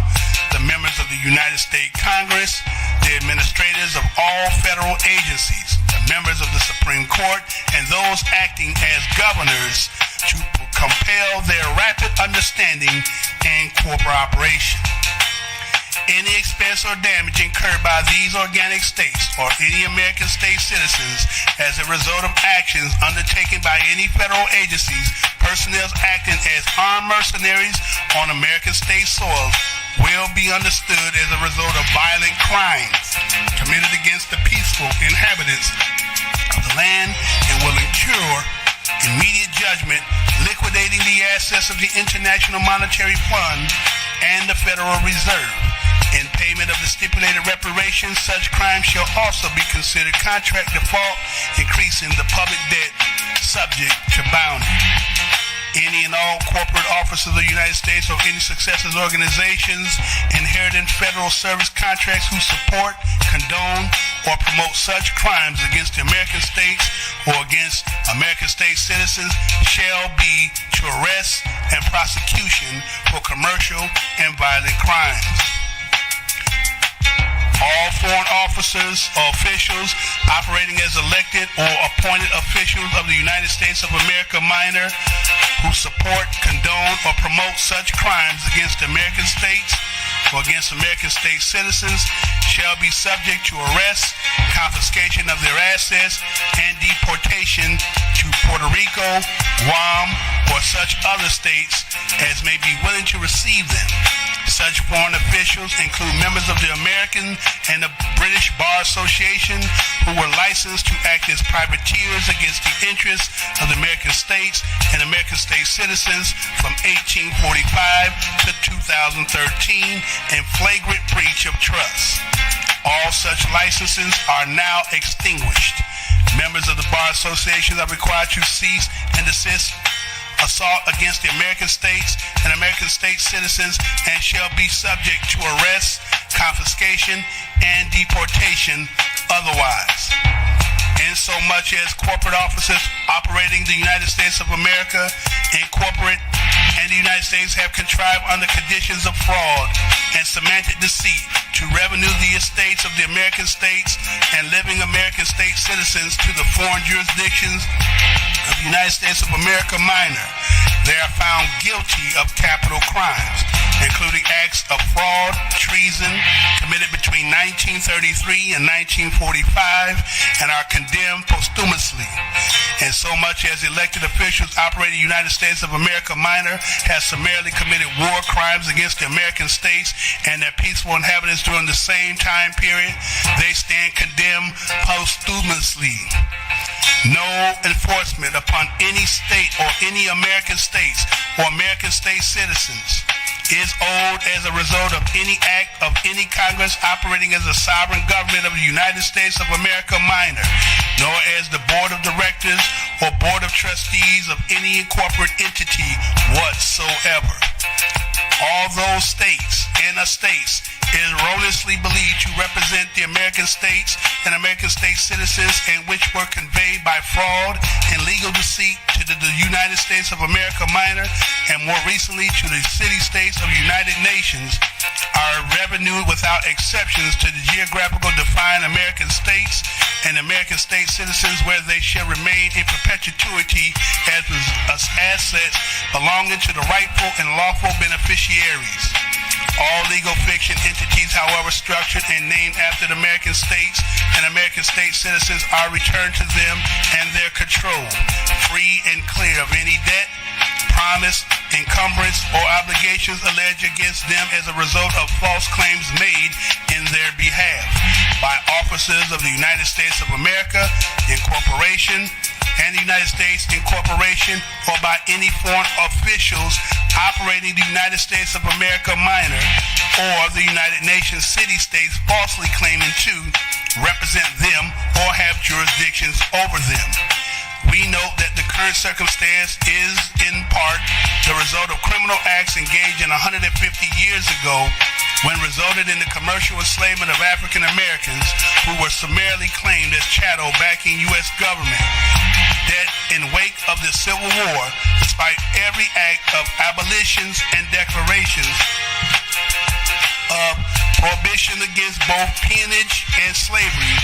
the members of the United States Congress, the administrators of all federal agencies, the members of the Supreme Court, and those acting as governors to compel their rapid understanding and cooperation. Any expense or damage incurred by these organic states or any American state citizens as a result of actions undertaken by any federal agencies, personnel acting as armed mercenaries on American state soil will be understood as a result of violent crimes committed against the peaceful inhabitants of the land and will incur immediate judgment, liquidating the assets of the International Monetary Fund and the Federal Reserve. In payment of the stipulated reparations, such crimes shall also be considered contract default, increasing the public debt subject to bounty. Any and all corporate officers of the United States or any successors organizations inheriting federal service contracts who support, condone, or promote such crimes against the American states or against American state citizens shall be to arrest and prosecution for commercial and violent crimes. All foreign officers or officials operating as elected or appointed officials of the United States of America minor who support, condone, or promote such crimes against the American states or against American state citizens shall be subject to arrest, confiscation of their assets, and deportation to Puerto Rico, Guam, or such other states as may be willing to receive them. Such foreign officials include members of the American and the British Bar Association who were licensed to act as privateers against the interests of the American states and American state citizens from 1845 to 2013 in flagrant breach of trust. All such licenses are now extinguished. Members of the Bar Association are required to cease and desist assault against the American states and American state citizens and shall be subject to arrest, confiscation, and deportation otherwise. Insomuch as corporate officers operating the United States of America and corporate and the United States have contrived under conditions of fraud and semantic deceit to revenue the estates of the American states and living American state citizens to the foreign jurisdictions of the United States of America minor, they are found guilty of capital crimes, including acts of fraud, treason, committed between 1933 and 1945, and are condemned posthumously. And so much as elected officials operating the United States of America minor have summarily committed war crimes against the American states and their peaceful inhabitants during the same time period, they stand condemned posthumously. No enforcement upon any state or any American states or American state citizens is owed as a result of any act of any Congress operating as a sovereign government of the United States of America minor, nor as the board of directors or board of trustees of any corporate entity whatsoever. All those states and estates is erroneously believed to represent the American states and American state citizens, and which were conveyed by fraud and legal deceit to the United States of America minor, and more recently to the city-states of the United Nations, are revenued without exceptions to the geographical defined American states and American state citizens, where they shall remain in perpetuity as assets belonging to the rightful and lawful beneficiaries. All legal fiction entities, however structured and named after the American states and American state citizens, are returned to them and their control, free and clear of any debt, promise, encumbrance, or obligations alleged against them as a result of false claims made in their behalf by officers of the United States of America, Incorporation, and the United States Incorporation, or by any foreign officials operating the United States of America minor, or the United Nations city-states falsely claiming to represent them or have jurisdictions over them. We note that the current circumstance is, in part, the result of criminal acts engaged in 150 years ago, when resulted in the commercial enslavement of African Americans who were summarily claimed as chattel backing U.S. government. That in wake of the Civil War, despite every act of abolitions and declarations of prohibition against both peonage and slavery,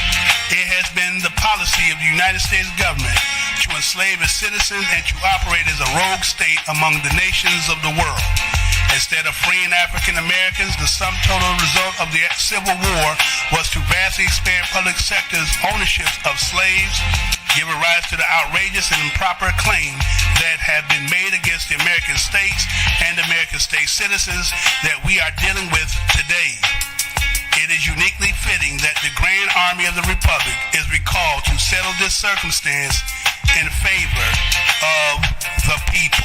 it has been the policy of the United States government to enslave its citizens and to operate as a rogue state among the nations of the world. Instead of freeing African Americans, the sum total result of the Civil War was to vastly expand public sector's ownership of slaves, giving rise to the outrageous and improper claim that have been made against the American states and American state citizens that we are dealing with today. It is uniquely fitting that the Grand Army of the Republic is recalled to settle this circumstance in favor of the people.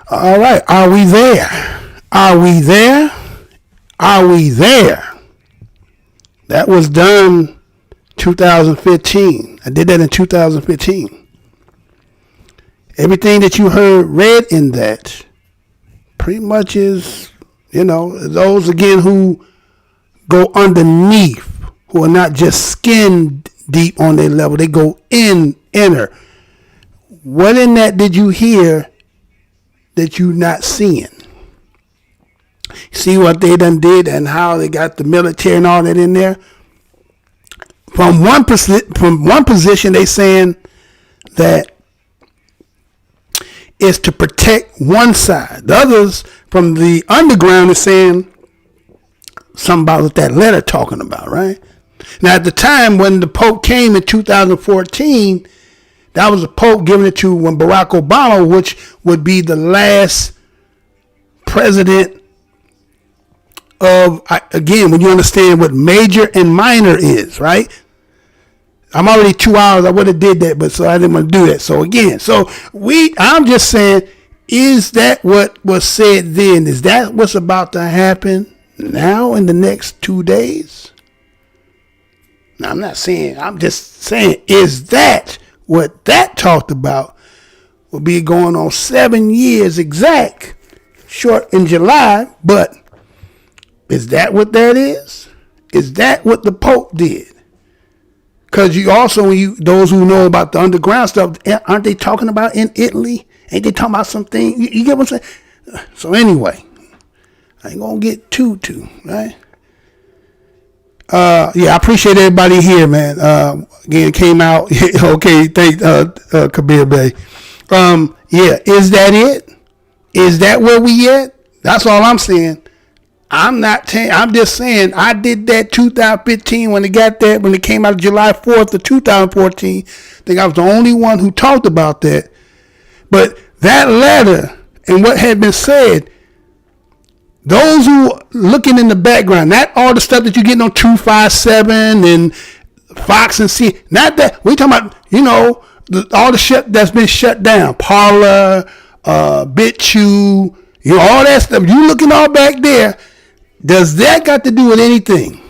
All right, are we there? Are we there? Are we there? That was done 2015. I did that in 2015. Everything that you heard read in that pretty much is, those again who go underneath, who are not just skin deep on their level, they go inner. What in that did you hear that you not seeing? See what they done did and how they got the military and all that in there. From one position, they saying that it's to protect one side. The others from the underground is saying something about what that letter talking about, right? Now, at the time when the Pope came in 2014, that was the Pope giving it to when Barack Obama, which would be the last president of, again, when you understand what major and minor is, right? I'm already 2 hours. I would have did that, but so I didn't want to do that. So again, I'm just saying, is that what was said then? Is that what's about to happen now in the next 2 days? Now, I'm not saying, I'm just saying, is that what that talked about will be going on 7 years exact, short in July, but is that what that is? Is that what the Pope did? Because you also, those who know about the underground stuff, aren't they talking about in Italy? Ain't they talking about something? You get what I'm saying? So anyway, I ain't gonna get too, right? Yeah, I appreciate everybody here, man. Again, came out. Okay, thank Kabir Bey. Yeah, is that it? Is that where we at? That's all I'm saying. I'm just saying I did that 2015 when it got that, when it came out July 4th of 2014. I think I was the only one who talked about that. But that letter and what had been said, those who looking in the background, not all the stuff that you get on 257 and Fox and C, not that. We talking about, all the shit that's been shut down. Parler, BitChute, all that stuff. You looking all back there. Does that got to do with anything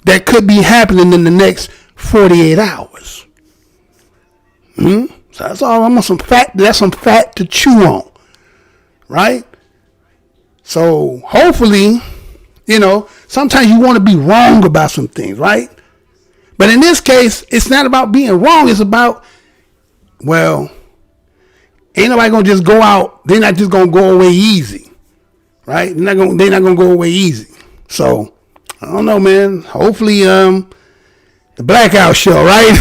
that could be happening in the next 48 hours? So that's all. I'm on some fact. That's some fat to chew on, right? So hopefully, sometimes you want to be wrong about some things, right? But in this case, it's not about being wrong. It's about, well, ain't nobody gonna just go out. They're not just gonna go away easy. Right? They're not gonna go away easy. So I don't know, man. Hopefully, the blackout show, right?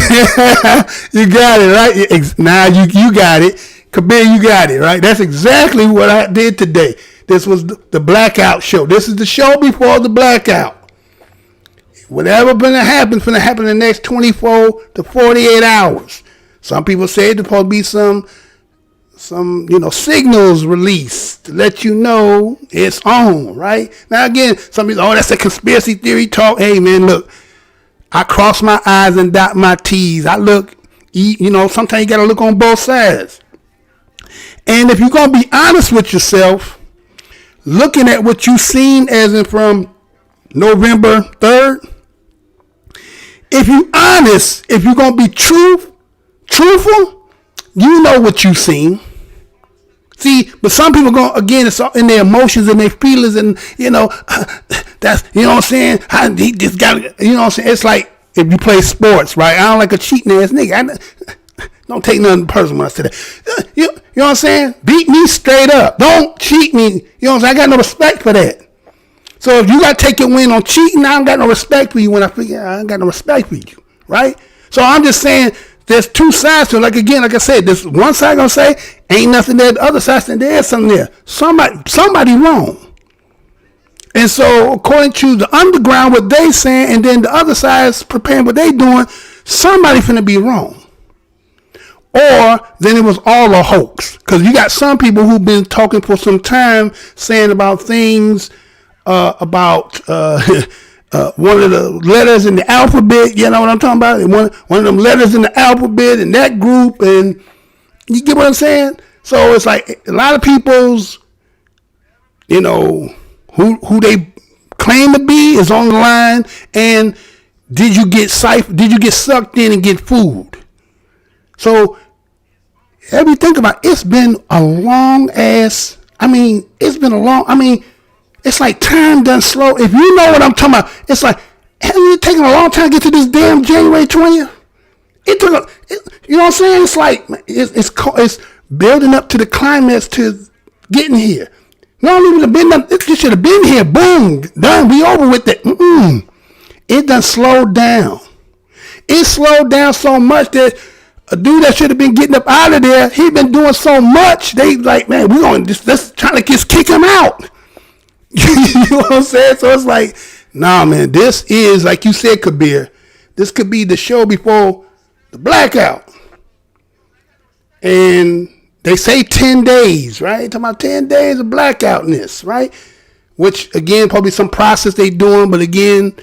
You got it, right? Now you got it. Kabir, you got it, right? That's exactly what I did today. This was the blackout show. This is the show before the blackout. Whatever gonna happen in the next 24 to 48 hours. Some people say there's supposed to be some signals released to let you know it's on, right? Now, again, some people, that's a conspiracy theory talk. Hey, man, look, I cross my I's and dot my T's. I look, sometimes you got to look on both sides. And if you're going to be honest with yourself, looking at what you've seen as in from November 3rd, if you're honest, if you're going to be truthful, you know what you've seen. See, but some people go, again, it's all in their emotions and their feelings, and that's, what I'm saying, he just got, what I'm saying, it's like if you play sports, right? I don't like a cheating ass nigga. Don't take nothing personal when I say that. You know what I'm saying? Beat me straight up. Don't cheat me. You know what I'm saying? I got no respect for that. So if you got to take your win on cheating, I don't got no respect for you when I ain't got no respect for you, right? So I'm just saying, there's two sides to it. Like I said, this one side gonna say ain't nothing there. The other side saying there's something there. Somebody wrong. And so according to the underground, what they saying, and then the other side's preparing what they doing, somebody finna be wrong. Or then it was all a hoax. Because you got some people who've been talking for some time saying about things about one of the letters in the alphabet, you know what I'm talking about? One of them letters in the alphabet in that group, and you get what I'm saying? So it's like a lot of people's, who they claim to be is on the line, and did you get sucked in and get fooled? So if you think about it, it's been a long ass, it's like time done slow. If you know what I'm talking about, it's like, hasn't it taken a long time to get to this damn January 20th? It took, you know what I'm saying? It's like, it's building up to the climax to getting here. Not even have been up, it should have been here. Boom, done, we over with it. It done slowed down. It slowed down so much that a dude that should have been getting up out of there, he been doing so much, they like, man, let's try to just kick him out. You know what I'm saying? So it's like, nah, man, this is, like you said, Kabir, this could be the show before the blackout. And they say 10 days, right? Talking about 10 days of blackoutness, right? Which, again, probably some process they doing, but again,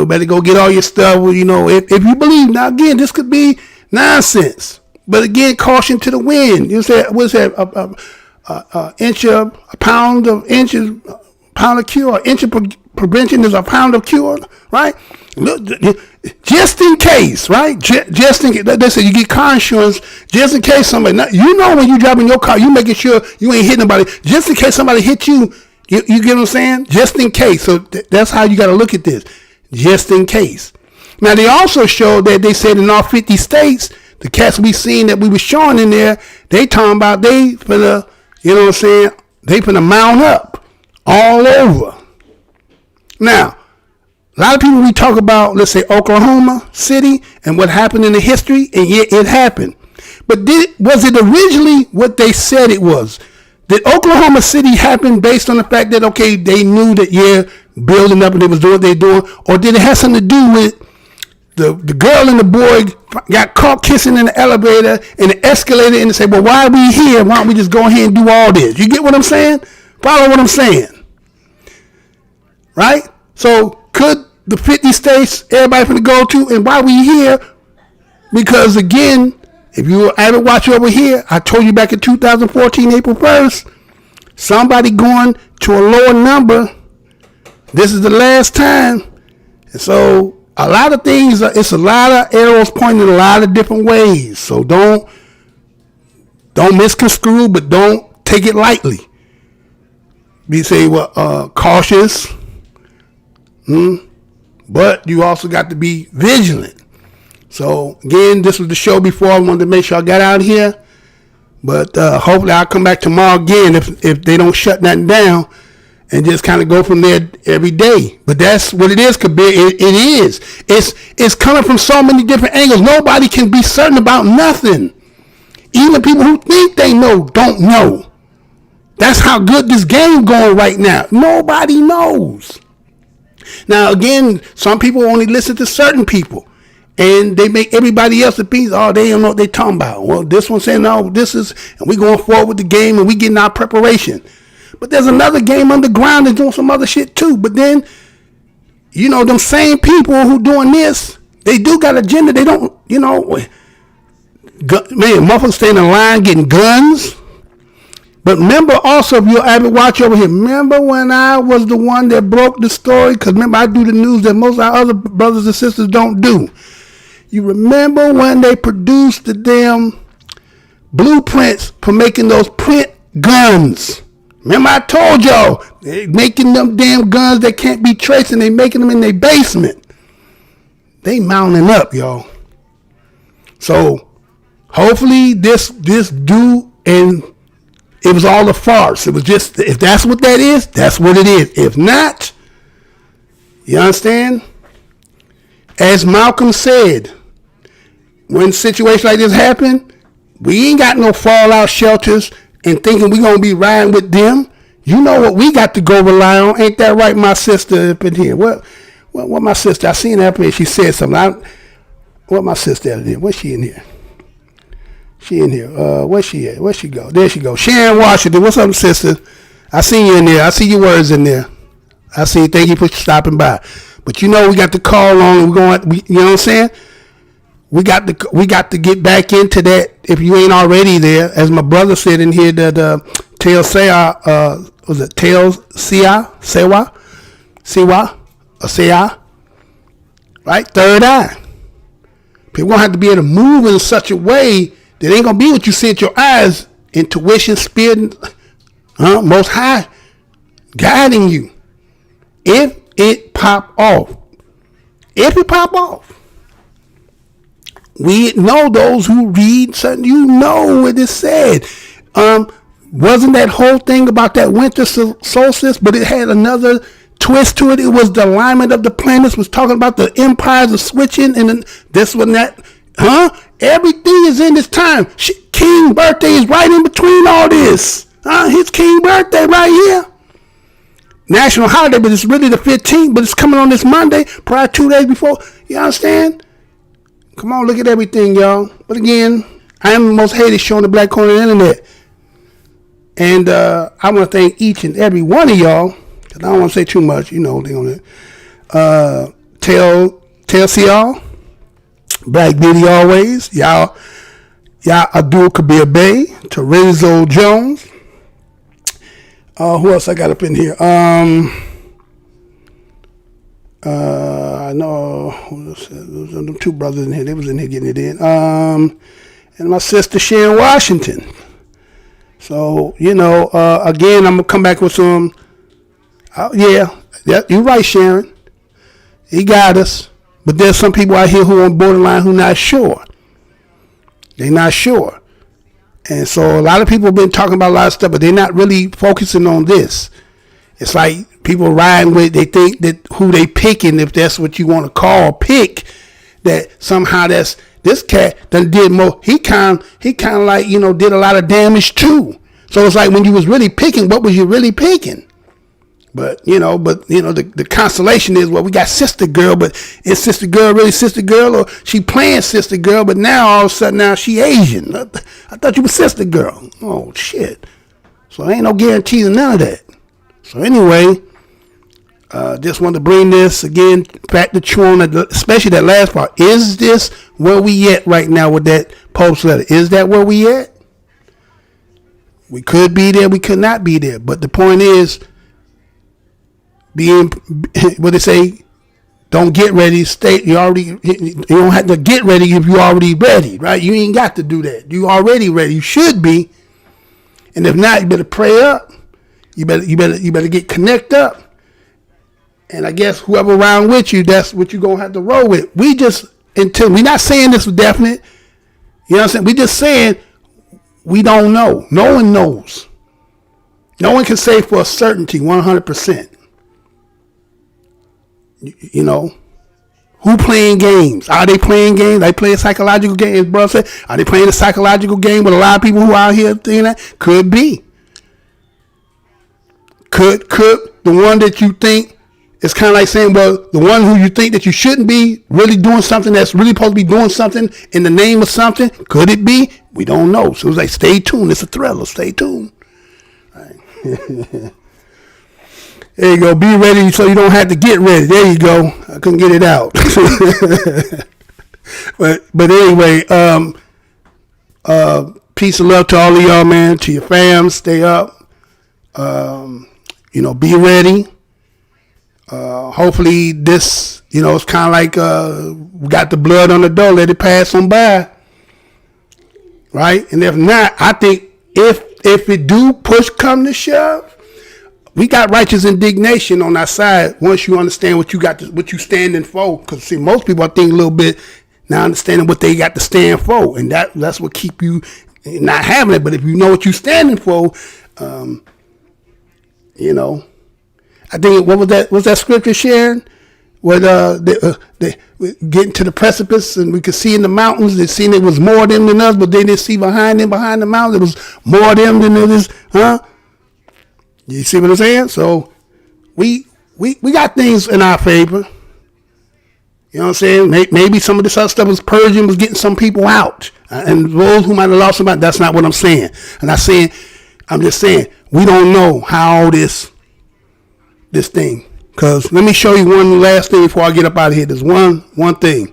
better go get all your stuff. If you believe, now again, this could be nonsense. But again, caution to the wind. You said, what's that? A pound of cure, inch of prevention is a pound of cure, right? Just in case, right? Just in case. They say you get car insurance just in case somebody, when you driving your car, you making sure you ain't hitting nobody. Just in case somebody hit you, you get what I'm saying? Just in case. So that's how you got to look at this. Just in case. Now, they also showed that they said in all 50 states, the cats we seen that we was showing in there, they talking about they finna, you know what I'm saying? They finna mount up all over. Now, a lot of people, we talk about, let's say, Oklahoma City and what happened in the history, and yet it happened. But was it originally what they said it was? Did Oklahoma City happen based on the fact that, okay, they knew that, building up and they was doing what they doing? Or did it have something to do with the girl and the boy got caught kissing in the elevator and it escalated and they said, well, why are we here? Why don't we just go ahead and do all this? You get what I'm saying? Follow what I'm saying. Right? So could the 50 states everybody finna go to, and why we here? Because again, if you were avid watcher over here, I told you back in 2014, April 1st, somebody going to a lower number. This is the last time. And so a lot of things, it's a lot of arrows pointing in a lot of different ways. So don't misconstrue, but don't take it lightly. We say, cautious. But you also got to be vigilant. So again, this was the show before. I wanted to make sure I got out here. But hopefully I'll come back tomorrow again if they don't shut nothing down, and just kind of go from there every day. But that's what it is, Kabir. It is. It's coming from so many different angles. Nobody can be certain about nothing. Even people who think they know don't know. That's how good this game going right now. Nobody knows. Now again, some people only listen to certain people, and they make everybody else think, oh, they don't know what they're talking about. Well, this one saying, no, this is, and we going forward with the game, and we getting our preparation. But there's another game underground and doing some other shit too. But then, them same people who doing this, they do got agenda. They don't, man, motherfuckers stay in the line getting guns. But remember also, if you're avid watch over here, remember when I was the one that broke the story? Because remember, I do the news that most of our other brothers and sisters don't do. You remember when they produced the damn blueprints for making those print guns? Remember I told y'all, they making them damn guns that can't be traced, and they making them in their basement. They mounting up, y'all. So hopefully this do, and it was all a farce. It was just, if that's what that is, that's what it is. If not, you understand? As Malcolm said, when situations like this happen, we ain't got no fallout shelters and thinking we gonna be riding with them. You know what we got to go rely on. Ain't that right, my sister up in here? What my sister, I seen her up here, she said something. What my sister up here? Where's she in here? She in here. Where's she at? Where'd she go? There she go. Sharon Washington. What's up, sister? I see you in there. I see your words in there. I see. Thank you for stopping by. But we got the call on. You know what I'm saying? We got to get back into that. If you ain't already there, as my brother said in here, that Tail Sewa, was it Tail Sewa, right? Third eye. People gonna have to be able to move in such a way that ain't gonna be what you see with your eyes. Intuition, spirit, Most High guiding you. If it pop off, we know those who read something, what it said. Wasn't that whole thing about that winter solstice, but it had another twist to it. It was the alignment of the planets, was talking about the empires of switching, and then this one, that, everything is in this time. King birthday is right in between all this. His king birthday right here. National holiday, but it's really the 15th, but it's coming on this Monday, probably 2 days before. You understand? Come on, look at everything, y'all. But again, I am the most hated show on the black corner of the internet. And I want to thank each and every one of y'all, because I don't want to say too much, they on it. Tell y'all, Black Beauty always, y'all Abdul Kabir Bey, Terenzo Jones. Who else I got up in here? I know those two brothers in here. They was in here getting it in. And my sister Sharon Washington. So again, I'm gonna come back with some. Yeah, you're right, Sharon. He got us, but there's some people out here who on borderline who not sure. They not sure. And so a lot of people have been talking about a lot of stuff, but they're not really focusing on this. It's like people riding with, they think that who they picking, if that's what you want to call pick, that somehow this cat done did more. He kind of like, you know, did a lot of damage too. So it's like when you was really picking, what was you really picking? But you know, the consolation is, well, we got Sister Girl, but is Sister Girl really Sister Girl, or she playing Sister Girl, but now all of a sudden now she Asian? I thought you were Sister Girl. Oh shit! So ain't no guarantees of none of that. So anyway, just wanted to bring this again back to chew on, especially that last part. Is this where we at right now with that post letter? Is that where we at? We could be there, we could not be there, but the point is, being what they say, don't get ready, stay. You don't have to get ready if you already ready, right? You ain't got to do that. You already ready. You should be, and if not, you better pray up. You better get connect up, and I guess whoever around with you, that's what you gonna have to roll with. We're not saying this is definite. You know what I'm saying? We just saying we don't know. No one knows. No one can say for a certainty 100%. You know, who playing games? Are they playing games? They playing psychological games, bro. Are they playing a psychological game with a lot of people who out here thinking that? Could be. Could the one that you think is kind of like saying, well, the one who you think that you shouldn't be really doing something that's really supposed to be doing something in the name of something? Could it be? We don't know. So it's like, stay tuned. It's a thriller. Stay tuned. All right. There you go. Be ready so you don't have to get ready. There you go. I couldn't get it out. but anyway, peace and love to all of y'all, man. To your fam, stay up. You know, be ready. Hopefully this, you know, it's kind of like we got the blood on the door. Let it pass on by. Right? And if not, I think if it do push come to shove, we got righteous indignation on our side once you understand what you standing for. Because see, most people I think a little bit now understanding what they got to stand for, and that's what keep you not having it. But if you know what you standing for, you know, I think what was that scripture, Sharon? Where they getting to the precipice and we could see in the mountains, they seen it was more of them than us, but they didn't see behind the mountains it was more of them than it is, huh? You see what I'm saying? So we got things in our favor. You know what I'm saying? Maybe some of this other stuff was purging, was getting some people out. And those who might have lost somebody, that's not what I'm saying. I'm just saying, we don't know how this thing. Because let me show you one last thing before I get up out of here. There's one thing.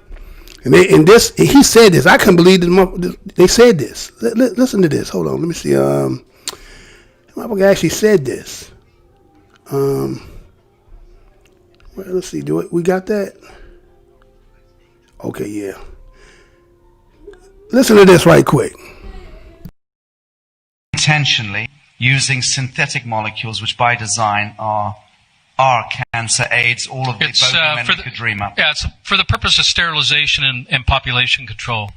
And he said this. I couldn't believe this. They said this. Listen to this. Hold on. Let me see. I actually said this. Well, let's see. We got that? Okay, yeah. Listen to this right quick. Intentionally using synthetic molecules, which by design are cancer, AIDS, all of the both men could dream up. Yeah, it's for the purpose of sterilization and population control.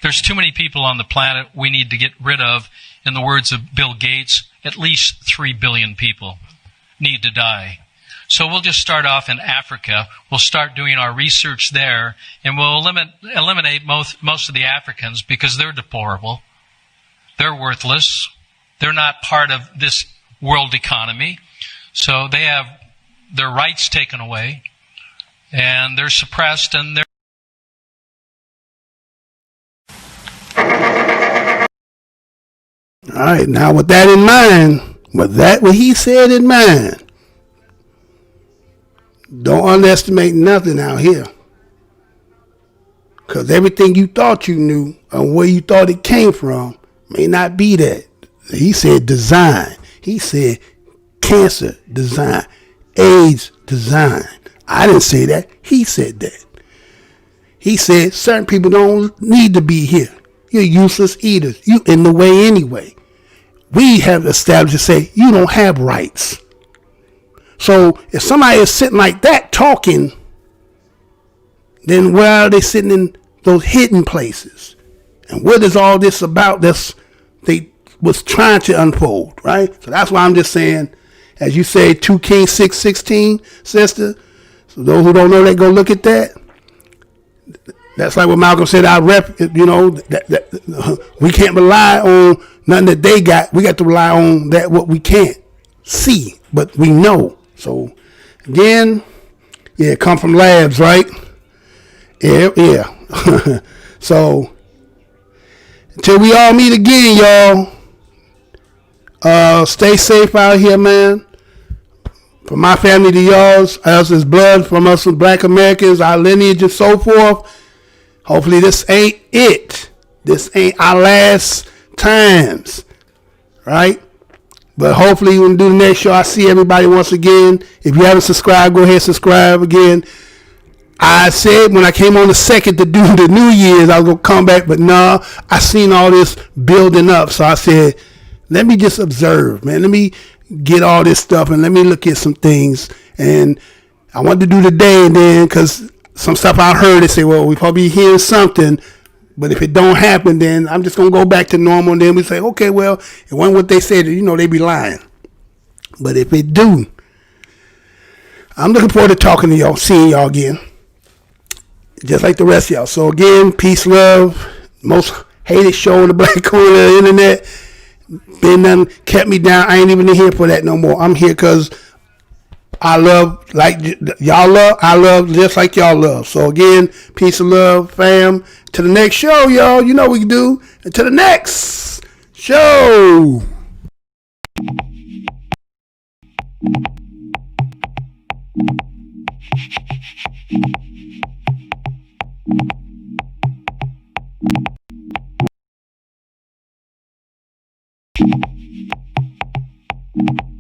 There's too many people on the planet we need to get rid of. In the words of Bill Gates, at least 3 billion people need to die. So we'll just start off in Africa. We'll start doing our research there, and we'll eliminate most of the Africans because they're deplorable. They're worthless. They're not part of this world economy. So they have their rights taken away, and they're suppressed, and they're... All right, now with that in mind, what he said in mind, don't underestimate nothing out here. Because everything you thought you knew and where you thought it came from may not be that. He said design. He said cancer design, AIDS design. I didn't say that. He said that. He said certain people don't need to be here. You're useless eaters. You in the way anyway. We have established to say you don't have rights. So if somebody is sitting like that talking, then where are they sitting in those hidden places? And what is all this about they was trying to unfold, right? So that's why I'm just saying, as you say, 2 Kings 6:16, sister. So those who don't know that, go look at that. That's like what Malcolm said. I rep, you know, we can't rely on nothing that they got. We got to rely on that what we can't see, but we know. So again, yeah, come from labs, right? Yeah. So until we all meet again, y'all. Stay safe out here, man. From my family to y'all's, us is blood from us as Black Americans, our lineage and so forth. Hopefully this ain't it. This ain't our last times, right? But hopefully when we do the next show, I see everybody once again. If you haven't subscribed, go ahead and subscribe again. I said when I came on the 2nd to do the New Year's, I was going to come back, but nah, I seen all this building up. So I said, let me just observe, man. Let me get all this stuff and let me look at some things. And I wanted to do today and then because some stuff I heard, they say, well, we probably hearing something, but if it don't happen, then I'm just going to go back to normal. And then we say, okay, well, it wasn't what they said. You know, they be lying. But if it do, I'm looking forward to talking to y'all, seeing y'all again, just like the rest of y'all. So again, peace, love, most hated show on the black corner of the internet. Been done, kept me down. I ain't even here for that no more. I'm here because I love like y'all love. I love just like y'all love. So again, peace and love, fam. To the next show, y'all. You know what we can do. And to the next show. You